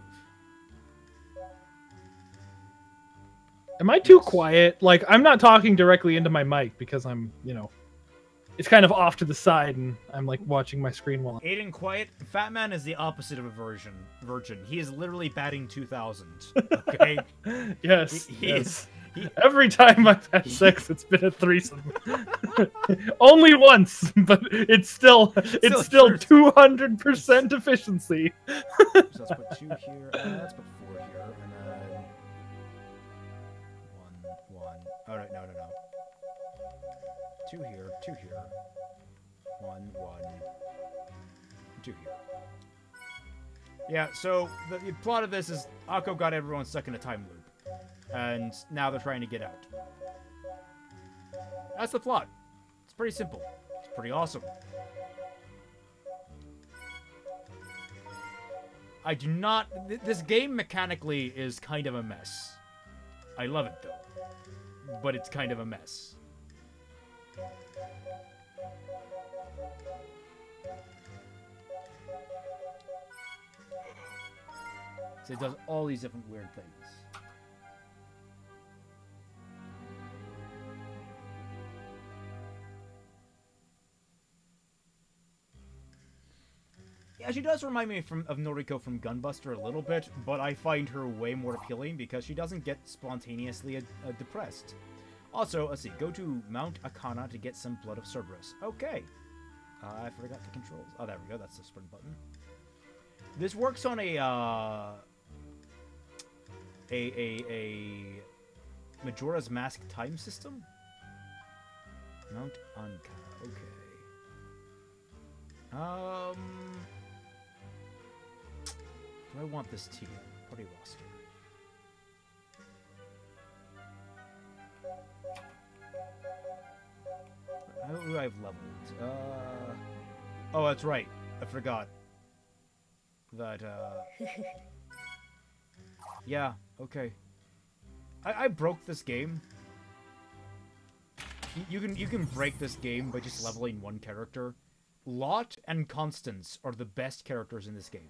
Am I too quiet? Like, I'm not talking directly into my mic because I'm, you know, it's kind of off to the side and I'm like watching my screen while Aiden quiet. Fat Man is the opposite of a virgin. He is literally batting 2,000. Okay? Yes. Every time I've had sex, it's been a threesome. Only once, but it's still 200% efficiency. So let's put 2 here. Let's put 4 here, and then 1. All right, no. 2 here, 2 here. 1, 2 here. Yeah. So the plot of this is Akko got everyone stuck in a time loop. And now they're trying to get out. That's the plot. It's pretty simple. It's pretty awesome. I do not... This game mechanically is kind of a mess. I love it, though. But it's kind of a mess. So it does all these different weird things. Yeah, she does remind me of Noriko from Gunbuster a little bit, but I find her way more appealing because she doesn't get spontaneously depressed. Also, let's see, go to Mount Akana to get some Blood of Cerberus. Okay. I forgot the controls. Oh, there we go, that's the sprint button. This works on a Majora's Mask time system? Mount Ankara, okay. Do I want this team? Party roster. How do I have leveled? Oh, that's right. I forgot. That, Yeah, okay. I broke this game. You can break this game by just leveling one character. Lot and Constance are the best characters in this game.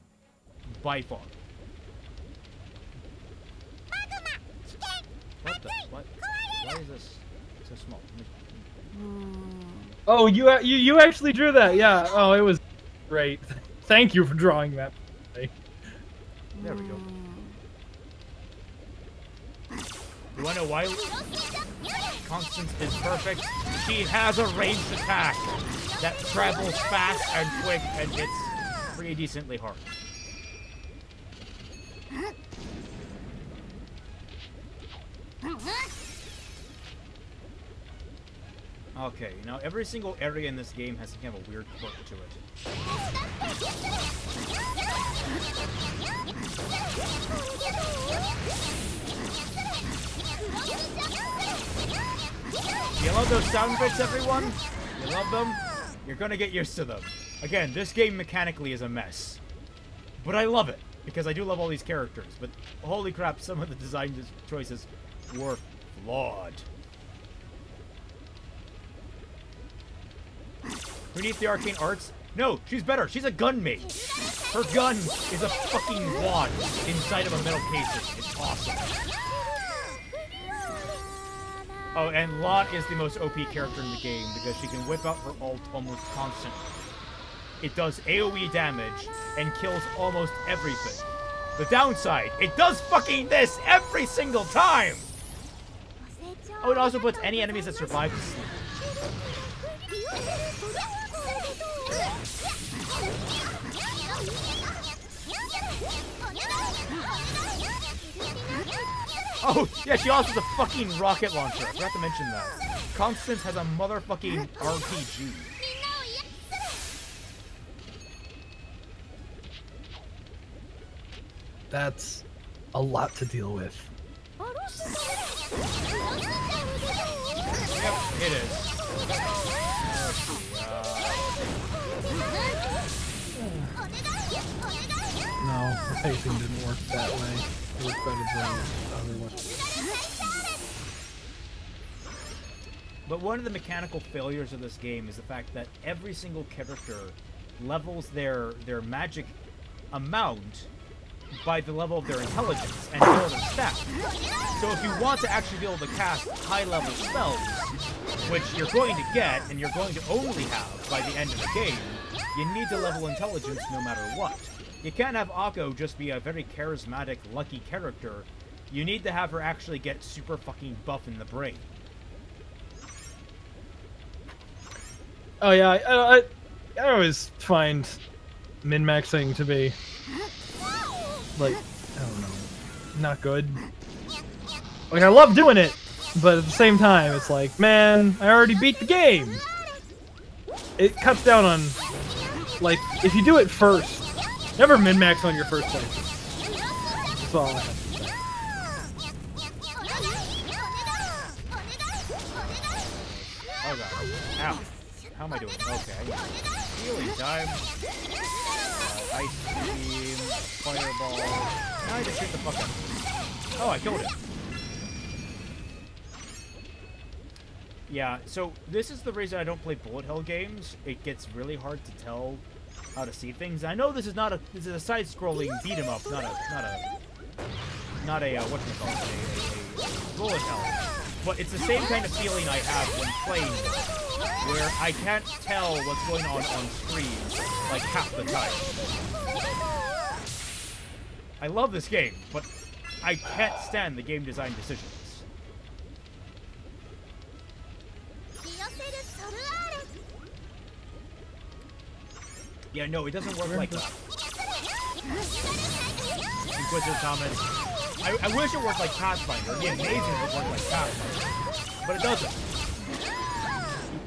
By far. What the? What? Why is this so small? Oh, you actually drew that? Yeah. Oh, it was great. Thank you for drawing that. There we go. You wanna know why Constance is perfect? She has a ranged attack that travels fast and quick and hits pretty decently hard. Okay, now every single area in this game has kind of a weird quirk to it. You love those sound bits, everyone? You love them? You're gonna get used to them. Again, this game mechanically is a mess. But I love it, because I do love all these characters. But holy crap, some of the design choices were flawed. Who needs the arcane arts? No, she's better. She's a gun mage. Her gun is a fucking wand inside of a metal casing. It's awesome. Oh, and Lot is the most OP character in the game because she can whip out her ult almost constantly. It does AoE damage and kills almost everything. The downside, it does fucking this every single time! Oh, it also puts any enemies that survive to sleep. Oh, yeah, she also has a fucking rocket launcher. I forgot to mention that. Constance has a motherfucking RPG. That's a lot to deal with. Yep, it is. No, the pacing didn't work that way. It was better than otherwise. But one of the mechanical failures of this game is the fact that every single character levels their magic amount by the level of their intelligence and their stats. So if you want to actually be able to cast high-level spells, which you're going to get and you're going to only have by the end of the game, you need to level intelligence no matter what. You can't have Akko just be a very charismatic, lucky character. You need to have her actually get super fucking buff in the brain. Oh yeah, I always find min-maxing to be, like, I don't know, not good. Like, I love doing it, but at the same time, it's like, man, I already beat the game! It cuts down on, like, if you do it first, never min-max on your first playthrough. That's all I have to say. Oh god. Ow. How am I doing? Okay, I need healing time. Ice beam, fireball. Now I just shoot the fuck out of it. Oh, I killed it. Yeah, so this is the reason I don't play bullet hell games. It gets really hard to tell how to see things. I know this is a side-scrolling beat 'em up, not a whatchamacallit, a bullet hell. But it's the same kind of feeling I have when playing this, where I can't tell what's going on screen like half the time. I love this game, but I can't stand the game design decisions. Yeah, no, it doesn't work like that. Inquisitor comments. I wish it worked like Pathfinder. It'd be amazing if it worked like Pathfinder. But it doesn't.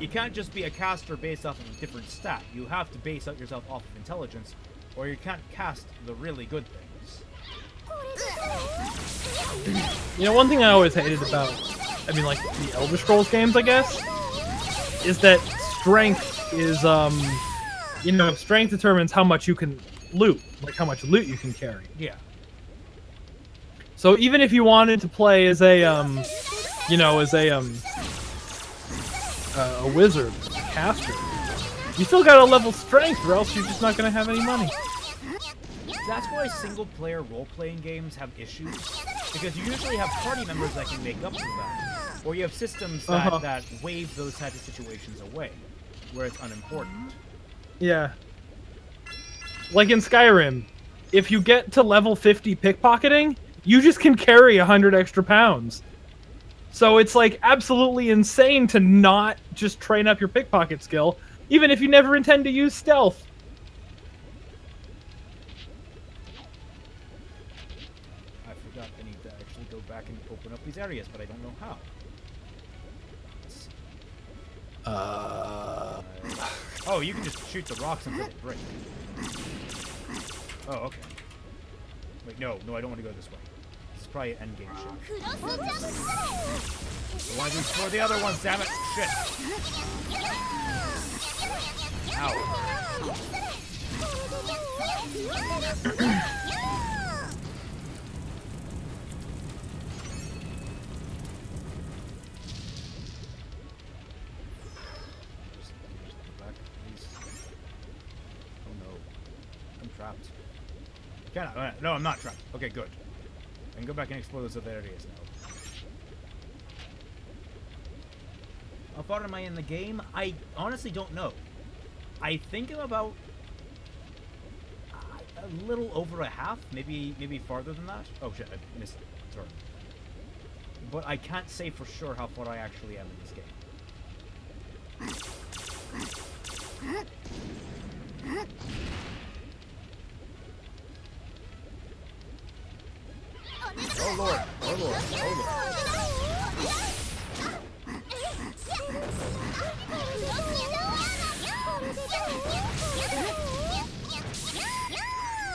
You can't just be a caster based off of a different stat. You have to base out yourself off of intelligence, or you can't cast the really good things. You know, one thing I always hated about, I mean, like, the Elder Scrolls games, I guess, is that strength is, you know, strength determines how much you can loot, like how much loot you can carry. Yeah. So even if you wanted to play as a, you know, as a wizard, a caster, you still gotta level strength, or else you're just not gonna have any money. That's why single-player role-playing games have issues, because you usually have party members that can make up for that, or you have systems that, that waive those types of situations away, where it's unimportant. Yeah. Like in Skyrim, if you get to level 50 pickpocketing, you just can carry 100 extra pounds. So it's like absolutely insane to not just train up your pickpocket skill, even if you never intend to use stealth. I forgot I need to actually go back and open up these areas, but I don't know how. Oh, you can just shoot the rocks until they break. Oh, okay. Wait, no, I don't want to go this way. This is probably an endgame shit. I want to explore the other ones, damn it! Shit! Ow. Trapped. No, I'm not trapped. Okay, good. I can go back and explore those other areas now. How far am I in the game? I honestly don't know. I think I'm about a little over a half, maybe farther than that. Oh shit, I missed a turn. But I can't say for sure how far I actually am in this game. Oh lord! Oh lord, oh lord.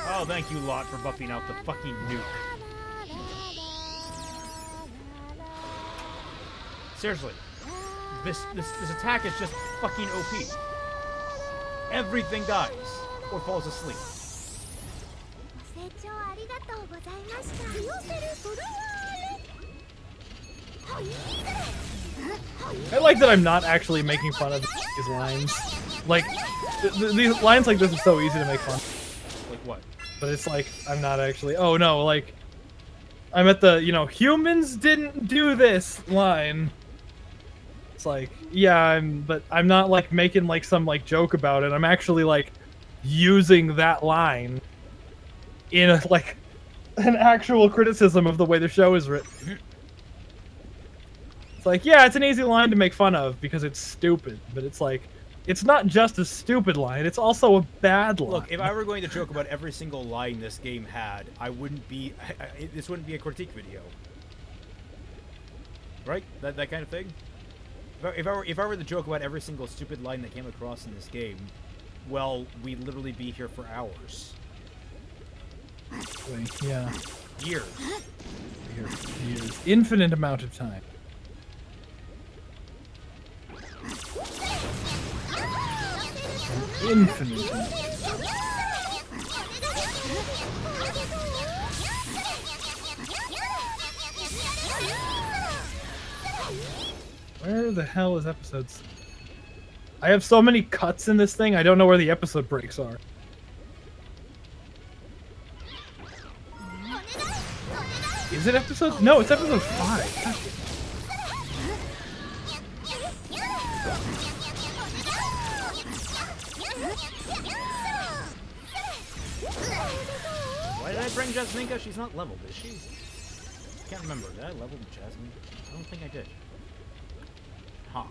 Oh, thank you, Lot, for buffing out the fucking nuke. Seriously, this attack is just fucking OP. Everything dies or falls asleep. I like that I'm not actually making fun of these lines. Like, these lines like this are so easy to make fun. Like what? But it's like, I'm not actually, oh no, like, I'm at the, you know, humans didn't do this line. It's like, yeah, but I'm not like making like some like joke about it. I'm actually like using that line in a, like an actual criticism of the way the show is written. It's like, yeah, it's an easy line to make fun of because it's stupid, but it's like, it's not just a stupid line, it's also a bad line. Look, if I were going to joke about every single line this game had, I wouldn't be, this wouldn't be a critique video. Right? That kind of thing? If I were to joke about every single stupid line that came across in this game, well, we'd literally be here for hours. Yeah. Years. Years. Infinite amount of time. Infinite. Where the hell is episodes? I have so many cuts in this thing, I don't know where the episode breaks are. Is it episode? No, it's episode 5. Why did I bring Jasminka? She's not leveled, is she? Can't remember. Did I level Jasmine? I don't think I did. Huh.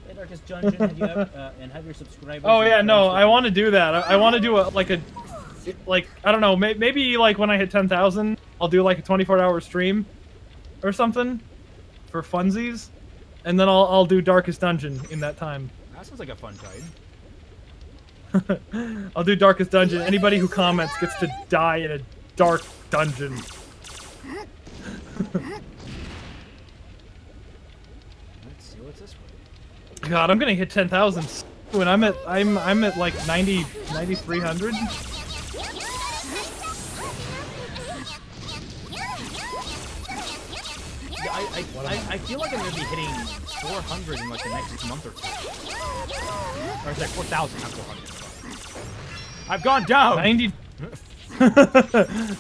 Hey, Darkest Dungeon, have you ever, and have your subscribers... Oh yeah, no, I want to do that. I want to do a, like, I don't know, maybe like when I hit 10,000, I'll do like a 24-hour stream or something for funsies, and then I'll do Darkest Dungeon in that time. That sounds like a fun time. I'll do Darkest Dungeon. Anybody who comments gets to die in a dark dungeon. Let's see what's this way. God, I'm gonna hit 10,000 when I'm at like 9,300. Yeah, I feel like I'm gonna be hitting 400 in like the next month or two. Or is that 4,000? Not 400. I've gone down.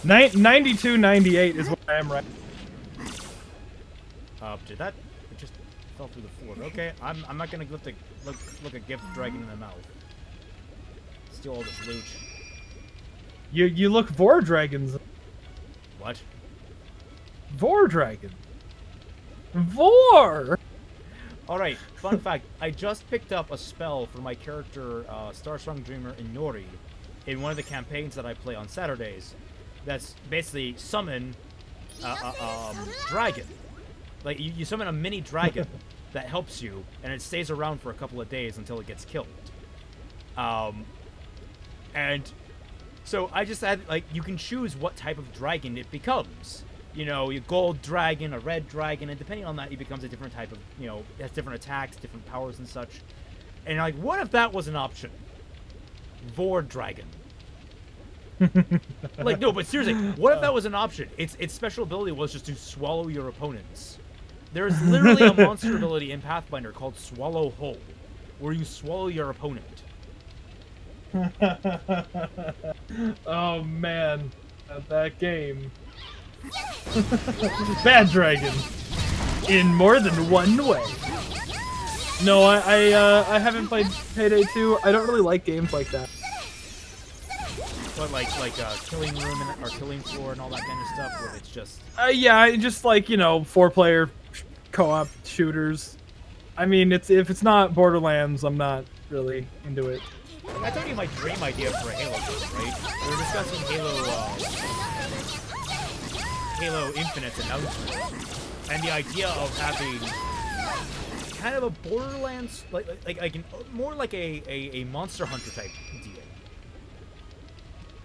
92, 98 is where I am right. Did that? It just fell through the floor. Okay, I'm not gonna look a gift dragon in the mouth. Steal all this loot. You look Vor Dragons. What? Vor Dragon. Vor! Alright, fun fact. I just picked up a spell for my character, Starsprung Dreamer Inori, in one of the campaigns that I play on Saturdays. That's basically summon dragon. Like, you summon a mini dragon that helps you, and it stays around for a couple of days until it gets killed. And so I just had, like, you can choose what type of dragon it becomes. You know, a gold dragon, a red dragon, and depending on that, it becomes a different type of, you know, it has different attacks, different powers and such. And like, what if that was an option? Vor dragon. Like, no, but seriously, what if that was an option? Its special ability was just to swallow your opponents. There's literally a monster ability in Pathfinder called Swallow Whole, where you swallow your opponent. Oh man, that game. Bad dragon. In more than one way. No, I haven't played Payday 2. I don't really like games like that. But like Killing Room or Killing Floor and all that kind of stuff, where it's just... yeah, just like, you know, 4-player co-op shooters. I mean, if it's not Borderlands, I'm not really into it. I told you my dream idea for a Halo game, right? We were discussing Halo Halo Infinite's announcement, and the idea of having kind of a Borderlands, more like a Monster Hunter type deal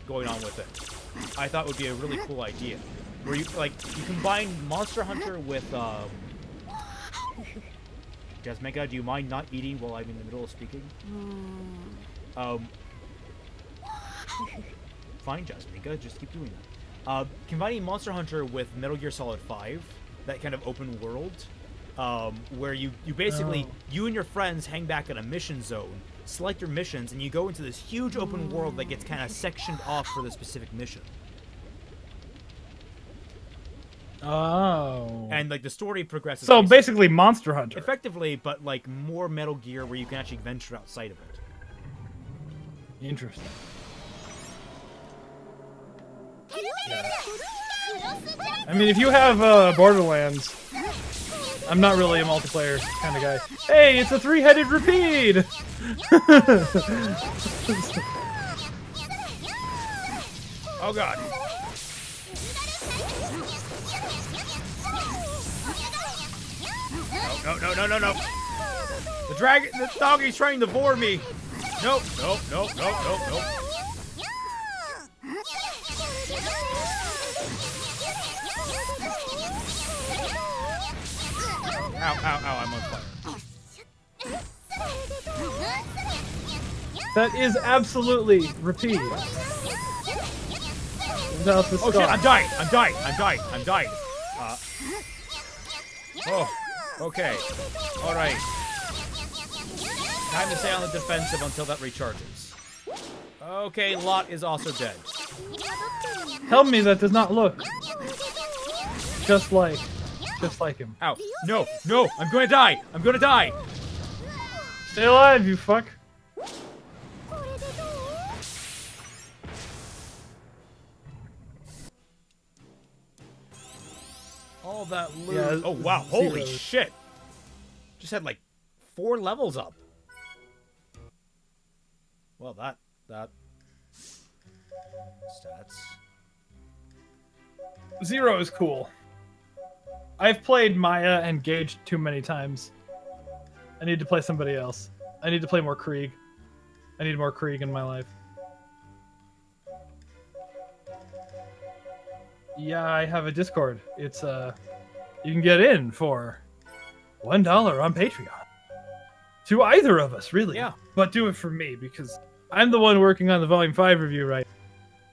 going on with it. I thought would be a really cool idea, where you combine Monster Hunter with Jasmega, do you mind not eating while I'm in the middle of speaking? Fine, Jasmega, just keep doing that. Combining Monster Hunter with Metal Gear Solid 5, that kind of open world, where you basically, you and your friends hang back at a mission zone, select your missions, and you go into this huge open world that gets kind of sectioned off for the specific mission. Oh. And like the story progresses. So basically Monster Hunter. Effectively, but like more Metal Gear where you can actually venture outside of it. Interesting. Yeah. I mean, if you have Borderlands, I'm not really a multiplayer kind of guy. Hey, it's a three-headed repeat! Oh god. No. The doggy's trying to bore me. Nope. Ow. I'm on fire. That is absolutely repeat. Without the Oh shit, I'm dying. Oh, okay. Alright. Time to stay on the defensive until that recharges. Okay, Lot is also dead. Tell me that does not look just like him. Ow. No, I'm gonna die. Stay alive, you fuck. All that loot. Yeah, oh wow, holy shit. Just had like 4 levels up. Well, that stats. 0 is cool. I've played Maya and Gage too many times. I need to play somebody else. I need to play more Krieg. I need more Krieg in my life. Yeah, I have a Discord. It's you can get in for $1 on Patreon. To either of us, really. Yeah. But do it for me, because I'm the one working on the Volume 5 review right now.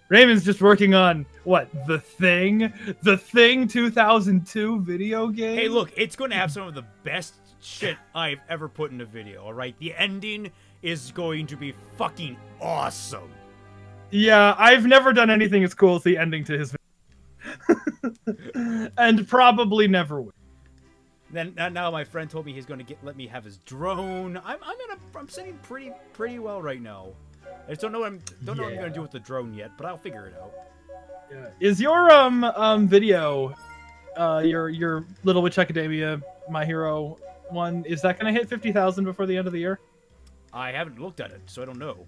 Raymond's just working on, what, The Thing? The Thing 2002 video game? Hey, look, it's going to have some of the best shit I've ever put in a video, alright? The ending is going to be fucking awesome. Yeah, I've never done anything as cool as the ending to his video. And probably never will. Then now my friend told me he's going to let me have his drone. I'm sitting pretty well right now. I just don't know what I'm going to do with the drone yet, but I'll figure it out. Yeah. Is your video, your Little Witch Academia, My Hero one, is that going to hit 50,000 before the end of the year? I haven't looked at it, so I don't know.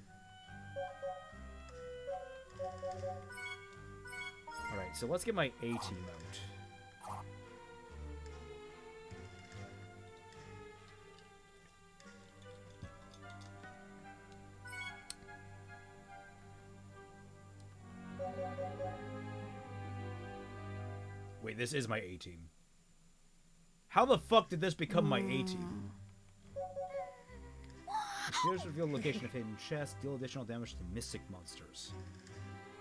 All right, so let's get my A-team out. Wait, this is my A-team. How the fuck did this become my A-team? Here's reveal location of hidden chest. Deal additional damage to mystic monsters.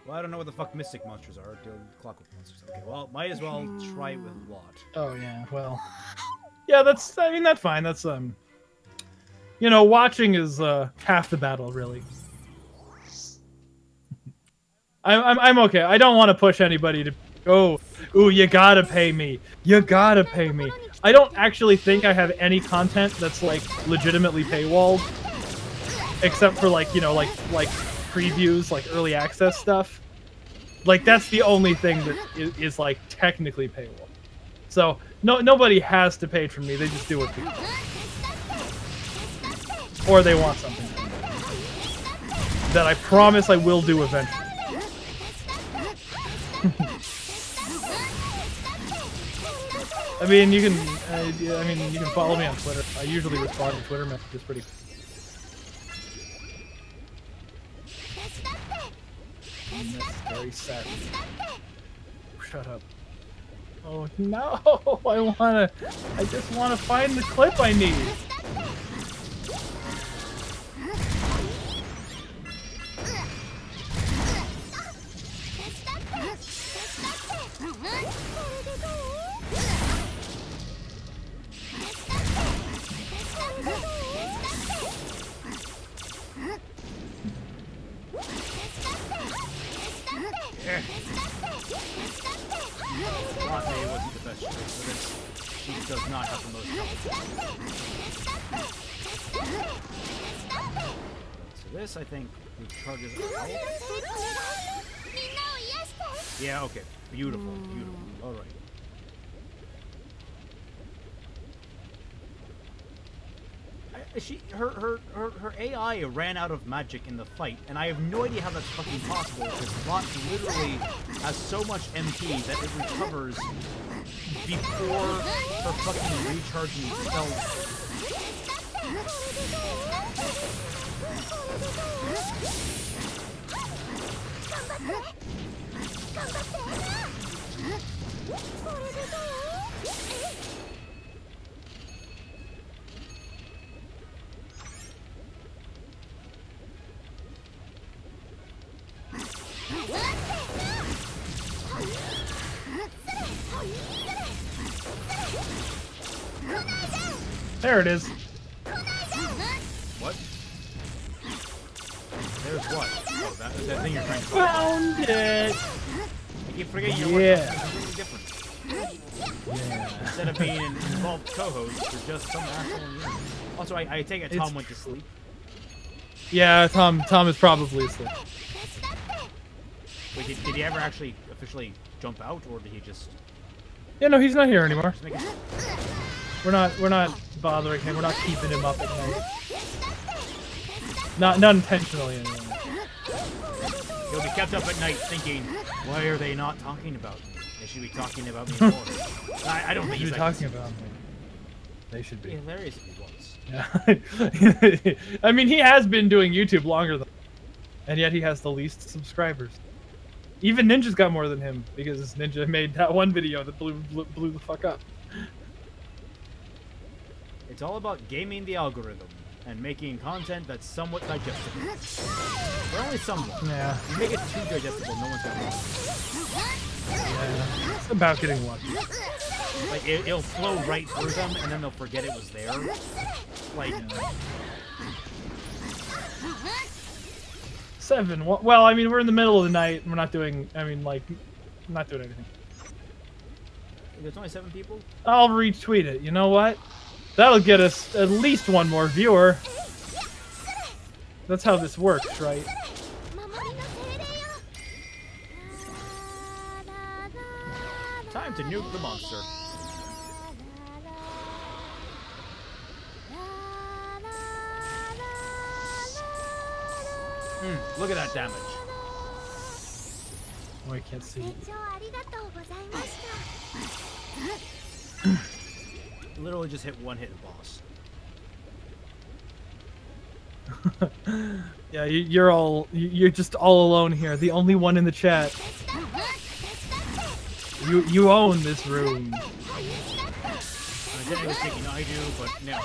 Well, I don't know what the fuck mystic monsters are. Deal clockwork monsters. Okay, well, might as well try it with Lot. Oh yeah, well, yeah. That's fine. That's you know, watching is half the battle, really. I'm okay. I don't want to push anybody to go. Ooh, you gotta pay me. You gotta pay me. I don't actually think I have any content that's like legitimately paywalled, except for like, you know, like previews, like early access stuff. Like that's the only thing that is like technically paywall. So nobody has to pay for me. They just do it for or they want something that I promise I will do eventually. I mean, you can. I mean, you can follow me on Twitter. I usually respond to Twitter messages pretty. Unnecessary sad. Shut up. Oh no! I just wanna find the clip I need. Latte wasn't the best choice for this. She does not have the most health. So this, I think, recharges out. Yeah, okay. Beautiful, beautiful. Alright. Her AI ran out of magic in the fight, and I have no idea how that's fucking possible, because Bot literally has so much MP that it recovers before her fucking recharging spells. There it is. What? There's what? Oh, that thing you're trying to Found it! I keep forgetting you're working on something completely different. Yeah. Instead of being an involved co-host, you're just some asshole in the internet. Also, I take it Tom went to sleep. Yeah, Tom is probably asleep. Wait, did he ever actually officially jump out, or did he just... Yeah, no, he's not here anymore. Just make it... We're not bothering him. We're not keeping him up at night. Not intentionally anyway. He'll be kept up at night thinking, why are they not talking about me? They should be talking about me more. I don't think he's talking about me. They should be. It'd be hilarious if he was. Yeah. I mean, he has been doing YouTube longer than, and yet he has the least subscribers. Even Ninja's got more than him because Ninja made that one video that blew the fuck up. It's all about gaming the algorithm and making content that's somewhat digestible. But only somewhat. Yeah. If you make it too digestible, no one's gonna watch it. Yeah. It's about getting lucky. Like, it'll flow right through them, and then they'll forget it was there. Like... 7. Well, I mean, we're in the middle of the night. We're not doing... I mean, like... I'm not doing anything. There's only 7 people? I'll retweet it. You know what? That'll get us at least one more viewer. That's how this works, right? Time to nuke the monster. Look at that damage. Oh, I can't see. Literally just hit one hit boss. Yeah, you're just all alone here. The only one in the chat. You own this room. I was thinking I do, but no.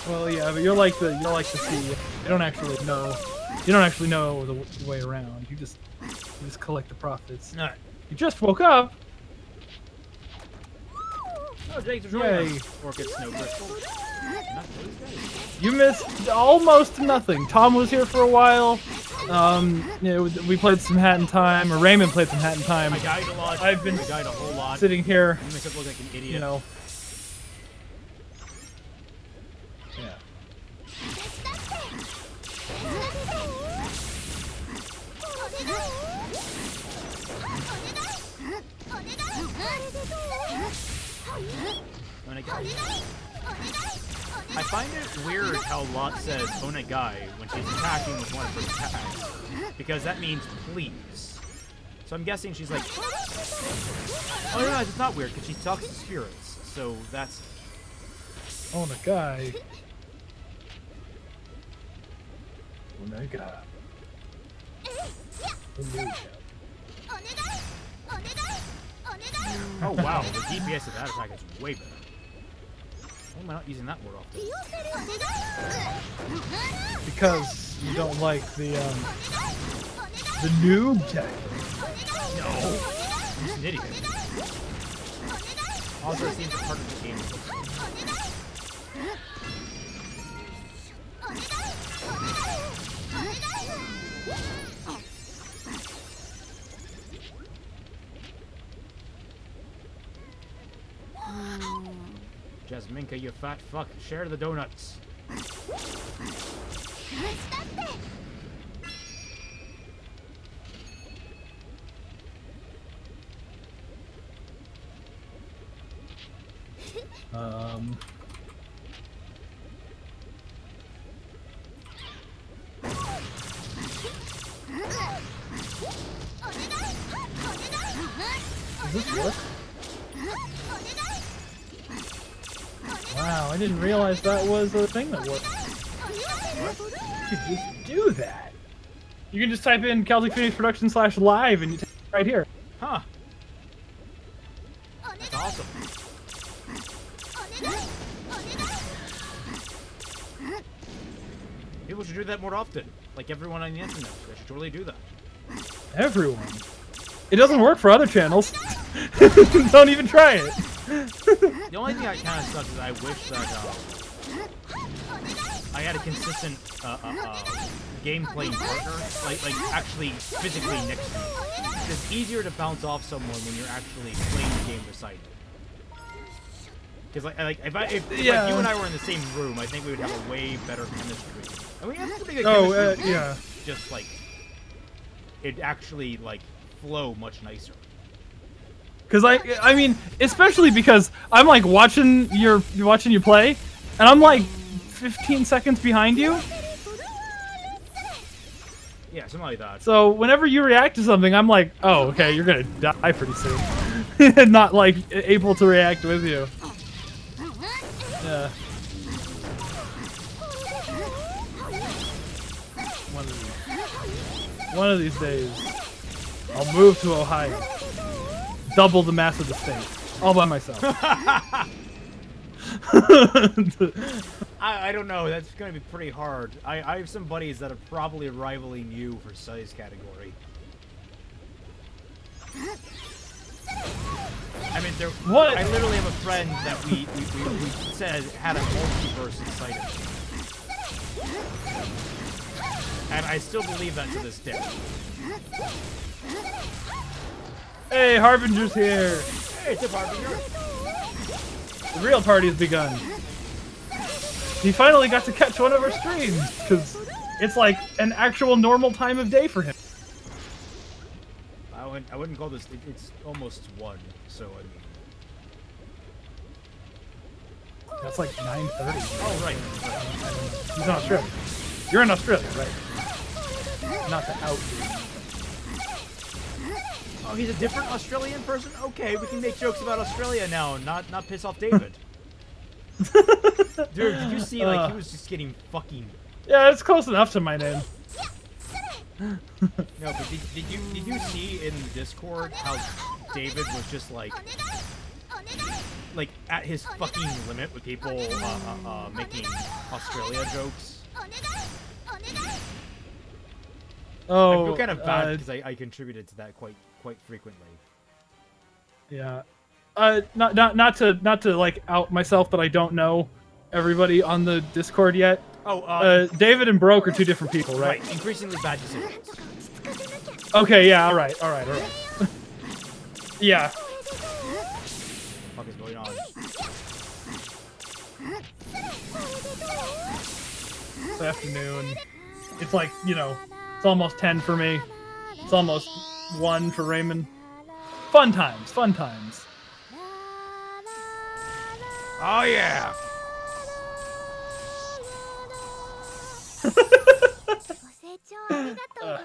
Well, yeah, but you're like the sea. You don't actually know. You don't actually know the way around. You just collect the profits. All right. You just woke up. Oh, Jake's joining us. Orchid Snow Crystal. Not those guys. You missed almost nothing. Tom was here for a while. We played some Hat in Time, or Raymond played some Hat in Time. I died a lot. I've been died a whole lot. sitting here. You make it look like an idiot. You know. Yeah. I find it weird how Lot says Onegai when she's attacking with one of her attacks, because that means please. So I'm guessing she's like... Oh, no, it's not weird, because she talks to spirits. So that's... Onagai. Onaga. Oh, wow. The DPS of that attack is way better. Why am I not using that more often? Because you don't like the noob tech. No. I'm just an idiot. Also, it seems a part of the game. Jasminka, you fat fuck. Share the donuts. Does this work? Wow, I didn't realize that was a thing that worked. You could just do that. You can just type in Celtic Phoenix Production /live and you take it right here. Huh. That's awesome. People should do that more often. Like everyone on the internet. They should totally do that. Everyone. It doesn't work for other channels. Don't even try it. The only thing that kind of sucks is I wish that I had a consistent game playing partner, like actually physically next to me. It's easier to bounce off someone when you're actually playing the game beside them. Because if you and I were in the same room, I think we would have a way better chemistry. And we have pretty good chemistry. Yeah. Just like it'd actually like flow much nicer. Because I mean, especially because I'm like watching you play, and I'm like 15 seconds behind you. Yeah, something like that. So whenever you react to something, I'm like, oh, okay, you're gonna die pretty soon. Not like able to react with you. Yeah. One of these days, I'll move to Ohio. Double the mass of the state. All by myself. I don't know. That's going to be pretty hard. I have some buddies that are probably rivaling you for size category. I mean, what? I literally have a friend that we said had a multiverse inside of him. And I still believe that to this day. Hey, Harbinger's here! Hey, it's a Harbinger! The real party has begun. He finally got to catch one of our streams, because it's like an actual normal time of day for him. I wouldn't call this... It's almost 1, so I mean... That's like 9:30. Oh, right. He's in Australia. You're in Australia, right? Not to out you. Oh, he's a different Australian person? Okay, we can make jokes about Australia now, not piss off David. Dude, did you see, like, he was just getting fucking... Yeah, it's close enough to my name. No, but did you see in Discord how David was just like at his fucking limit with people making Australia jokes? Oh, I feel kind of bad because I contributed to that quite frequently. Yeah, not to like out myself, but I don't know everybody on the Discord yet. Oh, David and Broke are two different people, right? Right, increasingly bad decisions. Okay, yeah, all right. Yeah. What the fuck is going on? It's afternoon. It's like, you know, it's almost 10 for me. It's almost 1 for Raymond. Fun times. Oh yeah! Uh.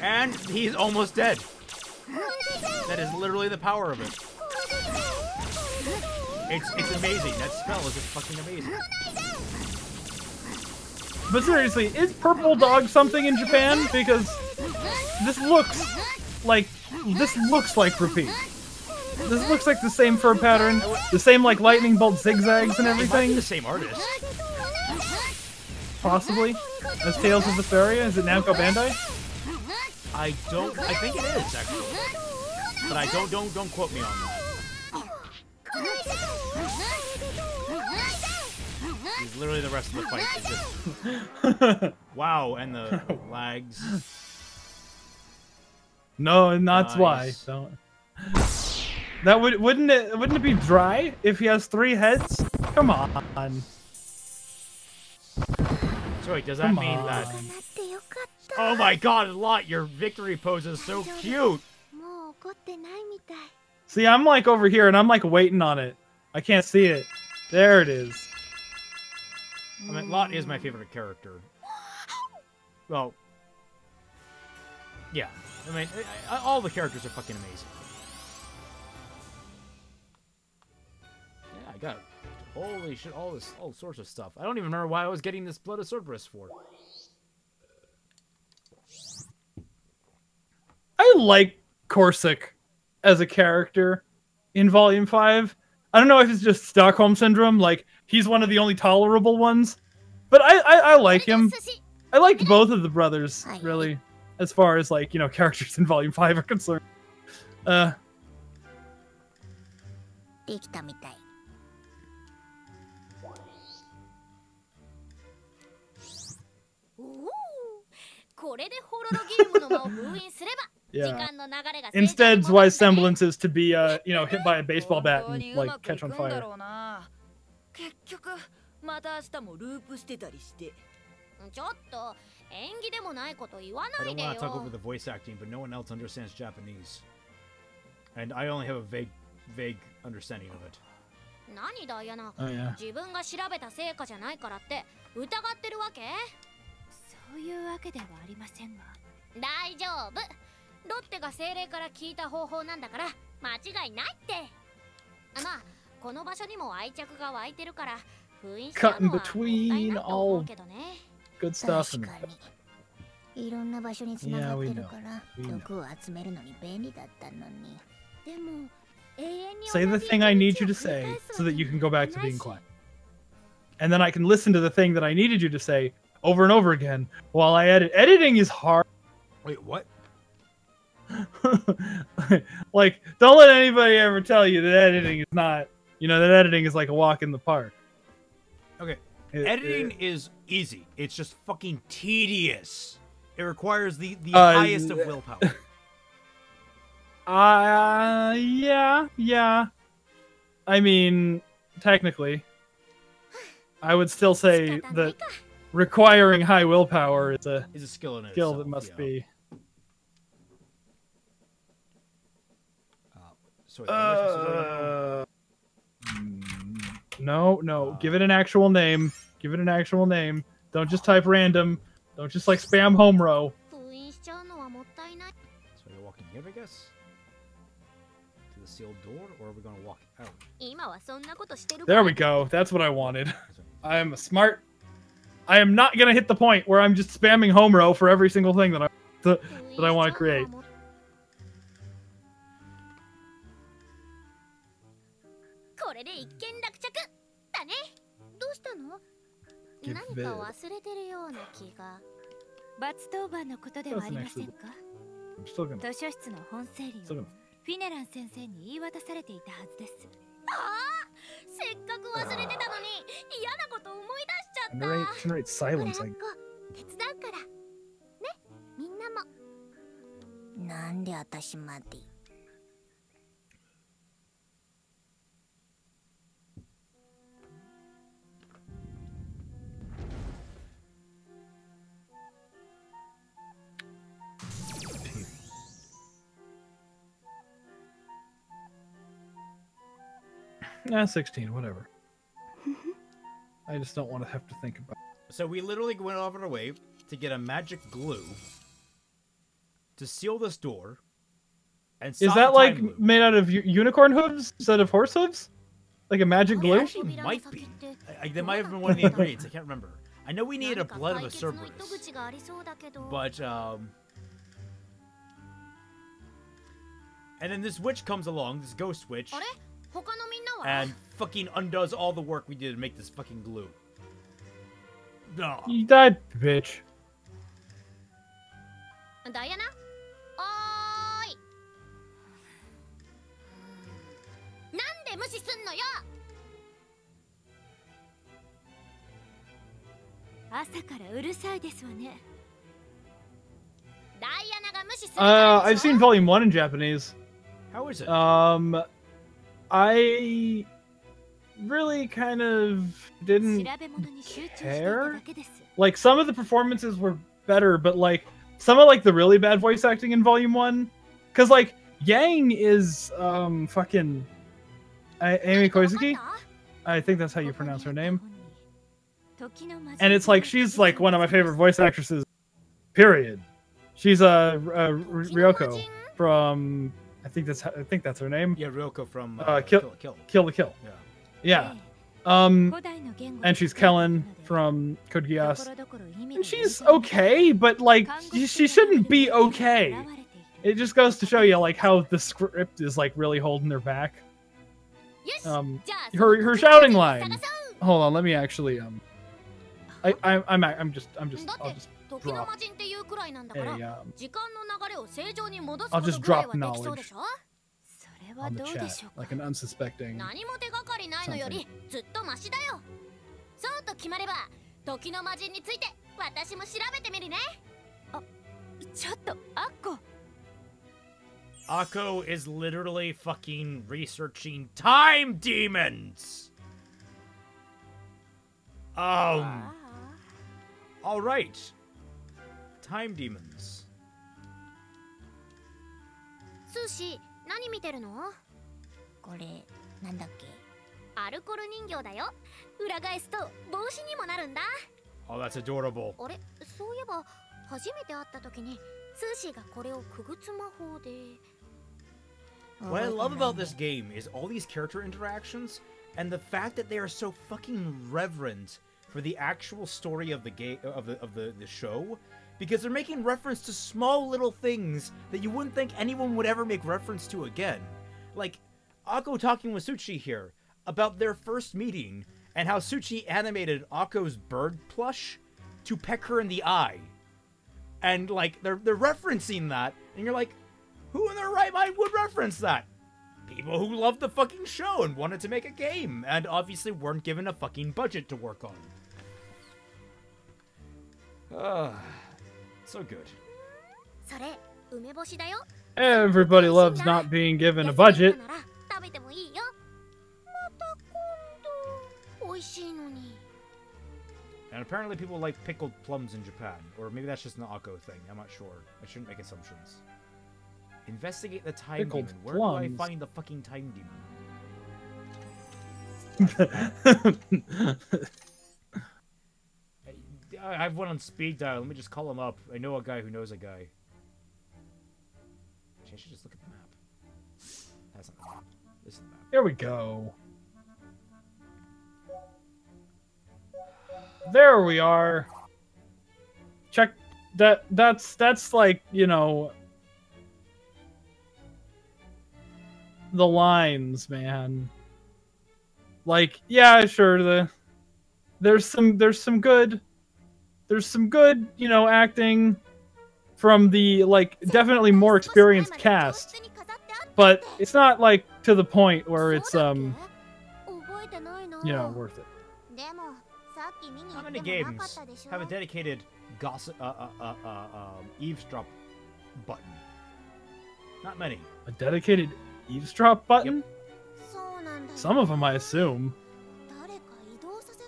And he's almost dead. That is literally the power of it. It's amazing. That spell is just fucking amazing. But seriously, is purple dog something in Japan? Because this looks like repeat. This looks like the same fur pattern, the same like lightning bolt zigzags and It might be everything. the same artist. Possibly, as Tales of Vesperia. Is it Namco Bandai? I think it is actually, but I don't quote me on that. He's literally the rest of the fight is just wow, and the lags. No, and that's why. Nice. Don't. That wouldn't it be dry if he has 3 heads? Come on. So wait, does that Come mean on. that? Oh my God, Lot, your victory pose is so cute. See, I'm like over here and I'm like waiting on it. I can't see it. There it is. I mean, Lot is my favorite character. Well, yeah. I mean, all the characters are fucking amazing. Yeah, I got it. Holy shit, all sorts of stuff. I don't even remember why I was getting this Blood of Cerberus for. I like Corsic as a character in Volume 5. I don't know if it's just Stockholm Syndrome, like, he's one of the only tolerable ones. But I like him. I liked both of the brothers, really, as far as, like, you know, characters in Volume 5 are concerned. できたみたい。おお、これでホロロゲームの間を封印すれば、時 Yeah. 間の流れが Instead, Dwight's semblance is to be, you know, hit by a baseball bat and, like, catch on fire. 結局また明日もループしてたりして。ちょっと演技でもないこと言わ I ない don't で want to talk よ over。the voice acting, but no one else understands Japanese. And I only have a vague understanding of it. 何だやな、 Oh, yeah. 自分が調べた成果じゃないからって疑ってるわけ？そういうわけではありませんが。大丈夫。ロッテが精霊から聞いた方法なんだから間違いないって。まあこの場所にも愛着が湧いてるから封印しちゃうのはもったいないと思うけどね。 Good stuff. 確かに。いろんな場所に繋がってるから毒を集めるのに便利だったのに。でも Say the thing I need you to say so that you can go back to being quiet. And then I can listen to the thing that I needed you to say over and over again while I edit. Editing is hard. Wait, what? Like, don't let anybody ever tell you that editing is not, you know, that editing is like a walk in the park. Okay. Editing is easy. It's just fucking tedious. It requires the highest of willpower. Yeah. I mean, technically, I would still say that requiring high willpower is a skill in skill itself, that must yeah. be. No. Give it an actual name. Give it an actual name. Don't just type random. Don't just like spam home row. 封印しちゃうのはもったいない。 So you're walking here, I guess? To the sealed door, or are we gonna walk out? 今はそんなことしてる There we go. That's what I wanted. I'm smart. I am not gonna hit the point where I'm just spamming home row for every single thing that I want to create. これで一件落着だね。どうしたの？何か忘れてるような気が。罰当番のことではありませんか？ I'm still gonna. 図書室の本整理を Still gonna. フィネラン先生に言い渡されていたはずです。ああ、せっかく忘れてたのに嫌なこと思い出しちゃった。 Generate silence. ほら、手伝うから。ね、みんなも。なんで私まで。Nah, 16, whatever. I just don't want to have to think about it. So we literally went over our way to get a magic glue to seal this door And Is that like made out of unicorn hooves instead of horse hooves? Like a magic glue? Actually, might be. There might have been one of the ingredients. I can't remember. I know we needed a blood of a Cerberus, but and then this witch comes along, this ghost witch, and fucking undoes all the work we did to make this fucking glue. No. You died, bitch. Diana? Oi! なんで無視すんのよ! 朝からうるさいですわね。ダイアナが無視するからでしょ? I've seen Volume 1 in Japanese. How is it? I really kind of didn't care. Like, some of the performances were better, but like some of like the really bad voice acting in Volume 1, because like Yang is fucking Amy Koizumi. I think that's how you pronounce her name. And it's like she's like one of my favorite voice actresses. Period. She's Ryoko from I think that's her name. Yeah, Ryoko from Kill the Kill. Yeah. And she's Kellen from Code Geass. And she's okay, but like she shouldn't be okay. It just goes to show you like how the script is like really holding her back. Her shouting line. Hold on, let me actually I'll just drop I'll just drop knowledge on the chat, like an unsuspecting something. そうと決まれば時の魔人について私も調べてみるね。あ、ちょっとアッコ。Akko is literally fucking researching time demons. All right. Time demons. スーシー、何見てるの？これなんだっけ？アルコール人形だよ。裏返すと帽子にもなるんだ。Oh, that's adorable. あれ、そういえば初めて会った時にスーシーがこれをくぐつ魔法で。What I love about this game is all these character interactions and the fact that they are so fucking reverent for the actual story of the game of the show, because they're making reference to small little things that you wouldn't think anyone would ever make reference to again. Like Akko talking with Suchi here about their first meeting and how Suchi animated Akko's bird plush to peck her in the eye. And like they're referencing that and you're like, who in their right mind would reference that? People who loved the fucking show and wanted to make a game and obviously weren't given a fucking budget to work on. So good. Everybody loves not being given a budget. And apparently people like pickled plums in Japan. Or maybe that's just an Akko thing. I'm not sure. I shouldn't make assumptions. Investigate the time Pickled demon. Where plums. do I find the fucking time demon? I have one on speed dial. Let me just call him up. I know a guy who knows a guy. I should just look at the map. That's not the map. This is the map. Here we go. There we are. Check that. That's like, you know, the lines, man. Like, yeah, sure. There's some good, you know, acting from the like definitely more experienced cast, but it's not like to the point where it's you know, worth it. How many games have a dedicated gossip eavesdrop button? Not many. A dedicated eavesdrop button? Yep. Some of them, I assume.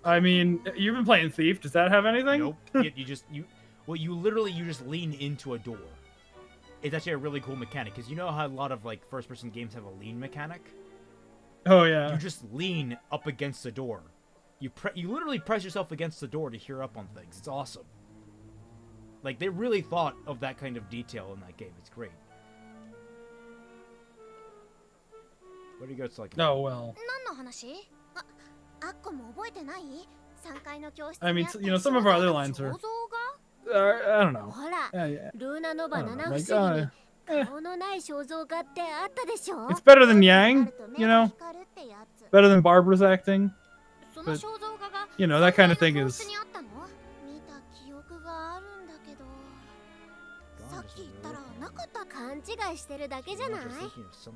I mean, you've been playing Thief. Does that have anything? Nope. you literally just lean into a door. It's actually a really cool mechanic because you know how a lot of like first-person games have a lean mechanic. Oh yeah. You just lean up against the door. You literally press yourself against the door to hear up on things. It's awesome. Like they really thought of that kind of detail in that game. It's great. What do you guys like? Oh well. 何の話？あっこも覚えてない？3階の教室 I に mean, あった you know, some of our other lines 肖 are. 像画？ I don't know. ほら、 Yeah. ルーナノバ I don't 七 know. 不 Like, 思議に顔のない肖像画ってあったでしょ？ it's better than Yang, you know. 光るってやつ。 Better than Barbara's acting. その肖像画が You know, that kind of thing 3階の教 is. 室にあったの？見た記憶があるんだけど。さっき言ったらなかった勘違いしてるだけじゃない？ そ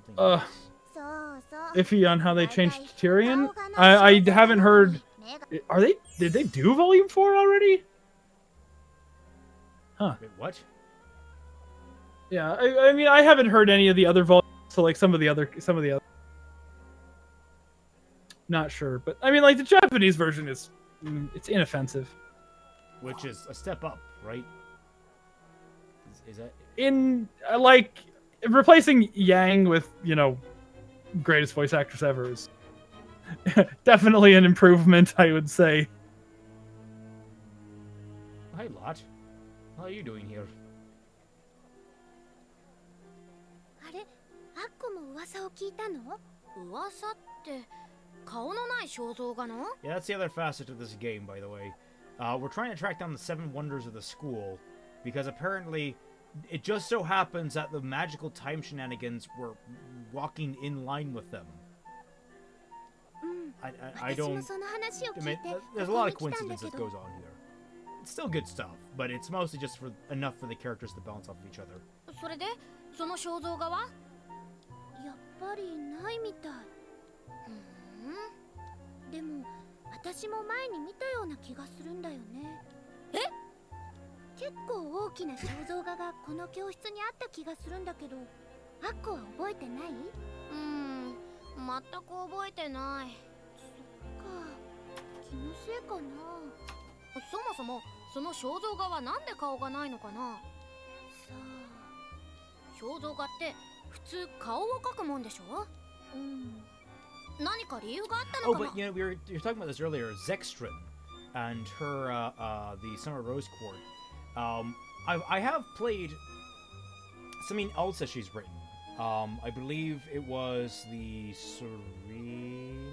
うそう。 Iffy on how they changed Tyrion. I haven't heard. Are they? Did they do Volume 4 already? Huh. Wait, what? Yeah. I mean, I haven't heard any of the other volumes. So like some of the other. Not sure, but I mean, like the Japanese version is, it's inoffensive. Which is a step up, right? Is that? In like replacing Yang with, you know, greatest voice actress ever is definitely an improvement, I would say. Hi, Lot. How are you doing here? あれ、あっこも噂を聞いたの？噂って顔のない肖像画の？ Yeah, that's the other facet of this game, by the way. We're trying to track down the 7 wonders of the school, because apparently it just so happens that the magical time shenanigans were walking in line with them. I don't... I mean, there's a lot of coincidence that goes on here. It's still good stuff, but it's mostly just enough for the characters to bounce off of each other. それで、その肖像画は？やっぱりないみたい。でも、私も前に見たような気がするんだよね。え？結構大きな肖像画がこの教室にあった気がするんだけど、あっこは覚えてない？全く覚えてない。そっか、気のせいかな。そもそもその肖像画はなんで顔がないのかな。さあ、肖像画って普通顔を描くもんでしょ？何か理由があったのかな。 Oh, but you know, you're talking about this earlier, Zextrin and her the Summer Rose Court. I have played something else that she's written. I believe it was the Serena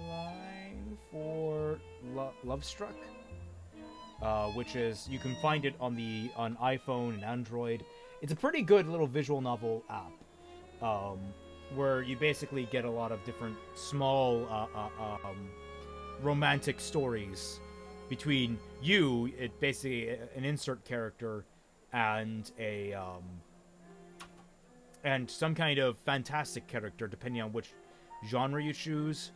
line for Lovestruck, which is, you can find it on iPhone and Android. It's a pretty good little visual novel app, where you basically get a lot of different small romantic stories between you, basically an insert character, and and some kind of fantastic character, depending on which genre you choose.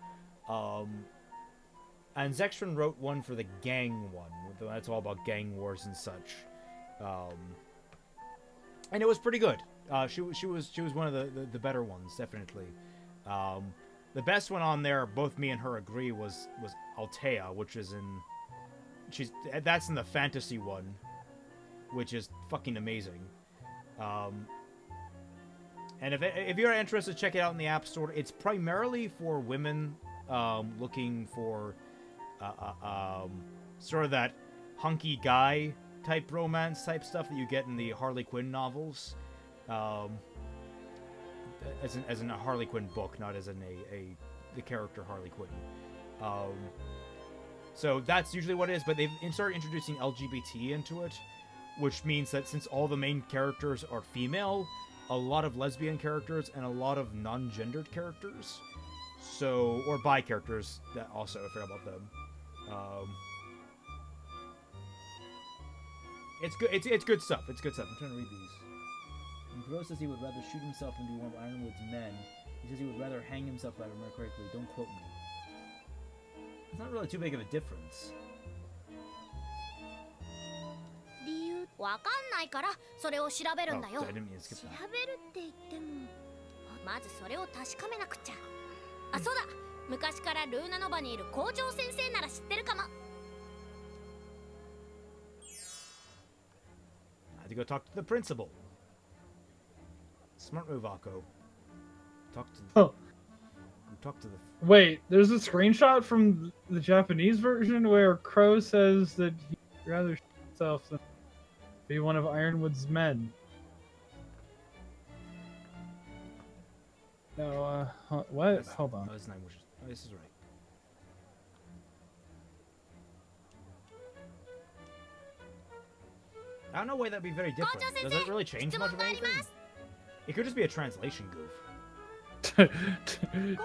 And Zextrin wrote one for the gang one. That's all about gang wars and such. And it was pretty good. She was one of the better ones, definitely. The best one on there, both me and her agree, was Altea, which is that's in the fantasy one, which is fucking amazing. And if you're interested, check it out in the App Store. It's primarily for women looking for sort of that hunky guy type romance type stuff that you get in the Harley Quinn novels. As in a Harley Quinn book, not as in the character Harley Quinn. So that's usually what it is, but they've started introducing LGBT into it, which means that since all the main characters are female, a lot of lesbian characters and a lot of non-gendered characters, or bi characters that also, I forgot about them. It's good. It's good stuff. It's good stuff. I'm trying to read these. And Kuro says he would rather shoot himself than be one of Ironwood's men. He says he would rather hang himself, if I remember correctly. Don't quote me. It's not really too big of a difference. 理由わかんないからそれを調べるんだよ。 Oh, I didn't mean to skip 調 that. べるって言ってもまずそれを確かめなくちゃ。あ、そうだ。昔からルーナノバにいる校長先生なら知ってるかも。 I had to go talk to the principal. Smart move, Akko. Talk to the. Wait, there's a screenshot from the Japanese version where Crow says that he'd rather shoot himself than be one of Ironwood's men. No, what? That's, Hold on. Oh, this is 9 wishes. Oh, this is right. I don't know why that'd be very different. Does it really change much of anything? It could just be a translation goof.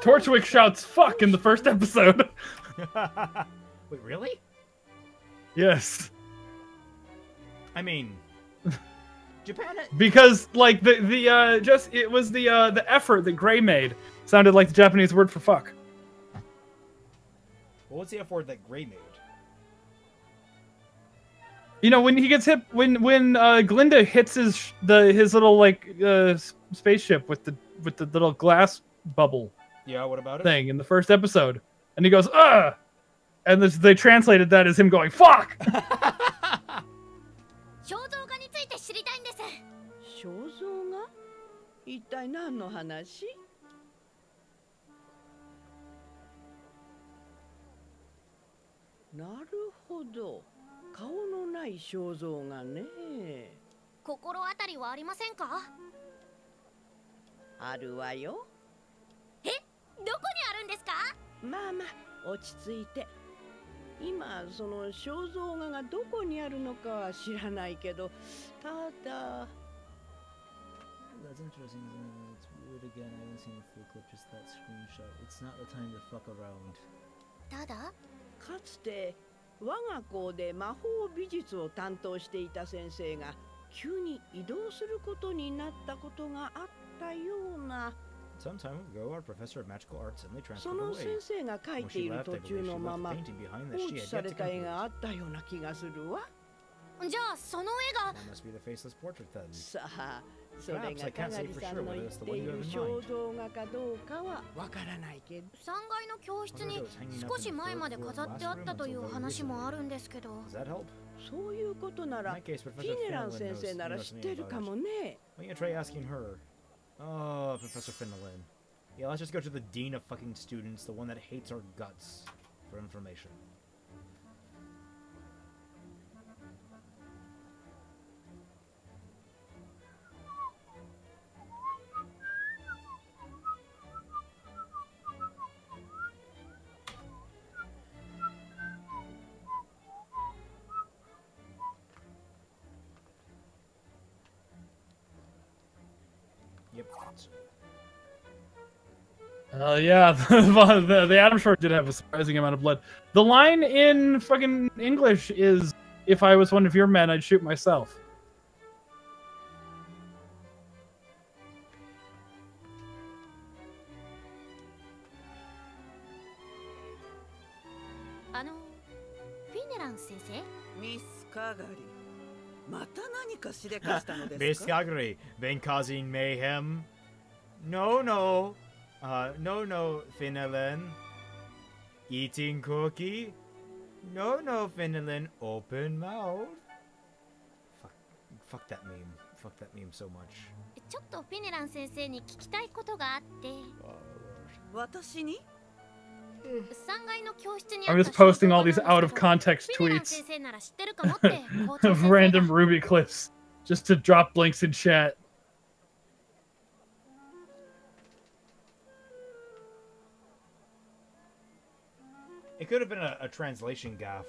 Torchwick shouts "fuck" in the first episode. Wait, really? Yes. I mean, Japan. Because like it was the effort that Gray made sounded like the Japanese word for fuck. Well, what's the F word that Gray made? You know, when he gets hit, when Glinda hits his little like spaceship with the little glass bubble. Yeah, what about it? Thing in the first episode, and he goes "ugh," and they translated that as him going "fuck." 肖像画について知りたいんです。肖像画？一体何の話？なるほど。顔のない肖像画ね。心当たりはありませんか？あるわよ。え、どこにあるんですか？まあまあ、落ち着いて。今その肖像画がどこにあるのかは知らないけど、ただ。That's interesting. It's weird again. I haven't seen a full clip, just that screenshot. It's not the time to fuck around. ただ？かつて我が校で魔法美術を担当していた先生が急に移動することになったことがあったような。Some time ago, our professor of magical arts suddenly そ transferred の away. 先生が描いている途中のまま放置された絵があったような気がするわ。じゃあその絵が。That must be the faceless portrait then. さあ、それがかがりさんの言っている肖像画かどうかはわからないけど。3階の教室に少し前まで飾ってあったという話もあるんですけど。Does that help? そういうことなら、フィネラン先生なら知ってるかもね。Why don't you try asking her? Oh, Professor Finnelan. Yeah, let's just go to the dean of fucking students, the one that hates our guts, for information. Yep. Yeah, the Adam Short did have a surprising amount of blood. The line in fucking English is, "If I was one of your men, I'd shoot myself." Miss Kagari, また何かしでかしたのですか? Miss Kagari, been causing mayhem? No, no. No, Finnelan. Eating cookie? No, Finnelan. Open mouth. Fuck that meme. Fuck that meme so much. ちょっとフィネラン先生に聞きたいことがあって。私に? 3階の教室に I'm just posting all these out of context tweets of random RWBY clips just to drop links in chat. It could have been a translation gaffe,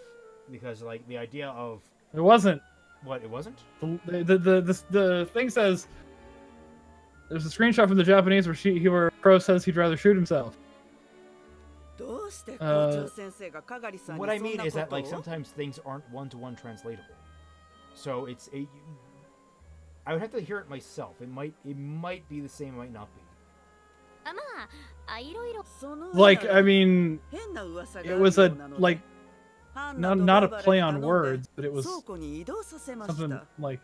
because like the idea of it wasn't. What, it wasn't? The thing says there's a screenshot from the Japanese where Crow says he'd rather shoot himself. What I mean is that like sometimes things aren't one-to-one translatable, so it's a. I would have to hear it myself. It might be the same, it might not be. Like, I mean, it was a like not a play on words, but it was something like,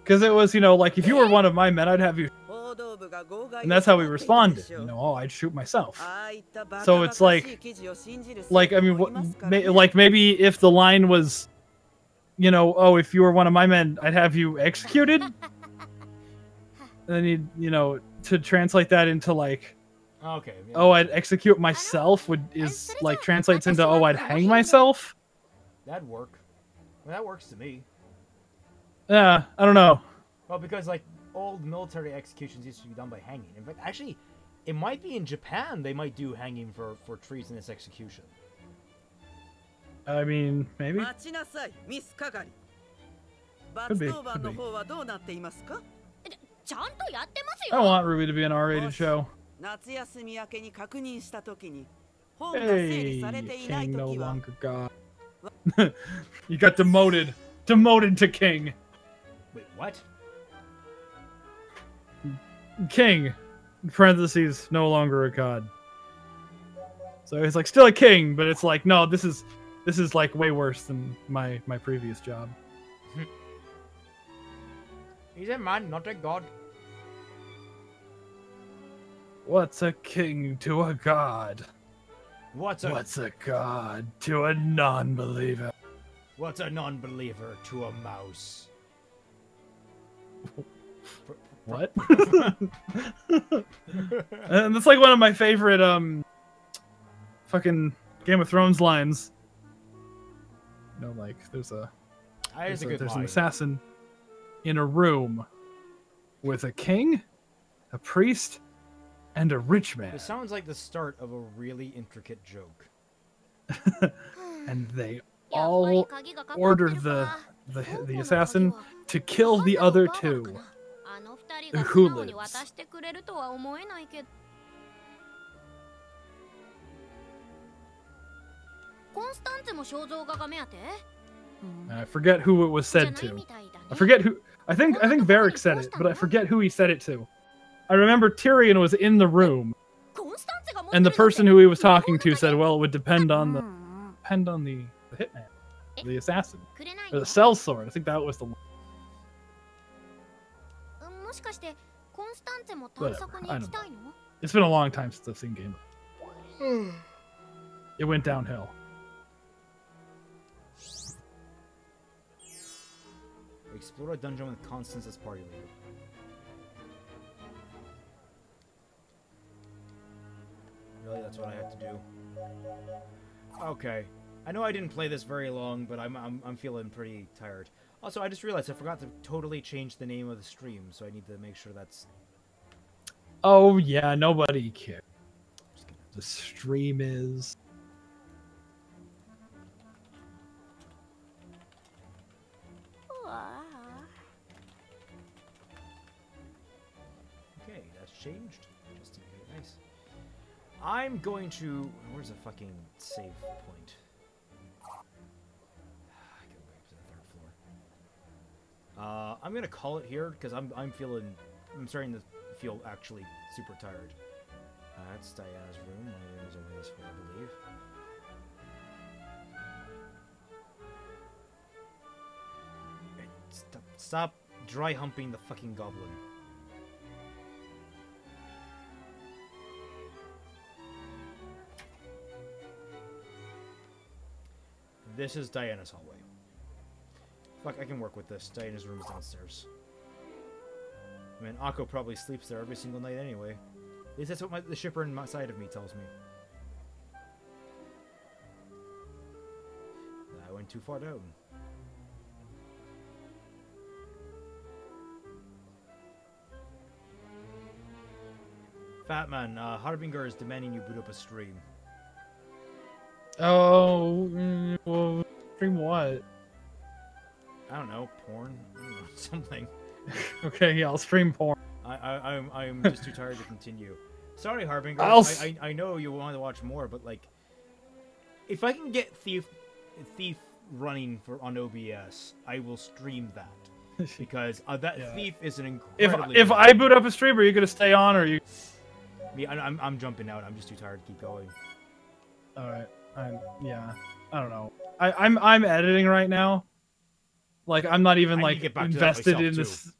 because it was, you know, like if you were one of my men, I'd have you, and that's how we responded. You know, oh, I'd shoot myself. So it's like I mean, like maybe if the line was, you know, oh, if you were one of my men, I'd have you executed. And then you know, to translate that into like, okay, yeah. Oh, I'd execute myself is like translates into, oh, I'd hang myself. That'd work. Well, that works to me. Yeah, I don't know. Well, because like old military executions used to be done by hanging. In fact, actually, it might be in Japan they might do hanging for treasonous execution. I mean, maybe. 待ちなさい、ミス係。 Could be. 罰当番の方はどうなっていますか？ちゃんとやってます I よ。 want RWBY to be an R-rated show. 夏休み明けに確認したときに本が整理 Hey, されていない King と no きは longer God. You got demoted. Demoted to King. Wait, what? King. Parentheses, no longer a god. So it's like still a king, but it's like no, this is like way worse than my previous job. He's a man, not a god. What's a king to a god? What's a god to a non-believer? What's a non-believer to a mouse? What? And that's like one of my favorite fucking Game of Thrones lines. You know, like there's an assassin in a room with a king, a priest, and a rich man. It sounds like the start of a really intricate joke. And they all order the assassin to kill the other two. Who lives? I forget who it was said to. I forget who. I think Varric said it, but I forget who he said it to. I remember Tyrion was in the room, and the person who he was talking to said, "Well, it would depend on the hitman, the assassin, or the sellsword." I think that was the one. Whatever. I don't know. It's been a long time since I've seen Game. It went downhill. Explore a dungeon with Constance as party leader. Really, that's what I have to do. Okay. I know I didn't play this very long, but I'm feeling pretty tired. Also, I just realized I forgot to totally change the name of the stream, so I need to make sure that's... Oh yeah, nobody cares. The stream is... Okay, that's changed. Just to make it nice. I'm going to... Where's the fucking save point? I can way up to the 3rd floor. I'm gonna call it here because I'm starting to feel actually super tired. That's Diana's room. My room is over this way, I believe. Stop dry humping the fucking goblin. This is Diana's hallway. Fuck, I can work with this. Diana's room is downstairs. I mean, Akko probably sleeps there every single night anyway. At least that's what the shipper inside of me tells me. I went too far down. Fatman, Harbinger is demanding you boot up a stream. Oh, well, stream what? I don't know, porn? I don't know, something. Okay, yeah, I'll stream porn. I'm just too tired to continue. Sorry, Harbinger. I know you want to watch more, but like, if I can get Thief running on OBS, I will stream that because that Thief is an incredibly. If I boot up a stream, are you gonna stay on, or are you? I'm jumping out. I'm just too tired to keep going. All right. Yeah. I don't know. I'm editing right now. Like I'm not even like invested in this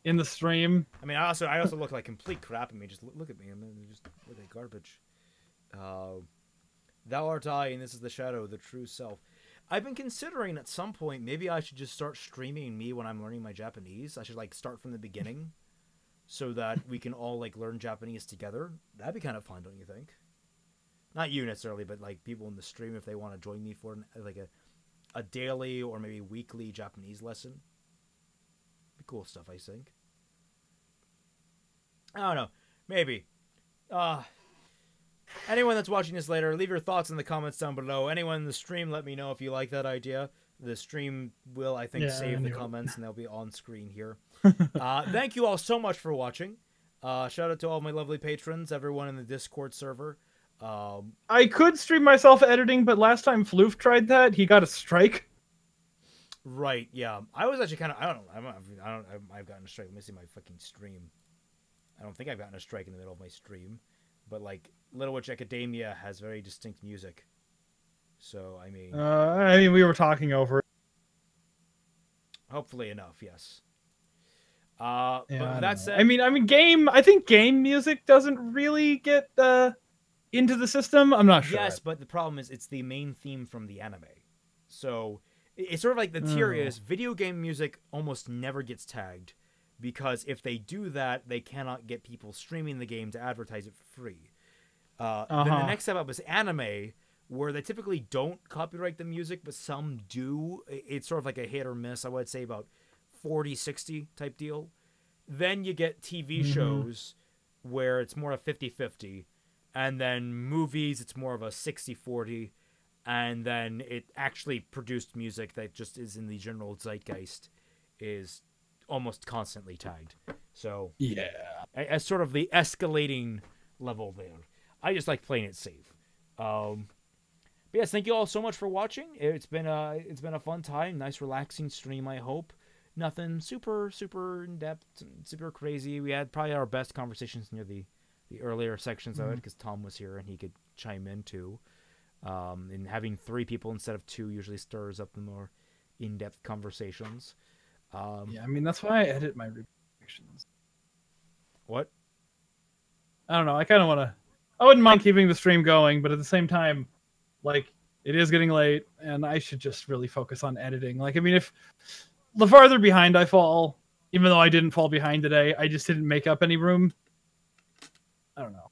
in the stream. I mean, I also look like complete crap. I mean, just look at me. I'm just look like garbage. Thou art I, and this is the shadow, the true self. I've been considering at some point maybe I should just start streaming me when I'm learning my Japanese. I should like start from the beginning, so that we can all like learn Japanese together. That'd be kind of fun, don't you think? Not you necessarily, but like people in the stream if they want to join me for like a daily or maybe weekly Japanese lesson. Be cool stuff, I think. I don't know. Maybe. Anyone that's watching this later, leave your thoughts in the comments down below. Anyone in the stream, let me know if you like that idea. The stream will, I think, save the comments, and they'll be on screen here. Thank you all so much for watching. Shout out to all my lovely patrons, everyone in the Discord server. I could stream myself editing, but last time Floof tried that, he got a strike. Right, yeah. I was actually kind of, I don't know. I've gotten a strike. Let me see my fucking stream. I don't think I've gotten a strike in the middle of my stream. But, like, Little Witch Academia has very distinct music. So, I mean... we were talking over it. Hopefully enough, yes. Yeah, but that said... I think game music doesn't really get into the system. I'm not sure. Yes, but the problem is it's the main theme from the anime. So, it's sort of like the tier is video game music almost never ges tagged. Because if they do that, they cannot get people streaming the game to advertise it for free. Then the next step up is anime, where they typically don't copyright the music, but some do. It's sort of like a hit or miss, I would say about 40-60 type deal. Then you get TV shows where it's more of 50-50. And then movies, it's more of a 60-40. And then it actually produced music that just is in the general zeitgeist is almost constantly tagged. So yeah, as sort of the escalating level there. I just like playing it safe. But yes, thank you all so much for watching. It's been a fun time, nice relaxing stream. I hope nothing super in depth, super crazy. We had probably our best conversations near the earlier sections of it because Tom was here and he could chime in too. And having 3 people instead of 2 usually stirs up the more in-depth conversations. Yeah, I mean, that's why I edit my reactions. What? I don't know. I kind of want to... I wouldn't mind keeping the stream going, but at the same time, like, it is getting late, and I should just really focus on editing. Like, I mean, if the farther behind I fall, even though I didn't fall behind today, I just didn't make up any room. I don't know.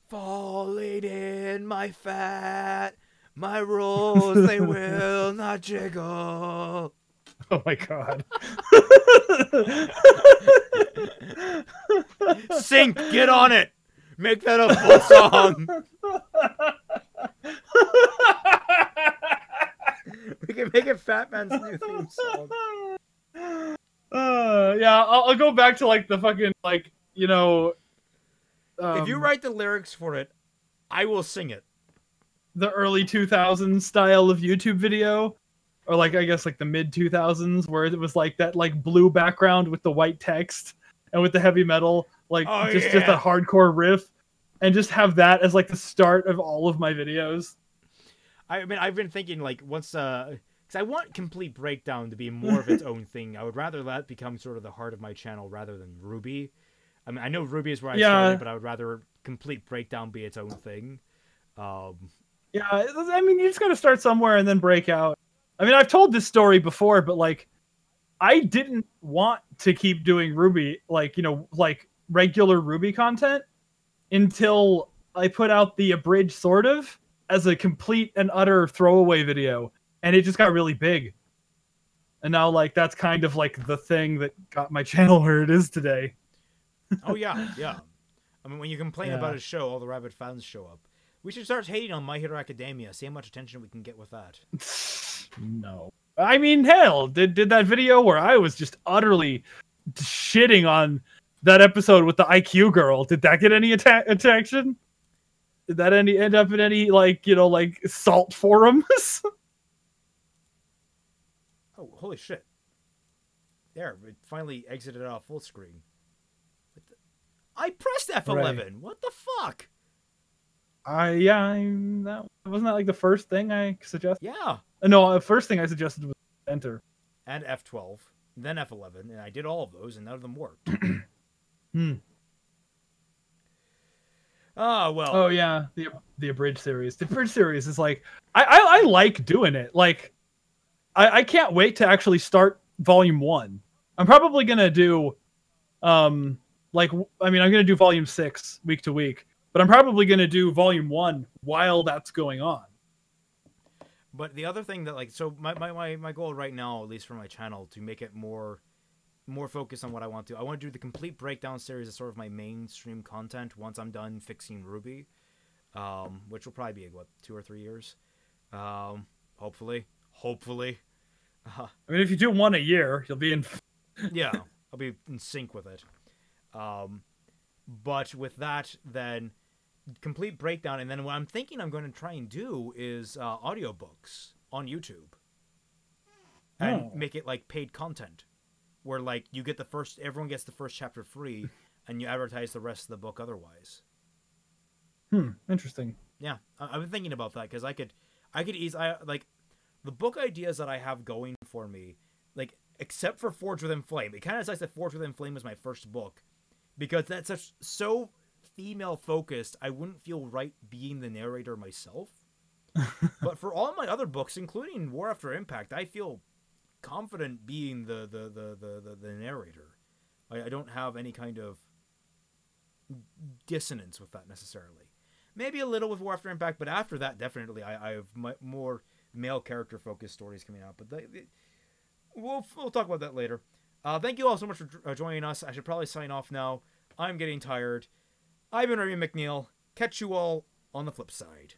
Falling in my fat, my rolls, they will not jiggle. Oh my god. Sync, get on it. Make that a full song. We can make it Fat Man's new theme song. Yeah, I'll go back to like the fucking like, you know, if you write the lyrics for it, I will sing it. The early 2000s style of YouTube video. Or like, I guess like the mid 2000s where it was like that like blue background with the white text and with the heavy metal, like just a hardcore riff, and just have that as like the start of all of my videos. I mean, I've been thinking like once, because I want Complete Breakdown to be more of its own thing. I would rather that become sort of the heart of my channel rather than RWBY. I mean, I know RWBY is where I started, but I would rather Complete Breakdown be its own thing. Yeah, I mean, you just got to start somewhere and then break out. I mean, I've told this story before, but like, I didn't want to keep doing RWBY, like, you know, like regular RWBY content until I put out the abridged sort of as a complete and utter throwaway video. And it just got really big. And now, like, that's kind of like the thing that got my channel where it is today. Oh, yeah, yeah. I mean, when you complain about a show, all the rabid fans show up. We should start hating on My Hero Academia, see how much attention we can get with that. No. I mean, hell, did that video where I was just utterly shitting on that episode with the IQ girl, did that get any attention? Did that end up in any, like, you know, like, salt forums? Oh, holy shit. There, it finally exited off full screen. I pressed F11! Right. What the fuck? Wasn't that like the first thing I suggested? Yeah. No, the first thing I suggested was enter. And F12, then F11, and I did all of those, and none of them worked. Oh, well. Oh, yeah, the abridged series. The abridged series is like, I like doing it. Like, I can't wait to actually start Volume 1. I'm probably going to do, I'm going to do Volume 6 week to week. But I'm probably going to do Volume 1 while that's going on. But the other thing that, like, so my goal right now, at least for my channel, to make it more more focused on what I want to. I want to do the complete breakdown series as sort of my mainstream content once I'm done fixing RWBY, which will probably be what 2 or 3 years, hopefully. I mean, if you do one a year, you'll be in. Yeah, I'll be in sync with it. But with that, then complete breakdown, and then what I'm thinking I'm going to try and do is audiobooks on YouTube, and make it like paid content, where like you get everyone gets the first chapter free, and you advertise the rest of the book otherwise. Interesting. Yeah, I've been thinking about that because I could easily like the book ideas that I have going for me, like except for Forged Within Flame. It kind of sucks that Forged Within Flame was my first book because that's so female focused. I wouldn't feel right being the narrator myself. But for all my other books, including War After Impact, I feel confident being the narrator. I don't have any kind of dissonance with that necessarily. Maybe a little with War After Impact, but after that, definitely I have more male character focused stories coming out. But we'll talk about that later. Thank you all so much for joining us. I should probably sign off now. I'm getting tired. I've been Remy McNeil. Catch you all on the flip side.